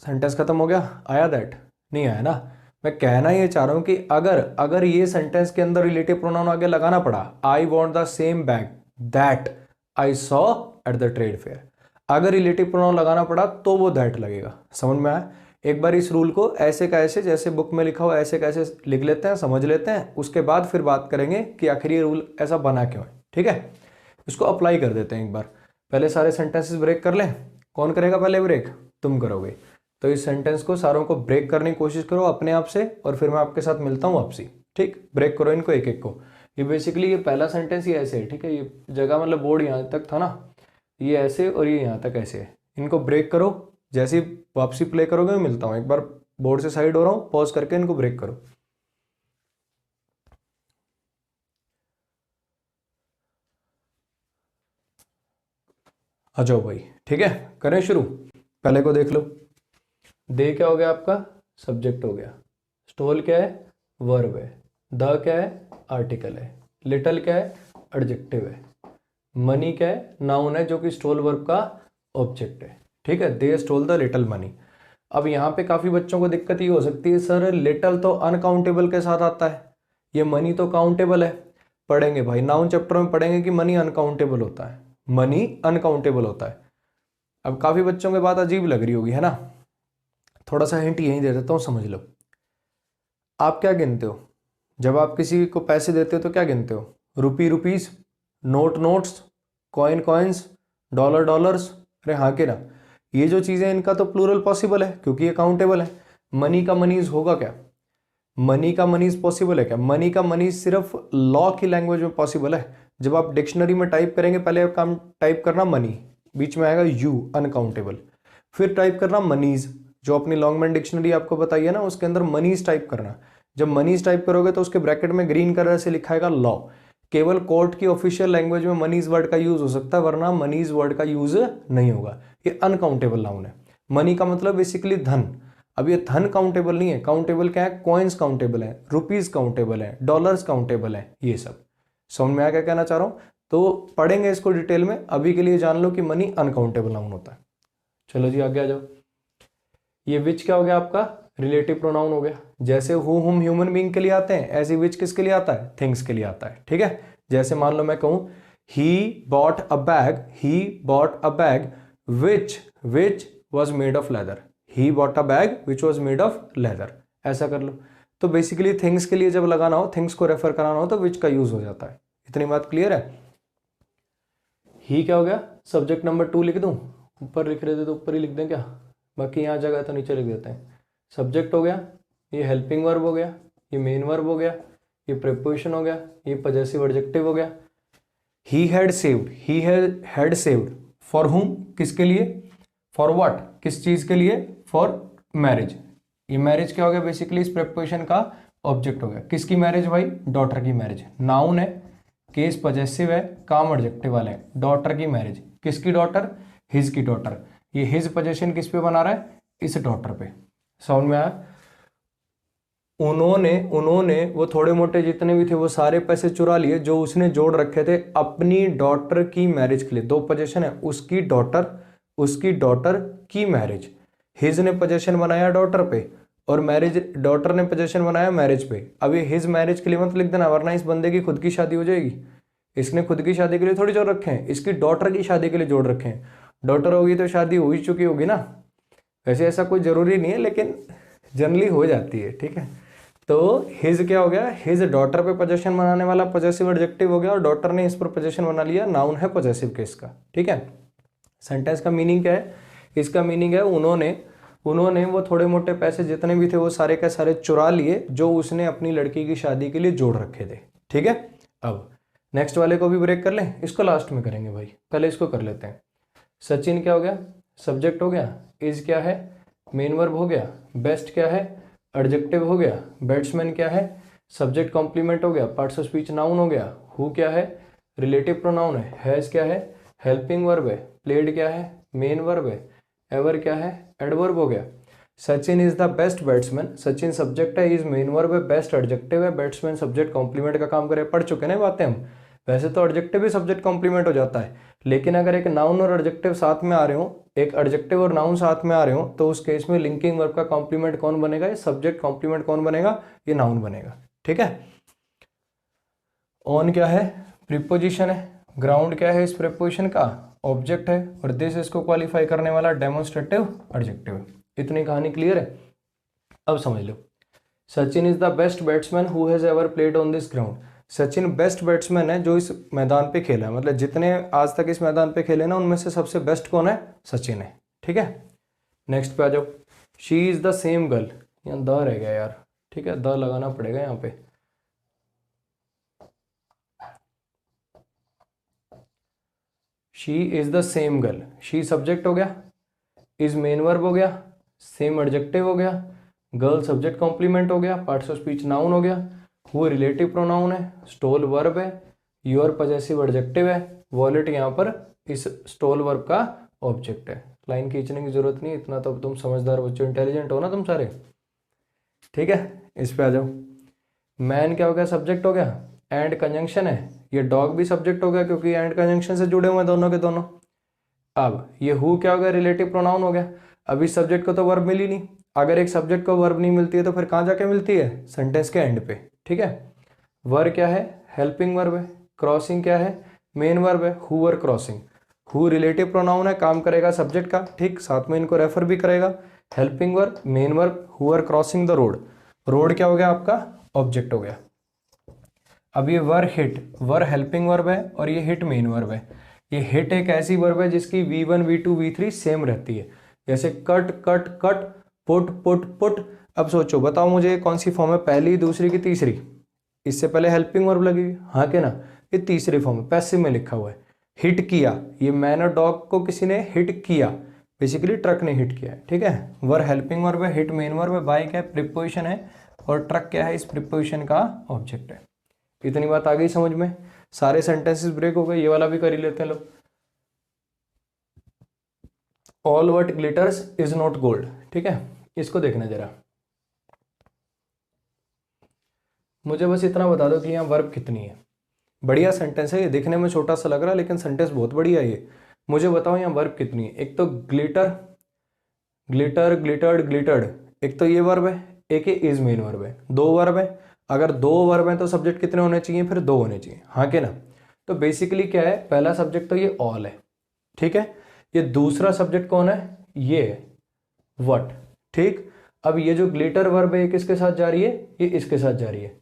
sentence खत्म हो गया, आया दैट। नहीं आया ना। मैं कहना ये चाह रहा हूँ कि अगर अगर ये सेंटेंस के अंदर रिलेटिव प्रोनाउन आगे लगाना पड़ा, I want the same bag that I saw at the trade fair, अगर रिलेटिव प्रोनाउन लगाना पड़ा तो वो दैट लगेगा। समझ में आया? एक बार इस रूल को ऐसे का ऐसे, जैसे बुक में लिखा हुआ ऐसे कैसे लिख लेते हैं, समझ लेते हैं, उसके बाद फिर बात करेंगे कि आखिर ये रूल ऐसा बना क्यों है। ठीक है, इसको अप्लाई कर देते हैं एक बार। पहले सारे सेंटेंसेस ब्रेक कर लें। कौन करेगा पहले ब्रेक? तुम करोगे। तो इस सेंटेंस को सारों को ब्रेक करने की कोशिश करो अपने आप से, और फिर मैं आपके साथ मिलता हूँ वापसी। ठीक, ब्रेक करो इनको एक एक को। ये बेसिकली ये पहला सेंटेंस ही ऐसे है। ठीक है, ये जगह मतलब बोर्ड यहाँ तक था ना, ये ऐसे और ये यहाँ तक ऐसे है। इनको ब्रेक करो, जैसे ही वापसी प्ले करोगे मैं मिलता हूँ। एक बार बोर्ड से साइड हो रहा हूँ, पॉज करके इनको ब्रेक करो। आ जाओ भाई। ठीक है, करें शुरू। पहले को देख लो। दे क्या हो गया आपका? सब्जेक्ट हो गया। स्टोल क्या है? वर्ब है। द क्या है? आर्टिकल है। लिटिल क्या है? एडजेक्टिव है। मनी क्या है? नाउन है जो कि स्टोल वर्ब का ऑब्जेक्ट है। ठीक है, दे स्टोल द लिटिल मनी। अब यहाँ पे काफी बच्चों को दिक्कत ये हो सकती है, सर लिटिल तो अनकाउंटेबल के साथ आता है, ये मनी तो काउंटेबल है। पढ़ेंगे भाई, नाउन चैप्टर में पढ़ेंगे कि मनी अनकाउंटेबल होता है, मनी अनकाउंटेबल होता है। अब काफी बच्चों के बात अजीब लग रही होगी, है ना? थोड़ा सा हिंट यहीं दे देता हूँ, समझ लो। आप क्या गिनते हो जब आप किसी को पैसे देते हो? तो क्या गिनते हो? Rupee rupees, note notes, coin coins, dollar dollars. अरे हाँ के ना, ये जो चीजें इनका तो प्लूरल पॉसिबल है क्योंकि ये काउंटेबल है। मनी का मनीज होगा क्या? मनी का मनीज पॉसिबल है क्या? मनी का मनीज सिर्फ लॉ की लैंग्वेज में पॉसिबल है। जब आप डिक्शनरी में टाइप करेंगे, पहले काम टाइप करना मनी, बीच में आएगा यू अनकाउंटेबल, फिर टाइप करना मनीज, जो अपनी लॉन्गमैन डिक्शनरी आपको बताइए ना, उसके अंदर मनीज टाइप करना। जब मनीज टाइप करोगे तो उसके ब्रैकेट में ग्रीन कलर से लिखा है लॉ। केवल कोर्ट की ऑफिशियल लैंग्वेज में मनीज वर्ड का यूज हो सकता है, वरना मनीज वर्ड का यूज नहीं होगा। ये अनकाउंटेबल नाउन है। मनी का मतलब बेसिकली धन। अब ये धन काउंटेबल नहीं है। काउंटेबल क्या है? कॉइन्स काउंटेबल है, रुपीज काउंटेबल है, डॉलर्स काउंटेबल है, ये सब। समझ में आ क्या कहना चाह रहा हूं? तो पढ़ेंगे इसको डिटेल में, अभी के लिए जान लो कि मनी अनकाउंटेबल नाउन होता है। चलो जी आगे आ जाओ। ये विच क्या हो गया आपका? रिलेटिव प्रोनाउन हो गया। जैसे हु हुम ह्यूमन बीइंग के लिए आते हैं, ऐसे विच किसके लिए आता है? थिंग्स के लिए आता है। ठीक है, जैसे मान लो मैं कहूं he bought a bag, he bought a bag which was made of leather, he bought a bag which was made of leather, ऐसा कर लो। तो बेसिकली थिंग्स के लिए जब लगाना हो, थिंग्स को रेफर कराना हो, तो विच का यूज हो जाता है। इतनी बात क्लियर है? ही क्या हो गया? सब्जेक्ट नंबर 2 लिख दूं? ऊपर लिख रहे थे तो ऊपर ही लिख दें क्या? बाकी यहाँ जगह तो नीचे लिख देते हैं। सब्जेक्ट हो गया, ये हेल्पिंग वर्ब हो गया, ये मेन वर्ब हो गया, ये प्रीपोजिशन हो गया, ये पजेसिव एडजेक्टिव हो गया। ही had saved, he had saved for हुम, किसके लिए? फॉर व्हाट, किस चीज के लिए? For marriage. ये मैरिज क्या हो गया? बेसिकली इस प्रीपोजिशन का ऑब्जेक्ट हो गया। किसकी मैरिज भाई? डॉटर की मैरिज। नाउन है, केस पजेसिव है, काम एडजेक्टिव वाले हैं। डॉटर की मैरिज, किसकी डॉटर? हिज की डॉटर। ये हिज पोजीशन किस पे बना रहा है? इस डॉटर पे। समझ में आया? उन्होंने वो थोड़े मोटे जितने भी थे वो सारे पैसे चुरा लिए जो उसने जोड़ रखे थे अपनी डॉटर की मैरिज के लिए। 2 पोजीशन है, उसकी डॉटर की मैरिज। हिज ने पोजीशन बनाया डॉटर पे, और मैरिज, डॉटर ने पोजीशन बनाया मैरिज पे। अब ये हिज मैरिज के लिए मत लिख देना, वरना इस बंदे की खुद की शादी हो जाएगी। इसने खुद की शादी के लिए थोड़ी जोड़ रखे हैं, इसकी डॉटर की शादी के लिए जोड़ रखे हैं। डॉटर होगी तो शादी हो ही चुकी होगी ना। वैसे ऐसा कोई जरूरी नहीं है, लेकिन जनरली हो जाती है। ठीक है, तो हिज क्या हो गया? हिज डॉटर पे पोजीशन बनाने वाला पॉजेसिव एडजेक्टिव हो गया, और डॉटर ने इस पर पोजीशन बना लिया, नाउन है पॉजेसिव केस का। ठीक है, सेंटेंस का मीनिंग क्या है? इसका मीनिंग है उन्होंने वो थोड़े मोटे पैसे जितने भी थे वो सारे के सारे चुरा लिए जो उसने अपनी लड़की की शादी के लिए जोड़ रखे थे। ठीक है, अब नेक्स्ट वाले को भी ब्रेक कर लें, इसको लास्ट में करेंगे भाई, पहले इसको कर लेते हैं। सचिन क्या हो गया? सब्जेक्ट हो गया। इज क्या है? मेन वर्ब हो गया। बेस्ट क्या है? एडजेक्टिव हो गया। बैट्समैन क्या है? सब्जेक्ट कॉम्प्लीमेंट हो गया, पार्ट्स ऑफ स्पीच नाउन हो गया। हु क्या है? रिलेटिव प्रोनाउन है। हैज क्या है? हेल्पिंग वर्ब है। प्लेड क्या है? मेन वर्ब है। एवर क्या है? एडवर्ब हो गया। Sachin is the best batsman, Sachin subject है, इज मेन वर्ब है, बेस्ट एडजेक्टिव है, बैट्समैन सब्जेक्ट कॉम्प्लीमेंट का काम करे। पढ़ चुके ना बातें हम। वैसे तो एडजेक्टिव भी सब्जेक्ट कॉम्प्लीमेंट हो जाता है, लेकिन अगर एक नाउन और एडजेक्टिव साथ में आ रहे हो, एक एडजेक्टिव और नाउन साथ में आ रहे हो, तो उस केस में लिंकिंग वर्ब का कॉम्प्लीमेंट कौन बनेगा? ये सब्जेक्ट कॉम्प्लीमेंट कौन बनेगा? ये नाउन बनेगा। ठीक है। ऑन क्या है? प्रीपोजिशन है। ग्राउंड क्या है इस प्रीपोजिशन का? ऑब्जेक्ट है। और दिस इसको क्वालिफाई करने वाला डेमोन्स्ट्रेटिव एडजेक्टिव है। इतनी कहानी क्लियर है? अब समझ लो। Sachin is the best batsman who has ever played on this ground. Sachin best batsman है जो इस मैदान पे खेला है, मतलब जितने आज तक इस मैदान पे खेले ना उनमें से सबसे बेस्ट कौन है? सचिन है। ठीक है। नेक्स्ट पे आ जाओ। She is the same girl, यहाँ द रह गया यार, ठीक है, द लगाना पड़ेगा यहाँ पे। She is the same girl, she subject हो गया, इज मेन वर्ब हो गया, सेम एडजेक्टिव हो गया, गर्ल सब्जेक्ट कॉम्प्लीमेंट हो गया, पार्ट्स ऑफ स्पीच नाउन हो गया, वो रिलेटिव प्रोनाउन है, स्टोल वर्ब है, योर पजेसिव एडजेक्टिव है, वॉलेट यहाँ पर इस स्टोल वर्ब का ऑब्जेक्ट है। लाइन खींचने की जरूरत नहीं, इतना तो तुम समझदार बच्चों, इंटेलिजेंट हो ना तुम सारे। ठीक है। इस पे आ जाओ। मैन क्या हो गया? सब्जेक्ट हो गया, एंड कंजंक्शन है, ये डॉग भी सब्जेक्ट हो गया क्योंकि एंड कंजंक्शन से जुड़े हुए हैं दोनों के दोनों। अब ये हु क्या हो गया? रिलेटिव प्रोनाउन हो गया। अभी सब्जेक्ट को तो वर्ब मिली नहीं, अगर एक सब्जेक्ट को वर्ब नहीं मिलती है तो फिर कहाँ जाके मिलती है? सेंटेंस के एंड पे। ठीक है। वर क्या है? हेल्पिंग वर्ब है। क्रॉसिंग क्या है? मेन वर्ब है। Who were crossing, who relative pronoun है, काम करेगा सब्जेक्ट का, ठीक, साथ में इनको रेफर भी करेगा। Helping verb, main verb, who were crossing the road, road क्या हो गया आपका? ऑब्जेक्ट हो गया। अब ये वर हिट, वर हेल्पिंग वर्ब है और ये हिट मेन वर्ब है। ये हिट एक ऐसी वर्ब है जिसकी V1 V2 V3 सेम रहती है, जैसे cut cut cut, put put put. अब सोचो, बताओ मुझे कौन सी फॉर्म है, पहली, दूसरी की तीसरी? इससे पहले हेल्पिंग वर्ब लगी हुई, हाँ के ना? ये तीसरी फॉर्म है, पैसिव में लिखा हुआ है। हिट किया, ये मैन और डॉग को किसी ने हिट किया, बेसिकली ट्रक ने हिट किया है। ठीक है। वर हेल्पिंग वर्ब है, हिट मेन वर्ब है, बाय क्या है? प्रीपोजिशन है, और ट्रक क्या है? इस प्रीपोजिशन का ऑब्जेक्ट है। इतनी बात आ गई समझ में? सारे सेंटेंसेस ब्रेक हो गए, ये वाला भी कर ही लेते हैं लोग। All what glitters is not gold, ठीक है, इसको देखना जरा। मुझे बस इतना बता दो कि यहाँ वर्ब कितनी है। बढ़िया सेंटेंस है ये, देखने में छोटा सा लग रहा है लेकिन सेंटेंस बहुत बढ़िया है ये। मुझे बताओ यहाँ वर्ब कितनी है। एक तो ग्लिटर, ग्लिटर, ग्लिटर्ड, ग्लिटर्ड, एक तो ये वर्ब है, एक ये इज मेन वर्ब है, दो वर्ब है। अगर दो वर्ब हैं तो सब्जेक्ट कितने होने चाहिए? फिर दो होने चाहिए, हाँ के ना? तो बेसिकली क्या है, पहला सब्जेक्ट तो ये ऑल है, ठीक है। ये दूसरा सब्जेक्ट कौन है? ये व्हाट, ठीक। अब ये जो ग्लिटर वर्ब है ये किसके साथ जा रही है? ये इसके साथ जा रही है।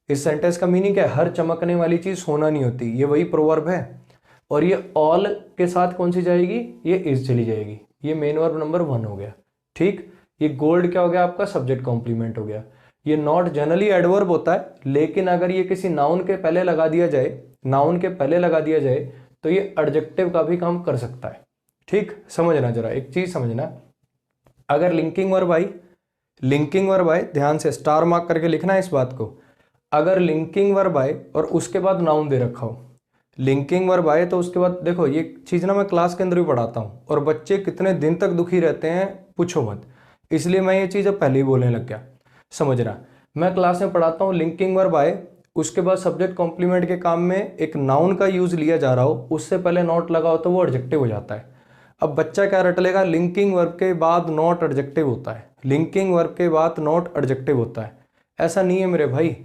इस सेंटेंस का मीनिंग क्या है? हर चमकने वाली चीज सोना नहीं होती, ये वही प्रोवर्ब है। और ये ऑल के साथ कौन सी जाएगी? ये इज चली जाएगी। ये मेन वर्ब नंबर 1 हो गया, ठीक। ये गोल्ड क्या हो गया आपका? सब्जेक्ट कॉम्प्लीमेंट हो गया। ये नॉट जनरली एडवर्ब होता है, लेकिन अगर ये किसी नाउन के पहले लगा दिया जाए, नाउन के पहले लगा दिया जाए तो ये एडजेक्टिव का भी काम कर सकता है, ठीक। समझना जरा, एक चीज समझना, अगर linking verb I, linking verb आए, ध्यान से स्टार मार्क करके लिखना है इस बात को। अगर लिंकिंग वर्ब आए और उसके बाद नाउन दे रखा हो, लिंकिंग वर्ब आए तो उसके बाद देखो, ये चीज़ ना मैं क्लास के अंदर भी पढ़ाता हूँ और बच्चे कितने दिन तक दुखी रहते हैं पूछो मत, इसलिए मैं ये चीज़ अब पहले ही बोलने लग गया। समझना, मैं क्लास में पढ़ाता हूँ, लिंकिंग वर्ब आए, उसके बाद सब्जेक्ट कॉम्प्लीमेंट के काम में एक नाउन का यूज लिया जा रहा हो, उससे पहले नॉट लगा हो तो वो एडजेक्टिव हो जाता है। अब बच्चा क्या रट लेगा? लिंकिंग वर्ब के बाद नॉट एडजेक्टिव होता है, लिंकिंग वर्ब के बाद नॉट एडजेक्टिव होता है। ऐसा नहीं है मेरे भाई।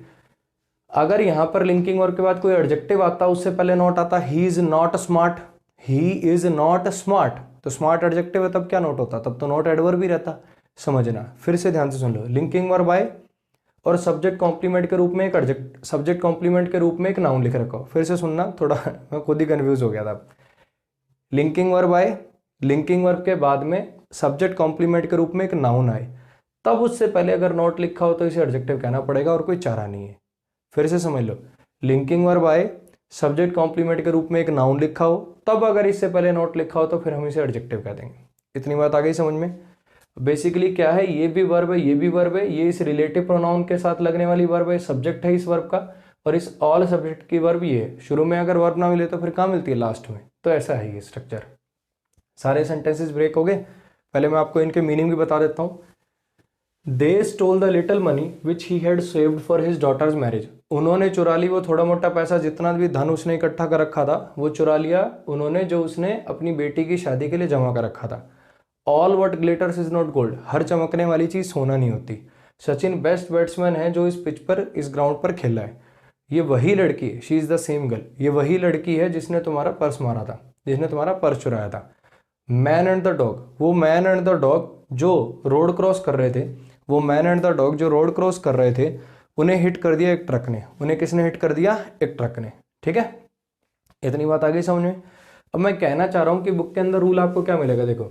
अगर यहां पर लिंकिंग वर्ब के बाद कोई एडजेक्टिव आता, उससे पहले नॉट आता, he is not smart, he is not smart, तो स्मार्ट एडजेक्टिव है, तब क्या नॉट होता? तब तो नॉट एडवर्ब भी रहता। समझना, फिर से ध्यान से सुन लो, लिंकिंग वर्ब आए और सब्जेक्ट कॉम्प्लीमेंट के रूप में एक एडजेक्ट, सब्जेक्ट कॉम्प्लीमेंट के रूप में एक नाउन लिख रखा हो। फिर से सुनना, थोड़ा मैं खुद ही कंफ्यूज हो गया था। लिंकिंग वर्ब आए, लिंकिंग वर्ब के बाद में सब्जेक्ट कॉम्प्लीमेंट के रूप में एक नाउन आए, तब उससे पहले अगर नॉट लिखा हो तो इसे एडजेक्टिव कहना पड़ेगा और कोई चारा नहीं है। फिर से समझ लो, लिंकिंग वर्ब आए, सब्जेक्ट कॉम्प्लीमेंट के रूप में एक नाउन लिखा हो, तब अगर इससे पहले नॉट लिखा हो तो फिर हम इसे एडजेक्टिव कह देंगे। इतनी बात आ गई समझ में? बेसिकली क्या है, ये भी वर्ब है, ये भी वर्ब है, ये इस रिलेटिव प्रोनाउन के साथ लगने वाली वर्ब है, सब्जेक्ट है इस वर्ब का, और इस ऑल सब्जेक्ट की वर्ब ये है। शुरू में अगर वर्ब ना मिले तो फिर कहाँ मिलती है? लास्ट में। तो ऐसा है ये स्ट्रक्चर। सारे सेंटेंसेस ब्रेक हो गए। पहले मैं आपको इनके मीनिंग भी बता देता हूँ। They stole the little money which he had saved for his daughter's marriage. उन्होंने चुरा ली वो थोड़ा मोटा पैसा, जितना भी धन उसने इकट्ठा कर रखा था वो चुरा लिया उन्होंने, जो उसने अपनी बेटी की शादी के लिए जमा कर रखा था। All what glitters is not gold, हर चमकने वाली चीज सोना नहीं होती। सचिन बेस्ट बैट्समैन है जो इस पिच पर, इस ग्राउंड पर खेला है। ये वही लड़की है, she is the same girl, ये वही लड़की है जिसने तुम्हारा पर्स मारा था, जिसने तुम्हारा पर्स चुराया था। मैन एंड द डॉग, वो मैन एंड द डॉग जो रोड क्रॉस कर रहे थे, वो मैन एंड द डॉग जो रोड क्रॉस कर रहे थे, उन्हें हिट कर दिया एक ट्रक ने। उन्हें किसने हिट कर दिया? एक ट्रक ने। ठीक है, इतनी बात आ गई समझ में। अब मैं कहना चाह रहा हूं कि बुक के अंदर रूल आपको क्या मिलेगा, देखो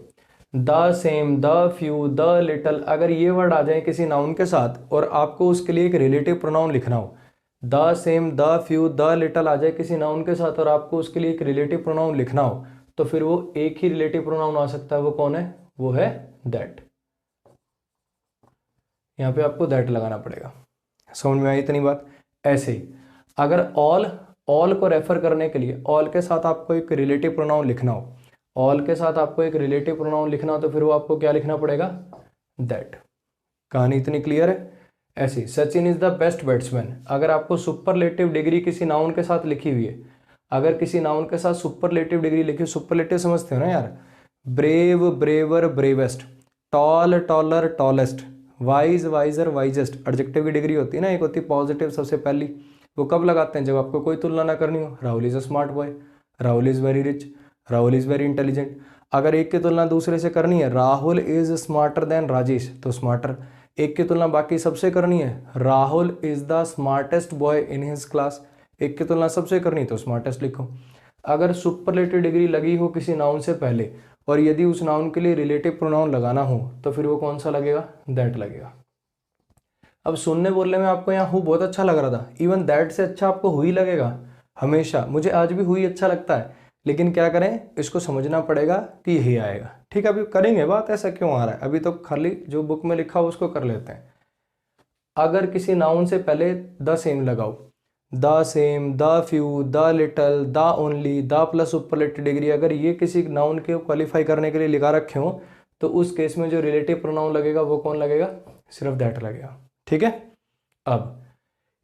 the same, the few, the little, अगर ये वर्ड आ जाए किसी नाउन के साथ और आपको उसके लिए एक रिलेटिव प्रोनाउन लिखना हो, the same, the few, the little आ जाए किसी नाउन के साथ और आपको उसके लिए एक रिलेटिव प्रोनाउन लिखना हो, तो फिर वो एक ही रिलेटिव प्रोनाउन आ सकता है। वो कौन है? वो है दैट। यहां पे आपको दैट लगाना पड़ेगा। समझ में आई इतनी बात? ऐसे ही अगर ऑल को रेफर करने के लिए ऑल के साथ आपको एक रिलेटिव प्रोनाउन लिखना हो, ऑल के साथ आपको एक रिलेटिव प्रोनाउन लिखना हो, तो फिर वो आपको क्या लिखना पड़ेगा? दैट। कहानी इतनी क्लियर है? ऐसी Sachin is the best batsman, अगर आपको सुपरलेटिव डिग्री किसी नाउन के साथ लिखी हुई है, अगर किसी नाउन के साथ सुपरलेटिव डिग्री लिखी, सुपरलेटिव समझते हो ना यार? Brave, braver, bravest, tall, taller, tallest, wise, wiser, wisest, adjective की डिग्री होती है ना, एक होती है पॉजिटिव सबसे पहली, वो कब लगाते हैं? जब आपको कोई तुलना ना करनी हो। Rahul is a smart boy, Rahul is very rich, Rahul is very intelligent. अगर एक की तुलना दूसरे से करनी है, Rahul is smarter than Rajesh, तो स्मार्टर। एक की तुलना बाकी सबसे करनी है, Rahul is the smartest boy in his class, एक की तुलना सबसे करनी तो स्मार्टेस्ट लिखो। अगर सुपरलेटिव डिग्री लगी हो किसी नाउन से पहले और यदि उस नाउन के लिए रिलेटिव प्रोनाउन लगाना हो, तो फिर वो कौन सा लगेगा? दैट लगेगा। अब सुनने बोलने में आपको यहाँ हु बहुत अच्छा लग रहा था, इवन दैट से अच्छा आपको हुई लगेगा हमेशा। मुझे आज भी हुई अच्छा लगता है, लेकिन क्या करें, इसको समझना पड़ेगा कि यही आएगा। ठीक है, अभी करेंगे बात, ऐसा क्यों आ रहा है, अभी तो खाली जो बुक में लिखा हो उसको कर लेते हैं। अगर किसी नाउन से पहले द सेम लगाओ, the same, the few, the little, the only, the plus superlative degree, अगर ये किसी नाउन के क्वालिफाई करने के लिए लिखा रखे हो, तो उस केस में जो रिलेटिव प्रोनाउन लगेगा वो कौन लगेगा? सिर्फ दैट लगेगा। ठीक है, अब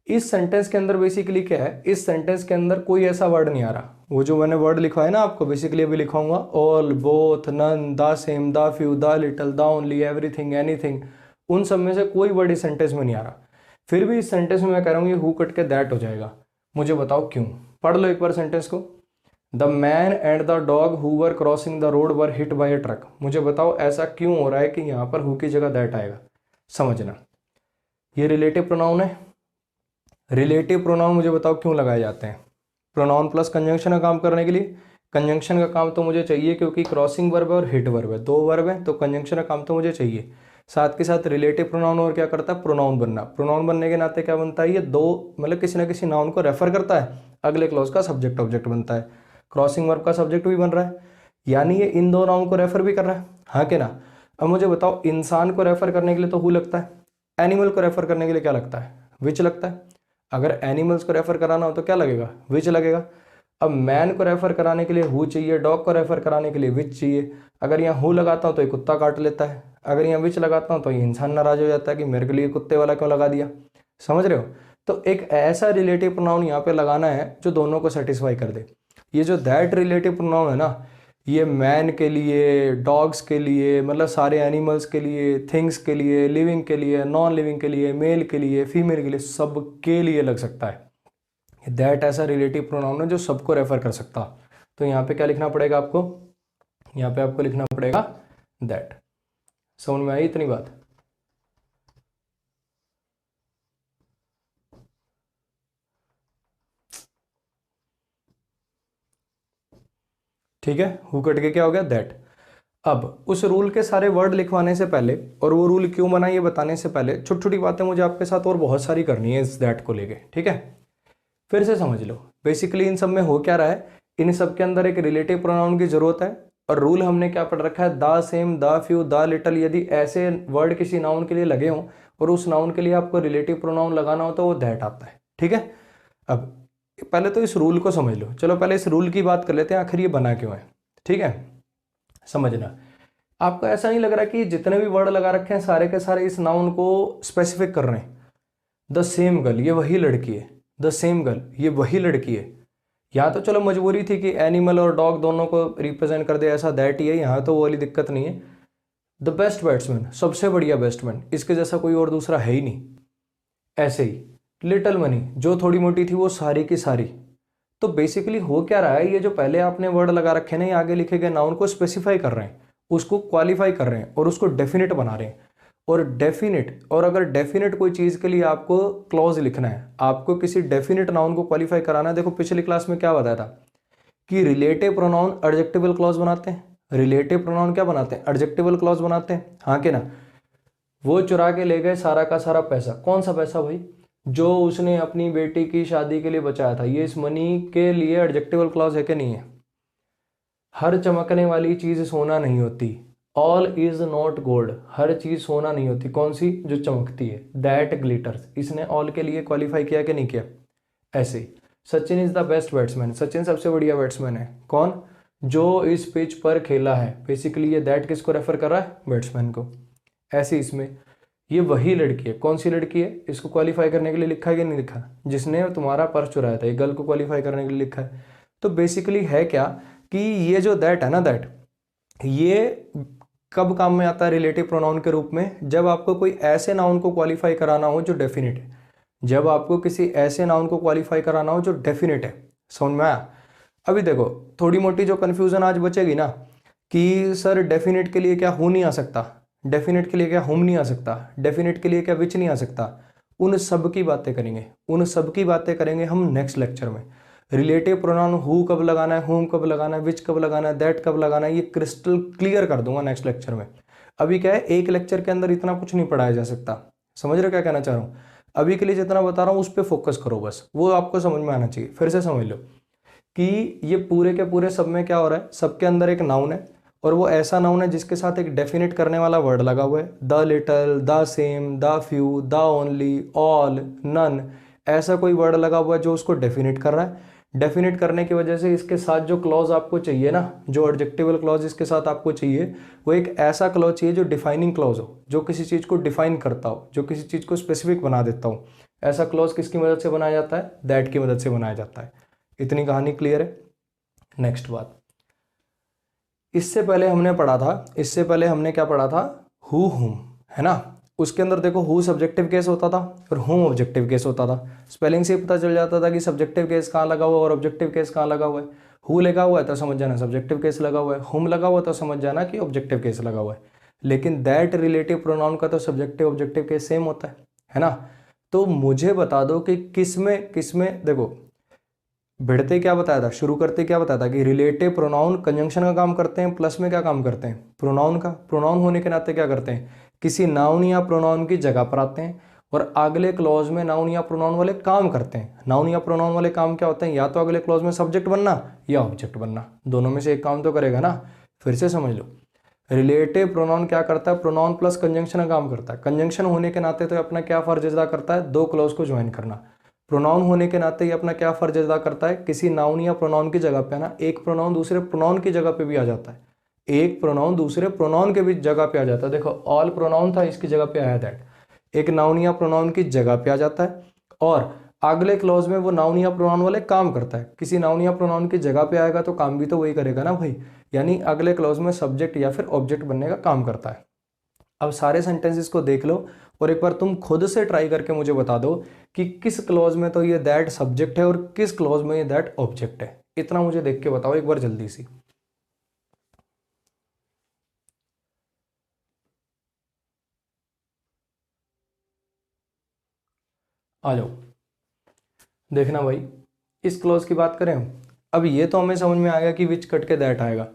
इस सेंटेंस के अंदर बेसिकली क्या है, इस सेंटेंस के अंदर कोई ऐसा वर्ड नहीं आ रहा। वो जो मैंने वर्ड लिखा है ना आपको, बेसिकली अभी लिखाऊंगा, all, both, none, the same, the few, the little, the only, everything, anything, उन सब में से कोई वर्ड इस सेंटेंस में नहीं आ रहा। फिर भी इस सेंटेंस में मैं कह रहा हूँ ये हु कट के दैट हो जाएगा। मुझे बताओ क्यों? पढ़ लो एक बार सेंटेंस को। The man and the dog who were crossing the road were hit by a truck. मुझे बताओ ऐसा क्यों हो रहा है कि यहाँ पर हु की जगह दैट आएगा? समझना, ये रिलेटिव प्रोनाउन है। रिलेटिव प्रोनाउन मुझे बताओ क्यों लगाए जाते हैं? प्रोनाउन प्लस कंजंक्शन का काम करने के लिए। कंजंक्शन का काम तो मुझे चाहिए क्योंकि क्रॉसिंग वर्ब है और हिट वर्ब है, दो वर्ब है, तो कंजंक्शन का काम तो मुझे चाहिए। साथ के साथ रिलेटिव प्रोनाउन और क्या करता है? प्रोनाउन बनना। प्रोनाउन बनने के नाते क्या बनता है? ये दो मतलब किसी ना किसी नाउन को रेफर करता है, अगले क्लॉज का सब्जेक्ट ऑब्जेक्ट बनता है। क्रॉसिंग वर्ब का सब्जेक्ट भी बन रहा है, यानी ये इन दो नाउन को रेफर भी कर रहा है, हाँ कि ना? अब मुझे बताओ, इंसान को रेफर करने के लिए तो हु लगता है, एनिमल को रेफर करने के लिए क्या लगता है? विच लगता है। अगर एनिमल्स को रेफर कराना हो तो क्या लगेगा? विच लगेगा। अब मैन को रेफर कराने के लिए हु चाहिए, डॉग को रेफर कराने के लिए विच चाहिए। अगर यहाँ हु लगाता हूँ तो ये कुत्ता काट लेता है, अगर यहाँ विच लगाता हूँ तो ये इंसान नाराज हो जाता है कि मेरे के लिए कुत्ते वाला क्यों लगा दिया। समझ रहे हो? तो एक ऐसा रिलेटिव प्रोनाउन यहाँ पे लगाना है जो दोनों को सेटिस्फाई कर दे। ये जो दैट रिलेटिव प्रोनाउन है ना, ये मैन के लिए, डॉग्स के लिए, मतलब सारे एनिमल्स के लिए, थिंग्स के लिए, लिविंग के लिए, नॉन लिविंग के लिए, मेल के लिए, फीमेल के लिए, सब के लिए लग सकता है। दैट ऐसा रिलेटिव प्रोनाउन है जो सबको रेफर कर सकता। तो यहाँ पे क्या लिखना पड़ेगा आपको? यहाँ पे आपको लिखना पड़ेगा दैट। समझ में आई इतनी बात? ठीक है, हु कट के क्या हो गया? दैट। अब उस रूल के सारे वर्ड लिखवाने से पहले और वो रूल क्यों बना ये बताने से पहले छोटी छोटी बातें मुझे आपके साथ और बहुत सारी करनी है इस दैट को लेके। ठीक है, फिर से समझ लो, बेसिकली इन सब में हो क्या रहा है, इन सब के अंदर एक रिलेटिव प्रोनाउन की जरूरत है। और रूल हमने क्या पढ़ रखा है? The same, the few, the little, यदि ऐसे वर्ड किसी नाउन के लिए लगे हों और उस नाउन के लिए आपको रिलेटिव प्रोनाउन लगाना हो तो वो दैट आता है। ठीक है, अब पहले तो इस रूल को समझ लो। चलो पहले इस रूल की बात कर लेते हैं, आखिर ये बना क्यों है। ठीक है, समझना, आपको ऐसा नहीं लग रहा कि जितने भी वर्ड लगा रखे हैं सारे के सारे इस नाउन को स्पेसिफिक कर रहे हैं? द सेम गर्ल, ये वही लड़की है। द सेम गर्ल, ये वही लड़की है। यहाँ तो चलो मजबूरी थी कि एनिमल और डॉग दोनों को रिप्रेजेंट कर दे, ऐसा दैट ही है। यहाँ तो वो वाली दिक्कत नहीं है। द बेस्ट बैट्समैन, सबसे बढ़िया बैट्समैन, इसके जैसा कोई और दूसरा है ही नहीं। ऐसे ही लिटिल मनी, जो थोड़ी मोटी थी वो सारी की सारी। तो बेसिकली हो क्या रहा है, ये जो पहले आपने वर्ड लगा रखे हैं ना, ये आगे लिखे गए नाउन को स्पेसिफाई कर रहे हैं, उसको क्वालिफाई कर रहे हैं और उसको डेफिनेट बना रहे हैं। और डेफिनेट, और अगर डेफिनेट कोई चीज़ के लिए आपको क्लॉज लिखना है, आपको किसी डेफिनेट नाउन को क्वालिफाई कराना है, देखो पिछली क्लास में क्या बताया था कि रिलेटिव प्रोनाउन एडजेक्टिवल क्लॉज बनाते हैं। रिलेटिव प्रोनाउन क्या बनाते हैं? एडजेक्टिवल क्लॉज बनाते हैं, हाँ कि ना। वो चुरा के ले गए सारा का सारा पैसा। कौन सा पैसा भाई? जो उसने अपनी बेटी की शादी के लिए बचाया था। ये इस मनी के लिए एडजेक्टिवल क्लॉज है कि नहीं है? हर चमकने वाली चीज सोना नहीं होती। ऑल इज नॉट गोल्ड, हर चीज सोना नहीं होती। कौन सी? जो चमकती है। दैट ग्लिटर्स, इसने ऑल के लिए क्वालिफाई किया कि नहीं किया? ऐसे ही Sachin is the best batsman, Sachin सबसे बढ़िया बैट्समैन है। कौन? जो इस पिच पर खेला है। बेसिकली ये दैट किसको रेफर कर रहा है? बैट्समैन को। ऐसे इसमें ये वही लड़की है। कौन सी लड़की है? इसको क्वालिफाई करने के लिए लिखा है कि नहीं लिखा? जिसने तुम्हारा पर्स चुराया था, ये गर्ल को क्वालिफाई करने के लिए लिखा है। तो बेसिकली है क्या कि ये जो दैट है ना, दैट ये कब काम में आता है रिलेटिव प्रोनाउन के रूप में? जब आपको कोई ऐसे नाउन को क्वालिफाई कराना हो जो डेफिनेट है। जब आपको किसी ऐसे नाउन को क्वालिफाई कराना हो जो डेफिनेट है। समझ में आया? अभी देखो थोड़ी मोटी जो कंफ्यूजन आज बचेगी ना कि सर डेफिनेट के लिए क्या हु नहीं आ सकता, डेफिनेट के लिए क्या हुम नहीं आ सकता, डेफिनेट के लिए क्या विच नहीं आ सकता, उन सब की बातें करेंगे। उन सब की बातें करेंगे हम नेक्स्ट लेक्चर में। रिलेटिव प्रोनाउन हु कब लगाना है, हुम कब लगाना है, विच कब लगाना है, दैट कब लगाना है, ये क्रिस्टल क्लियर कर दूंगा नेक्स्ट लेक्चर में। अभी क्या है, एक लेक्चर के अंदर इतना कुछ नहीं पढ़ाया जा सकता। समझ रहे क्या कहना चाह रहा हूँ? अभी के लिए जितना बता रहा हूँ उस पर फोकस करो बस, वो आपको समझ में आना चाहिए। फिर से समझ लो कि ये पूरे के पूरे सब में क्या हो रहा है, सबके अंदर एक नाउन है और वो ऐसा नाउन है जिसके साथ एक डेफिनेट करने वाला वर्ड लगा हुआ है। The little, the same, the few, the only, all, none, ऐसा कोई वर्ड लगा हुआ है जो उसको डेफिनेट कर रहा है। डेफिनेट करने की वजह से इसके साथ जो क्लॉज आपको चाहिए ना, जो एडजेक्टिवल क्लॉज इसके साथ आपको चाहिए, वो एक ऐसा क्लॉज चाहिए जो डिफाइनिंग क्लॉज हो, जो किसी चीज़ को डिफाइन करता हो, जो किसी चीज़ को स्पेसिफिक बना देता हो। ऐसा क्लॉज किसकी मदद से बनाया जाता है? दैट की मदद से बनाया जाता है। इतनी कहानी क्लियर है? नेक्स्ट बात, इससे पहले हमने पढ़ा था, इससे पहले हमने क्या पढ़ा था? हु हुम, है ना। उसके अंदर देखो हु सब्जेक्टिव केस होता था और हुम ऑब्जेक्टिव केस होता था। स्पेलिंग से पता चल जाता था कि सब्जेक्टिव केस कहाँ लगा हुआ है और ऑब्जेक्टिव केस कहाँ लगा हुआ है। हु लगा हुआ है तो समझ जाना सब्जेक्टिव केस लगा हुआ है, हुम लगा हुआ तो समझ जाना कि ऑब्जेक्टिव केस लगा हुआ है। लेकिन दैट रिलेटिव प्रोनाउन का तो सब्जेक्टिव ऑब्जेक्टिव केस सेम होता है ना। तो मुझे बता दो कि किसमें देखो भिड़ते क्या बताया था, शुरू करते क्या बताया था कि रिलेटिव प्रोनाउन कंजंक्शन का काम करते हैं, प्लस में क्या काम करते हैं? प्रोनाउन का। प्रोनाउन होने के नाते क्या करते हैं? किसी नाउन या प्रोनाउन की जगह पर आते हैं और अगले क्लॉज में नाउन या प्रोनाउन वाले काम करते हैं। नाउन या प्रोनाउन वाले काम क्या होते हैं? या तो अगले क्लॉज में सब्जेक्ट बनना या ऑब्जेक्ट बनना, दोनों में से एक काम तो करेगा ना। फिर से समझ लो, रिलेटिव प्रोनाउन क्या करता है? प्रोनाउन प्लस कंजंक्शन का काम करता है। कंजंक्शन होने के नाते तो अपना क्या फर्ज अदा करता है? दो क्लॉज को ज्वाइन करना। प्रोनाउन होने के नाते ये अपना क्या फर्ज अदा करता है? किसी नाउन या प्रोनाउन की जगह पे आना। एक प्रोनाउन दूसरे प्रोनाउन की जगह पे भी आ जाता है, एक प्रोनाउन दूसरे प्रोनाउन के भी जगह पे आ जाता है। देखो ऑल प्रोनाउन था, इसकी जगह पे आया दैट। एक नाउन या प्रोनाउन की जगह पे आ जाता है और अगले क्लॉज में वो नाउन या प्रोनाउन वाले काम करता है। किसी नाउन या प्रोनाउन की जगह पे आएगा तो काम भी तो वही करेगा ना भाई, यानी अगले क्लॉज में सब्जेक्ट या फिर ऑब्जेक्ट बनने का काम करता है। अब सारे सेंटेंसेस को देख लो और एक बार तुम खुद से ट्राई करके मुझे बता दो कि किस क्लॉज में तो ये दैट सब्जेक्ट है और किस क्लॉज में ये दैट ऑब्जेक्ट है। इतना मुझे देख के बताओ एक बार जल्दी सी। आ जाओ, देखना भाई। इस क्लॉज की बात करें अब, ये तो हमें समझ में आ गया कि विच कट के दैट आएगा,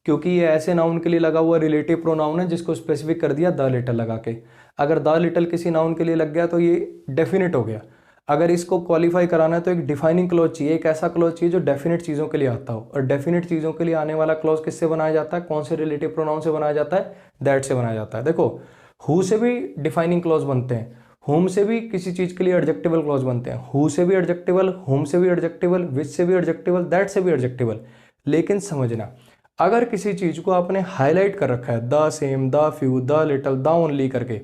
क्योंकि ये ऐसे नाउन के लिए लगा हुआ रिलेटिव प्रोनाउन है जिसको स्पेसिफिक कर दिया द लिटल लगा के। अगर द लिटल किसी नाउन के लिए लग गया तो ये डेफिनेट हो गया। अगर इसको क्वालिफाई कराना है तो एक डिफाइनिंग क्लॉज चाहिए, एक ऐसा क्लॉज चाहिए जो डेफिनेट चीज़ों के लिए आता हो। और डेफिनेट चीज़ों के लिए आने वाला क्लॉज किससे बनाया जाता है? कौन से रिलेटिव प्रोनाउन से बनाया जाता है? दैट से बनाया जाता है। देखो हु से भी डिफाइनिंग क्लॉज बनते हैं, होम से भी किसी चीज़ के लिए एडजेक्टिवल क्लॉज बनते हैं, हु से भी एडजेक्टिवल, होम से भी एडजेक्टिवल, विच से भी एडजेक्टिवल, दैट से भी एडजेक्टिवल। लेकिन समझना अगर किसी चीज़ को आपने हाईलाइट कर रखा है the same, the few, the little, the only करके,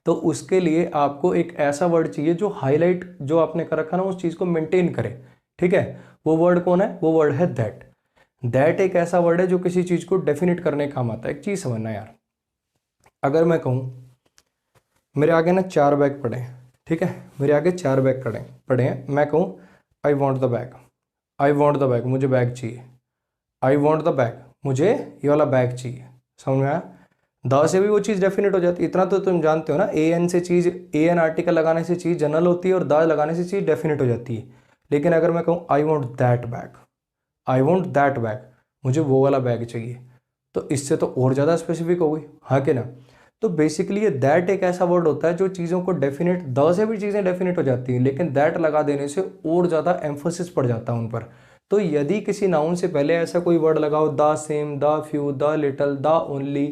तो उसके लिए आपको एक ऐसा वर्ड चाहिए जो हाईलाइट जो आपने कर रखा ना उस चीज़ को मेंटेन करे। ठीक है, वो वर्ड कौन है? वो वर्ड है दैट। दैट एक ऐसा वर्ड है जो किसी चीज़ को डेफिनेट करने काम आता है। एक चीज़ समझना यार, अगर मैं कहूँ मेरे आगे ना 4 बैग पड़े हैं, ठीक है, मेरे आगे 4 बैग पड़े हैं, मैं कहूँ I want the bag, I want the bag, मुझे बैग चाहिए, आई वॉन्ट द बैग, मुझे ये वाला बैग चाहिए। समझ में आया? द से भी वो चीज़ डेफिनेट हो जाती है, इतना तो तुम जानते हो ना, ए एन से चीज़, ए एन आर्टिकल लगाने से चीज़ जनरल होती है और द लगाने से चीज़ डेफिनेट हो जाती है। लेकिन अगर मैं कहूँ I want that bag, I want that bag, मुझे वो वाला बैग चाहिए, तो इससे तो और ज़्यादा स्पेसिफिक हो गई, हाँ कि ना? तो बेसिकली ये दैट एक ऐसा वर्ड होता है जो चीज़ों को डेफिनेट, द से भी चीज़ें डेफिनेट हो जाती हैं, लेकिन दैट लगा देने से और ज़्यादा एम्फोसिस पड़ जाता है उन पर। तो यदि किसी नाउन से पहले ऐसा कोई वर्ड लगाओ, the same, the few, the little, the only,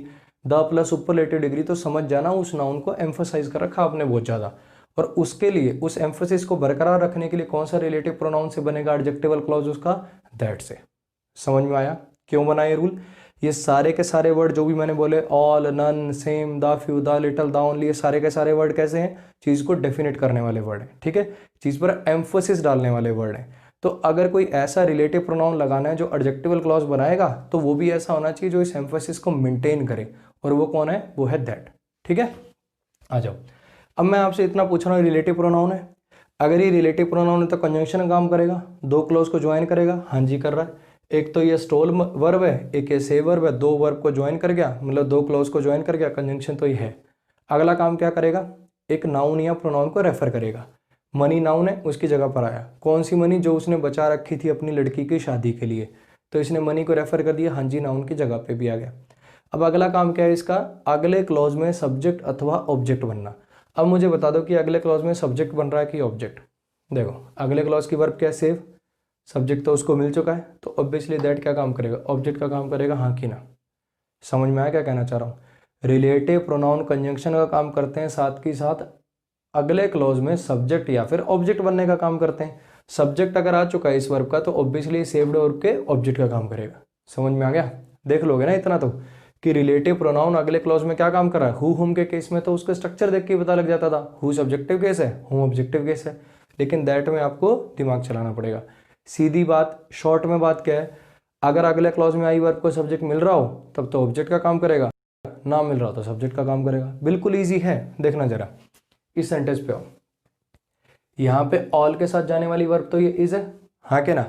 the plus superlative degree, तो समझ जाना उस नाउन को एम्फोसाइज कर रखा आपने बहुत ज़्यादा। और उसके लिए, उस एम्फोसिस को बरकरार रखने के लिए कौन सा रिलेटिव प्रोनाउन से बनेगा एडजेक्टिवल क्लॉज उसका? दैट से। समझ में आया क्यों बना ये रूल? ये सारे के सारे वर्ड जो भी मैंने बोले, all, none, same, the few, the little, the only, ये सारे के सारे वर्ड कैसे हैं? चीज़ को डेफिनेट करने वाले वर्ड हैं। ठीक है, चीज़ पर एम्फोसिस डालने वाले वर्ड हैं। तो अगर कोई ऐसा रिलेटिव प्रोनाउन लगाना है जो एडजेक्टिवल क्लॉज बनाएगा, तो वो भी ऐसा होना चाहिए जो इस एम्फोसिस को मेंटेन करे, और वो कौन है? वो है दैट। ठीक है, आ जाओ। अब मैं आपसे इतना पूछ रहा हूँ, रिलेटिव प्रोनाउन है, अगर ये रिलेटिव प्रोनाउन है तो कंजंक्शन काम करेगा, दो क्लॉज को ज्वाइन करेगा, हाँ जी कर रहा है। एक तो ये स्टोल वर्ब है, एक ये से वर्ब है, दो वर्ब को ज्वाइन कर गया, मतलब दो क्लॉज को ज्वाइन कर गया, कंजंक्शन तो ये है। अगला काम क्या करेगा? एक नाउन या प्रोनाउन को रेफर करेगा। मनी नाउन है, उसकी जगह पर आया, कौन सी मनी? जो उसने बचा रखी थी अपनी लड़की की शादी के लिए, तो इसने मनी को रेफर कर दिया, हाँ जी नाउन की जगह पे भी आ गया। अब अगला काम क्या है इसका? अगले क्लॉज में सब्जेक्ट अथवा ऑब्जेक्ट बनना। अब मुझे बता दो कि अगले क्लॉज में सब्जेक्ट बन रहा है कि ऑब्जेक्ट? देखो, अगले क्लॉज की वर्ब क्या है? सेव। सब्जेक्ट तो उसको मिल चुका है, तो ऑब्वियसली दैट क्या काम करेगा? ऑब्जेक्ट का काम करेगा, हाँ कि ना? समझ में आया क्या कहना चाह रहा हूँ? रिलेटिव प्रोनाउन कंजंक्शन का काम करते हैं, साथ ही साथ अगले क्लॉज में सब्जेक्ट या फिर ऑब्जेक्ट बनने का काम करते हैं। सब्जेक्ट अगर आ चुका है इस वर्ब का, तो ऑब्वियसली सेव्ड वर्ब के ऑब्जेक्ट का काम करेगा। समझ में आ गया? देख लोगे ना इतना तो, कि रिलेटिव प्रोनाउन अगले क्लॉज में क्या काम कर रहा है। हु हुम के केस में तो उसका स्ट्रक्चर देख के पता लग जाता था, हु सब्जेक्टिव केस है, हुम ऑब्जेक्टिव केस है, लेकिन दैट में आपको दिमाग चलाना पड़ेगा। सीधी बात, शॉर्ट में बात क्या है? अगर अगले क्लॉज में आई वर्ब को सब्जेक्ट मिल रहा हो तब तो ऑब्जेक्ट का काम करेगा, ना मिल रहा तो सब्जेक्ट का काम करेगा। बिल्कुल ईजी है, देखना जरा इस सेंटेंस पे आओ। यहाँ पे ऑल के साथ जाने वाली वर्ब तो ये इज है, हाँ के ना?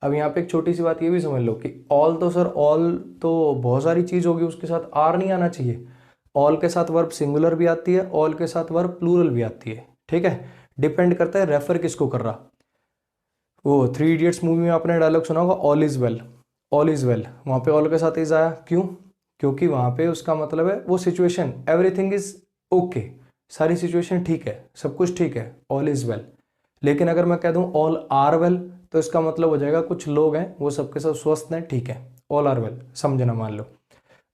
अब यहाँ पे एक छोटी सी बात ये भी समझ लो कि ऑल तो सर, ऑल तो बहुत सारी चीज होगी, उसके साथ आर नहीं आना चाहिए। ऑल के साथ वर्ब सिंगुलर भी आती है, ऑल के साथ वर्ब प्लूरल भी आती है। ठीक है, डिपेंड करता है रेफर किसको कर रहा। वो 3 इडियट्स मूवी में आपने डायलॉग सुना होगा, all is well, all is well, वहाँ पे ऑल के साथ इज आया, क्यों? क्योंकि वहाँ पे उसका मतलब है वो सिचुएशन, एवरीथिंग इज ओके, सारी सिचुएशन ठीक है, सब कुछ ठीक है, ऑल इज वेल। लेकिन अगर मैं कह दूं ऑल आर वेल, तो इसका मतलब हो जाएगा कुछ लोग हैं वो सबके सब स्वस्थ हैं, ठीक है, ऑल आर वेल, समझना। मान लो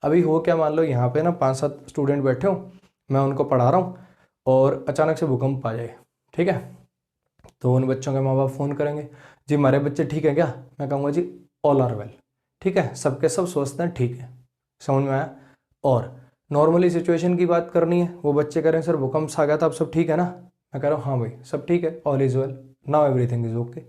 अभी हो क्या, मान लो यहाँ पे ना 5-7 स्टूडेंट बैठे हो, मैं उनको पढ़ा रहा हूँ और अचानक से भूकंप आ जाए, ठीक है, तो उन बच्चों के माँ बाप फ़ोन करेंगे, जी हमारे बच्चे ठीक है क्या? मैं कहूँगा जी ऑल आर वेल, ठीक है, सबके सब स्वस्थ हैं, ठीक है। समझ में आया? और नॉर्मली सिचुएशन की बात करनी है, वो बच्चे कह रहे हैं सर भूकंप आ गया था, अब सब ठीक है ना? मैं कह रहा हूँ हाँ भाई सब ठीक है, all is well, now everything is okay.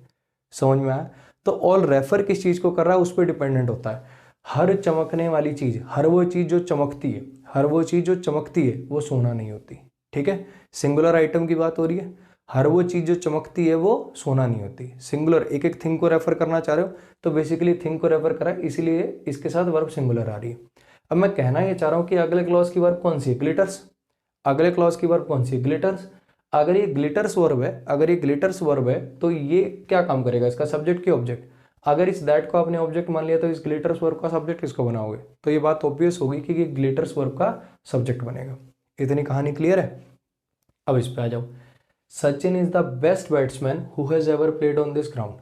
समझ में आया? तो ऑल रेफर किस चीज़ को कर रहा है उस पर डिपेंडेंट होता है। हर चमकने वाली चीज़, हर वो चीज़ जो चमकती है, हर वो चीज़ जो चमकती है वो सोना नहीं होती। ठीक है, सिंगुलर आइटम की बात हो रही है, हर वो चीज़ जो चमकती है वो सोना नहीं होती। सिंगुलर एक एक थिंग को रेफर करना चाह रहे हो तो बेसिकली थिंग को रेफर करा, इसीलिए इसके साथ वर्ब सिंगुलर आ रही है। अब मैं कहना ये चाह रहा हूँ कि अगले क्लॉज की वर्ब कौन सी है? ग्लिटर्स। अगले क्लॉज की वर्ब कौन सी है? ग्लिटर्स। अगर ये ग्लिटर्स वर्ब है, अगर ये ग्लिटर्स वर्ब है तो ये क्या काम करेगा? इसका सब्जेक्ट की ऑब्जेक्ट। अगर इस दैट को आपने ऑब्जेक्ट मान लिया तो इस ग्लिटर्स वर्ब का सब्जेक्ट किसको बनाओगे? तो ये बात ऑब्वियस होगी कि ये ग्लिटर्स वर्ब का सब्जेक्ट बनेगा। इतनी कहानी क्लियर है? अब इस पे आ जाओ। Sachin is the best batsman who has ever played on this ground.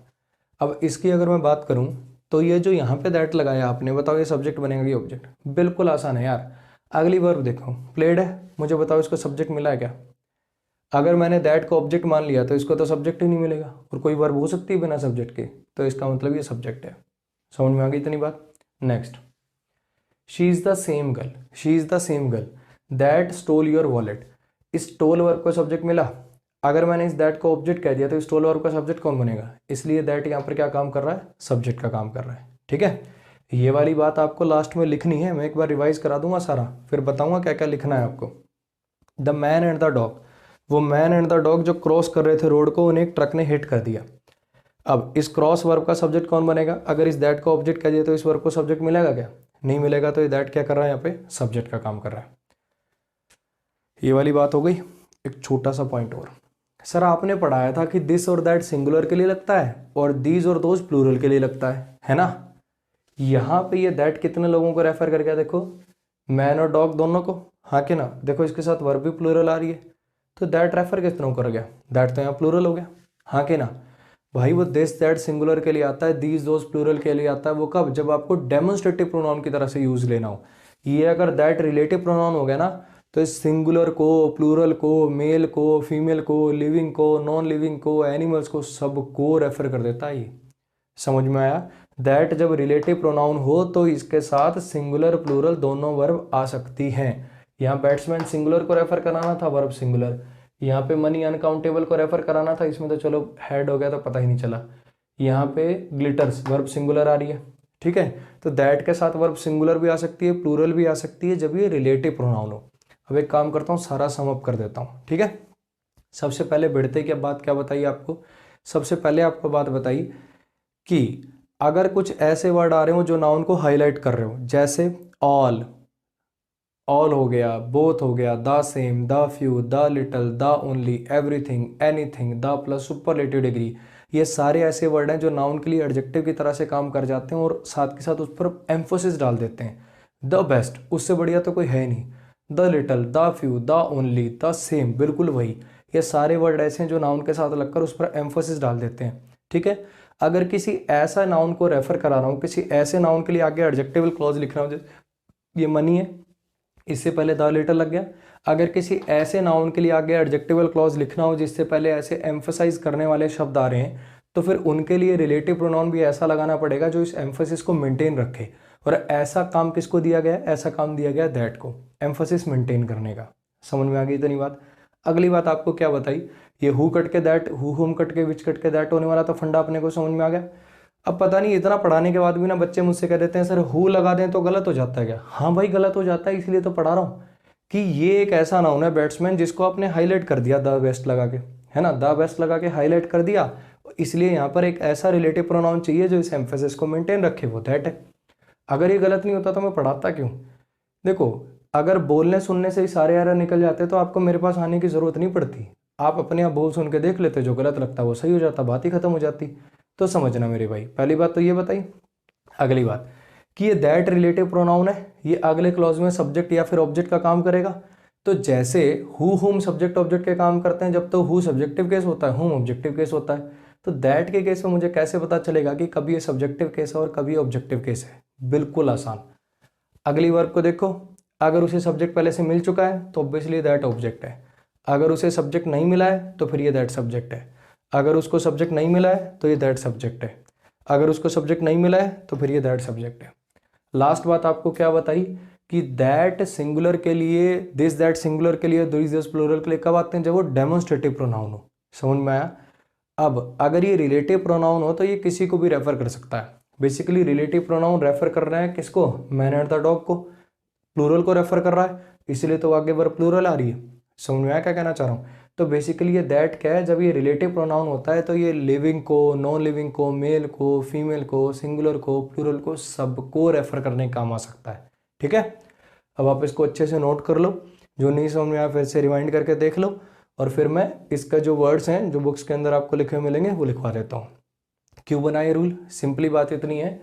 अब इसकी अगर मैं बात करूं तो ये जो यहाँ पे दैट लगाया आपने, बताओ ये सब्जेक्ट बनेगा कि ऑब्जेक्ट? बिल्कुल आसान है यार। अगली वर्ब देखो, प्लेड है, मुझे बताओ इसको सब्जेक्ट मिला है क्या? अगर मैंने दैट को ऑब्जेक्ट मान लिया तो इसको तो सब्जेक्ट ही नहीं मिलेगा, और कोई वर्ब हो सकती है बिना सब्जेक्ट के, तो इसका मतलब ये सब्जेक्ट है। समझ में आ गई इतनी बात? Next, she is the same girl, she is the same girl that stole your wallet. Stole verb को सब्जेक्ट मिला, अगर मैंने इस दैट को ऑब्जेक्ट कह दिया तो स्टोल वर्ब का सब्जेक्ट कौन बनेगा, इसलिए दैट यहाँ पर क्या काम कर रहा है, सब्जेक्ट का काम कर रहा है। ठीक है, ये वाली बात आपको लास्ट में लिखनी है, मैं एक बार रिवाइज करा दूंगा सारा, फिर बताऊंगा क्या क्या लिखना है आपको। The man and the dog, वो मैन एंड द डॉग जो क्रॉस कर रहे थे रोड को, उन्हें एक ट्रक ने हिट कर दिया। अब इस क्रॉस वर्ब का सब्जेक्ट कौन बनेगा, अगर इस दैट को ऑब्जेक्ट कह दिया तो इस वर्ब को सब्जेक्ट मिलेगा क्या, नहीं मिलेगा, तो ये दैट क्या कर रहा है, यहाँ पे सब्जेक्ट का काम कर रहा है। ये वाली बात हो गई। एक छोटा सा पॉइंट और, सर आपने पढ़ाया था कि दिस और दैट सिंगुलर के लिए लगता है और दीज और दोज प्लूरल के लिए लगता है ना। यहाँ पे ये दैट कितने लोगों को रेफर कर गया, देखो मैन और डॉग दोनों को, हाँ कि ना। देखो इसके साथ वर्ब भी प्लूरल आ रही है, तो दैट रेफर कितनों कर गया, दैट तो यहाँ प्लूरल हो गया, हाँ कि ना। भाई वो दिस दैट सिंगुलर के लिए आता है, दीज दोज प्लूरल के लिए आता है, वो कब, जब आपको डेमोन्स्ट्रेटिव प्रोनाउन की तरह से यूज लेना हो। ये अगर दैट रिलेटिव प्रोनाउन हो गया ना, तो इस सिंगुलर को, प्लूरल को, मेल को, फीमेल को, लिविंग को, नॉन लिविंग को, एनिमल्स को, सबको रेफर कर देता है ये। समझ में आया। दैट जब रिलेटिव प्रोनाउन हो तो इसके साथ सिंगुलर प्लूरल दोनों वर्ब आ सकती हैं। यहाँ बैट्समैन सिंगुलर को रेफर कराना था, वर्ब सिंगुलर। यहाँ पे मनी अनकाउंटेबल को रेफर कराना था, इसमें तो चलो हेड हो गया तो पता ही नहीं चला। यहाँ पे ग्लिटर्स वर्ब सिंगुलर आ रही है, ठीक है। तो दैट के साथ वर्ब सिंगुलर भी आ सकती है, प्लूरल भी आ सकती है, जब ये रिलेटिव प्रोनाउन हो। अब एक काम करता हूँ, सारा सम अप कर देता हूँ, ठीक है। सबसे पहले बढ़ते की बात क्या बताइए आपको, सबसे पहले आपको बात बताई कि अगर कुछ ऐसे वर्ड आ रहे हो जो नाउन को हाईलाइट कर रहे हो, जैसे ऑल, ऑल हो गया, बोथ हो गया, the same, the few, the little, the only, everything, anything, the plus superlative degree, ये सारे ऐसे वर्ड हैं जो नाउन के लिए एडजेक्टिव की तरह से काम कर जाते हैं और साथ के साथ उस पर एम्फोसिस डाल देते हैं। द बेस्ट, उससे बढ़िया तो कोई है नहीं। The little, the few, the only, the same, बिल्कुल वही। ये सारे वर्ड ऐसे हैं जो नाउन के साथ लगकर उस पर एम्फोसिस डाल देते हैं, ठीक है। अगर किसी ऐसा नाउन को रेफर करा रहा हूँ, किसी ऐसे नाउन के लिए आगे एडजेक्टिवल क्लॉज लिख रहा हूँ, ये मनी है, इससे पहले द लेटर लग गया। अगर किसी ऐसे नाउन के लिए आगे एडजेक्टिवल क्लॉज लिखना हो जिससे पहले ऐसे एम्फसाइज करने वाले शब्द आ रहे हैं, तो फिर उनके लिए रिलेटिव प्रोनाउन भी ऐसा लगाना पड़ेगा जो इस एम्फसिस को मेंटेन रखे। और ऐसा काम किसको दिया गया, ऐसा काम दिया गया दैट को, एम्फसिस मेंटेन करने का। समझ में आ गई इतनी बात। अगली बात आपको क्या बताई, ये हु कट के दैट, हु हुम कट के विच कट के दैट होने वाला, तो फंडा अपने को समझ में आ गया। अब पता नहीं इतना पढ़ाने के बाद भी ना बच्चे मुझसे कह देते हैं सर हु लगा दें तो गलत हो जाता है क्या। हाँ भाई गलत हो जाता है, इसलिए तो पढ़ा रहा हूँ कि ये एक ऐसा नाउन है बैट्समैन जिसको आपने हाईलाइट कर दिया द बेस्ट लगा के, है ना, द बेस्ट लगा के हाईलाइट कर दिया, इसलिए यहाँ पर एक ऐसा रिलेटिव प्रोनाउन चाहिए जो इस एम्फेसिस को मेंटेन रखे, वो दैट है। अगर ये गलत नहीं होता तो मैं पढ़ाता क्यों। देखो अगर बोलने सुनने से ही सारे एरर निकल जाते तो आपको मेरे पास आने की जरूरत नहीं पड़ती, आप अपने आप बोल सुन के देख लेते, जो गलत लगता वो सही हो जाता, बात ही खत्म हो जाती। तो समझना मेरे भाई, पहली बात तो ये बताई। अगली बात कि ये दैट रिलेटिव प्रोनाउन है, ये अगले क्लॉज में सब्जेक्ट या फिर ऑब्जेक्ट का काम करेगा। तो जैसे हु हुम सब्जेक्ट ऑब्जेक्ट के काम करते हैं, जब तो हु सब्जेक्टिव केस होता है, हुम ऑब्जेक्टिव केस होता है। तो दैट के केस में मुझे कैसे पता चलेगा कि कभी ये सब्जेक्टिव केस है और कभी ऑब्जेक्टिव केस है, बिल्कुल आसान। अगली वर्ब को देखो, अगर उसे सब्जेक्ट पहले से मिल चुका है तो ऑब्वियसली दैट ऑब्जेक्ट है, अगर उसे सब्जेक्ट नहीं मिला है तो फिर ये दैट सब्जेक्ट है, अगर उसको सब्जेक्ट नहीं मिला है तो ये दैट सब्जेक्ट है, अगर उसको सब्जेक्ट नहीं मिला है तो फिर ये दैट सब्जेक्ट है। लास्ट बात आपको क्या बताई कि दैट सिंगुलर के लिए, दिस दैट सिंगुलर के लिए, दिस प्लूरल के लिए कब आते हैं, जब वो डेमोन्स्ट्रेटिव प्रोनाउन हो। समझ में आया। अब अगर ये रिलेटिव प्रोनाउन हो तो ये किसी को भी रेफर कर सकता है। बेसिकली रिलेटिव प्रोनाउन रेफर कर रहा है किसको, मैन एंड द डॉग को, प्लूरल को रेफर कर रहा है, इसलिए तो आगे वर्ब प्लूरल आ रही है। समझ में आया क्या कहना चाह रहा हूँ। तो बेसिकली ये दैट क्या है, जब ये रिलेटिव प्रोनाउन होता है तो ये लिविंग को, नॉन लिविंग को, मेल को, फीमेल को, सिंगुलर को, प्लूरल को, सबको रेफर करने का काम आ सकता है, ठीक है। अब आप इसको अच्छे से नोट कर लो, जो नहीं समझ में आया फिर से रिवाइंड करके देख लो, और फिर मैं इसका जो वर्ड्स हैं जो बुक्स के अंदर आपको लिखे हुए मिलेंगे वो लिखवा देता हूँ। क्यों बना ये रूल, सिंपली बात इतनी है,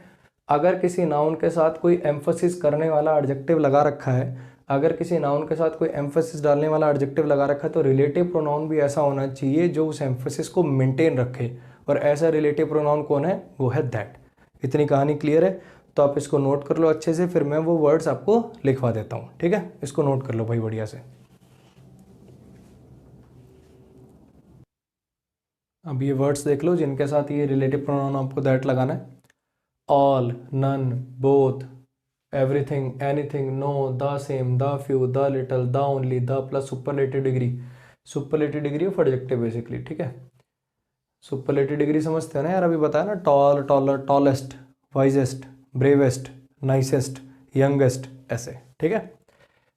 अगर किसी नाउन के साथ कोई एम्फसिस करने वाला एडजेक्टिव लगा रखा है, अगर किसी नाउन के साथ कोई एम्फसिस डालने वाला एडजेक्टिव लगा रखा है, तो रिलेटिव प्रोनाउन भी ऐसा होना चाहिए जो उस एम्फसिस को मेंटेन रखे, और ऐसा रिलेटिव प्रोनाउन कौन है, वो है दैट। इतनी कहानी क्लियर है, तो आप इसको नोट कर लो अच्छे से, फिर मैं वो वर्ड्स आपको लिखवा देता हूँ, ठीक है। इसको नोट कर लो भाई बढ़िया से। अब ये वर्ड्स देख लो जिनके साथ ये रिलेटिव प्रोनाउन आपको दैट लगाना है। All, none, both, everything, anything, no, the same, the few, the little, the only, the plus superlative degree. Superlative degree of adjective basically, ठीक है। सुपरलेटिव डिग्री समझते हैं ना यार, अभी बताया ना, tall, taller, tallest, wisest, bravest, nicest, youngest, ऐसे, ठीक है।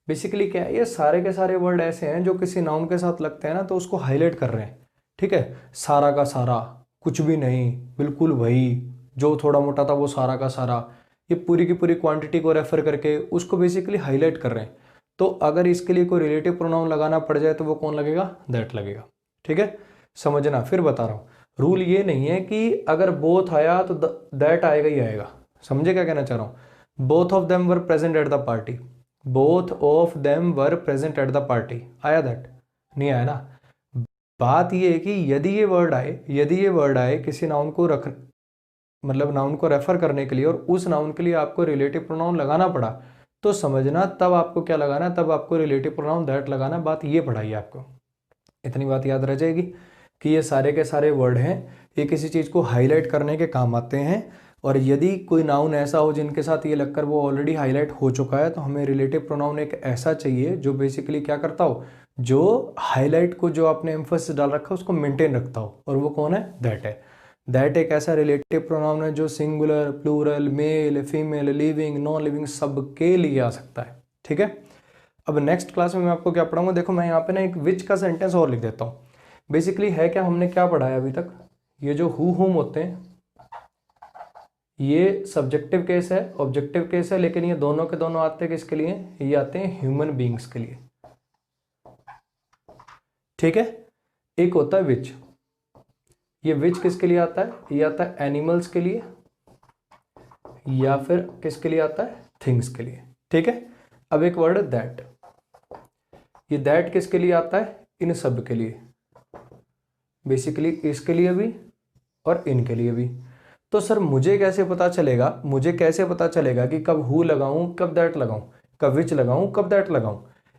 बेसिकली क्या है, ये सारे के सारे वर्ड ऐसे हैं जो किसी नाउन के साथ लगते हैं ना तो उसको हाईलाइट कर रहे हैं, ठीक है। सारा का सारा, कुछ भी नहीं, बिल्कुल वही, जो थोड़ा मोटा था वो सारा का सारा, ये पूरी की पूरी क्वांटिटी को रेफर करके उसको बेसिकली हाईलाइट कर रहे हैं। तो अगर इसके लिए कोई रिलेटिव प्रोनाउन लगाना पड़ जाए तो वो कौन लगेगा, दैट लगेगा, ठीक है। समझना, फिर बता रहा हूँ, रूल ये नहीं है कि अगर बोथ आया तो दैट आएगा ही आएगा। समझे क्या कहना चाह रहा हूँ। Both of them were present at the party, both of them were present at the party, आया दैट, नहीं आया ना। बात ये है कि यदि ये वर्ड आए किसी नाउन को रख, मतलब नाउन को रेफर करने के लिए, और उस नाउन के लिए आपको रिलेटिव प्रोनाउन लगाना पड़ा, तो समझना तब आपको क्या लगाना है, तब आपको रिलेटिव प्रोनाउन दैट लगाना। बात ये पढ़ाई आपको, इतनी बात याद रह जाएगी कि ये सारे के सारे वर्ड हैं, ये किसी चीज़ को हाईलाइट करने के काम आते हैं। और यदि कोई नाउन ऐसा हो जिनके साथ ये लगकर वो ऑलरेडी हाईलाइट हो चुका है, तो हमें रिलेटिव प्रोनाउन एक ऐसा चाहिए जो बेसिकली क्या करता हो, जो हाईलाइट को, जो आपने एम्फसिस डाल रखा है उसको मेंटेन रखता हो, और वो कौन है, दैट है। दैट एक ऐसा रिलेटिव प्रोनाउन है जो singular, plural, male, female, living, non living सबके लिए आ सकता है, ठीक है। अब नेक्स्ट क्लास में मैं आपको क्या पढ़ाऊंगा, देखो मैं यहाँ पे ना एक विच का सेंटेंस और लिख देता हूँ। बेसिकली है क्या, हमने क्या पढ़ा है अभी तक, ये जो हु हुम होते हैं ये सब्जेक्टिव केस है, ऑब्जेक्टिव केस है, लेकिन ये दोनों के दोनों आते हैं किसके लिए, ये आते हैं ह्यूमन बींग्स के लिए, ठीक है। एक होता है विच, ये विच किसके लिए आता है, ये आता है एनिमल्स के लिए, या फिर किसके लिए आता है, थिंग्स के लिए, ठीक है। अब एक वर्ड है दैट, ये दैट किसके लिए आता है, इन सब के लिए, बेसिकली इसके लिए भी और इनके लिए भी। तो सर मुझे कैसे पता चलेगा कि कब हु लगाऊं, कब दैट लगाऊं, कब विच लगाऊं, कब दैट लगाऊं।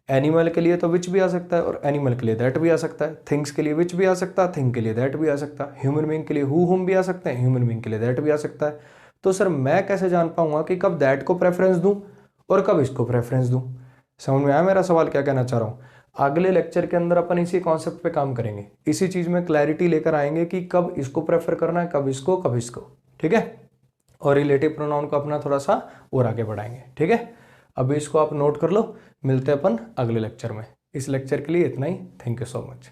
एनिमल के लिए तो विच भी आ सकता है और एनिमल के लिए दैट भी आ सकता है, थिंग्स के लिए विच भी आ सकता है, थिंग के लिए दैट भी आ सकता है, ह्यूमन बीइंग के लिए हु हुम भी आ सकते हैं, ह्यूमन बीइंग के लिए दैट भी आ सकता है। तो सर मैं कैसे जान पाऊंगा कि कब दैट को प्रेफरेंस दूं और कब इसको प्रेफरेंस दूं। समझ में आया मेरा सवाल क्या कहना चाह रहा हूँ। अगले लेक्चर के अंदर अपन इसी कॉन्सेप्ट पे काम करेंगे, इसी चीज में क्लैरिटी लेकर आएंगे कि कब इसको प्रेफर करना है, कब इसको, ठीक है। और रिलेटिव प्रोनाउन को अपना थोड़ा सा और आगे बढ़ाएंगे, ठीक है। अभी इसको आप नोट कर लो, मिलते हैं अपन अगले लेक्चर में। इस लेक्चर के लिए इतना ही, थैंक यू सो मच।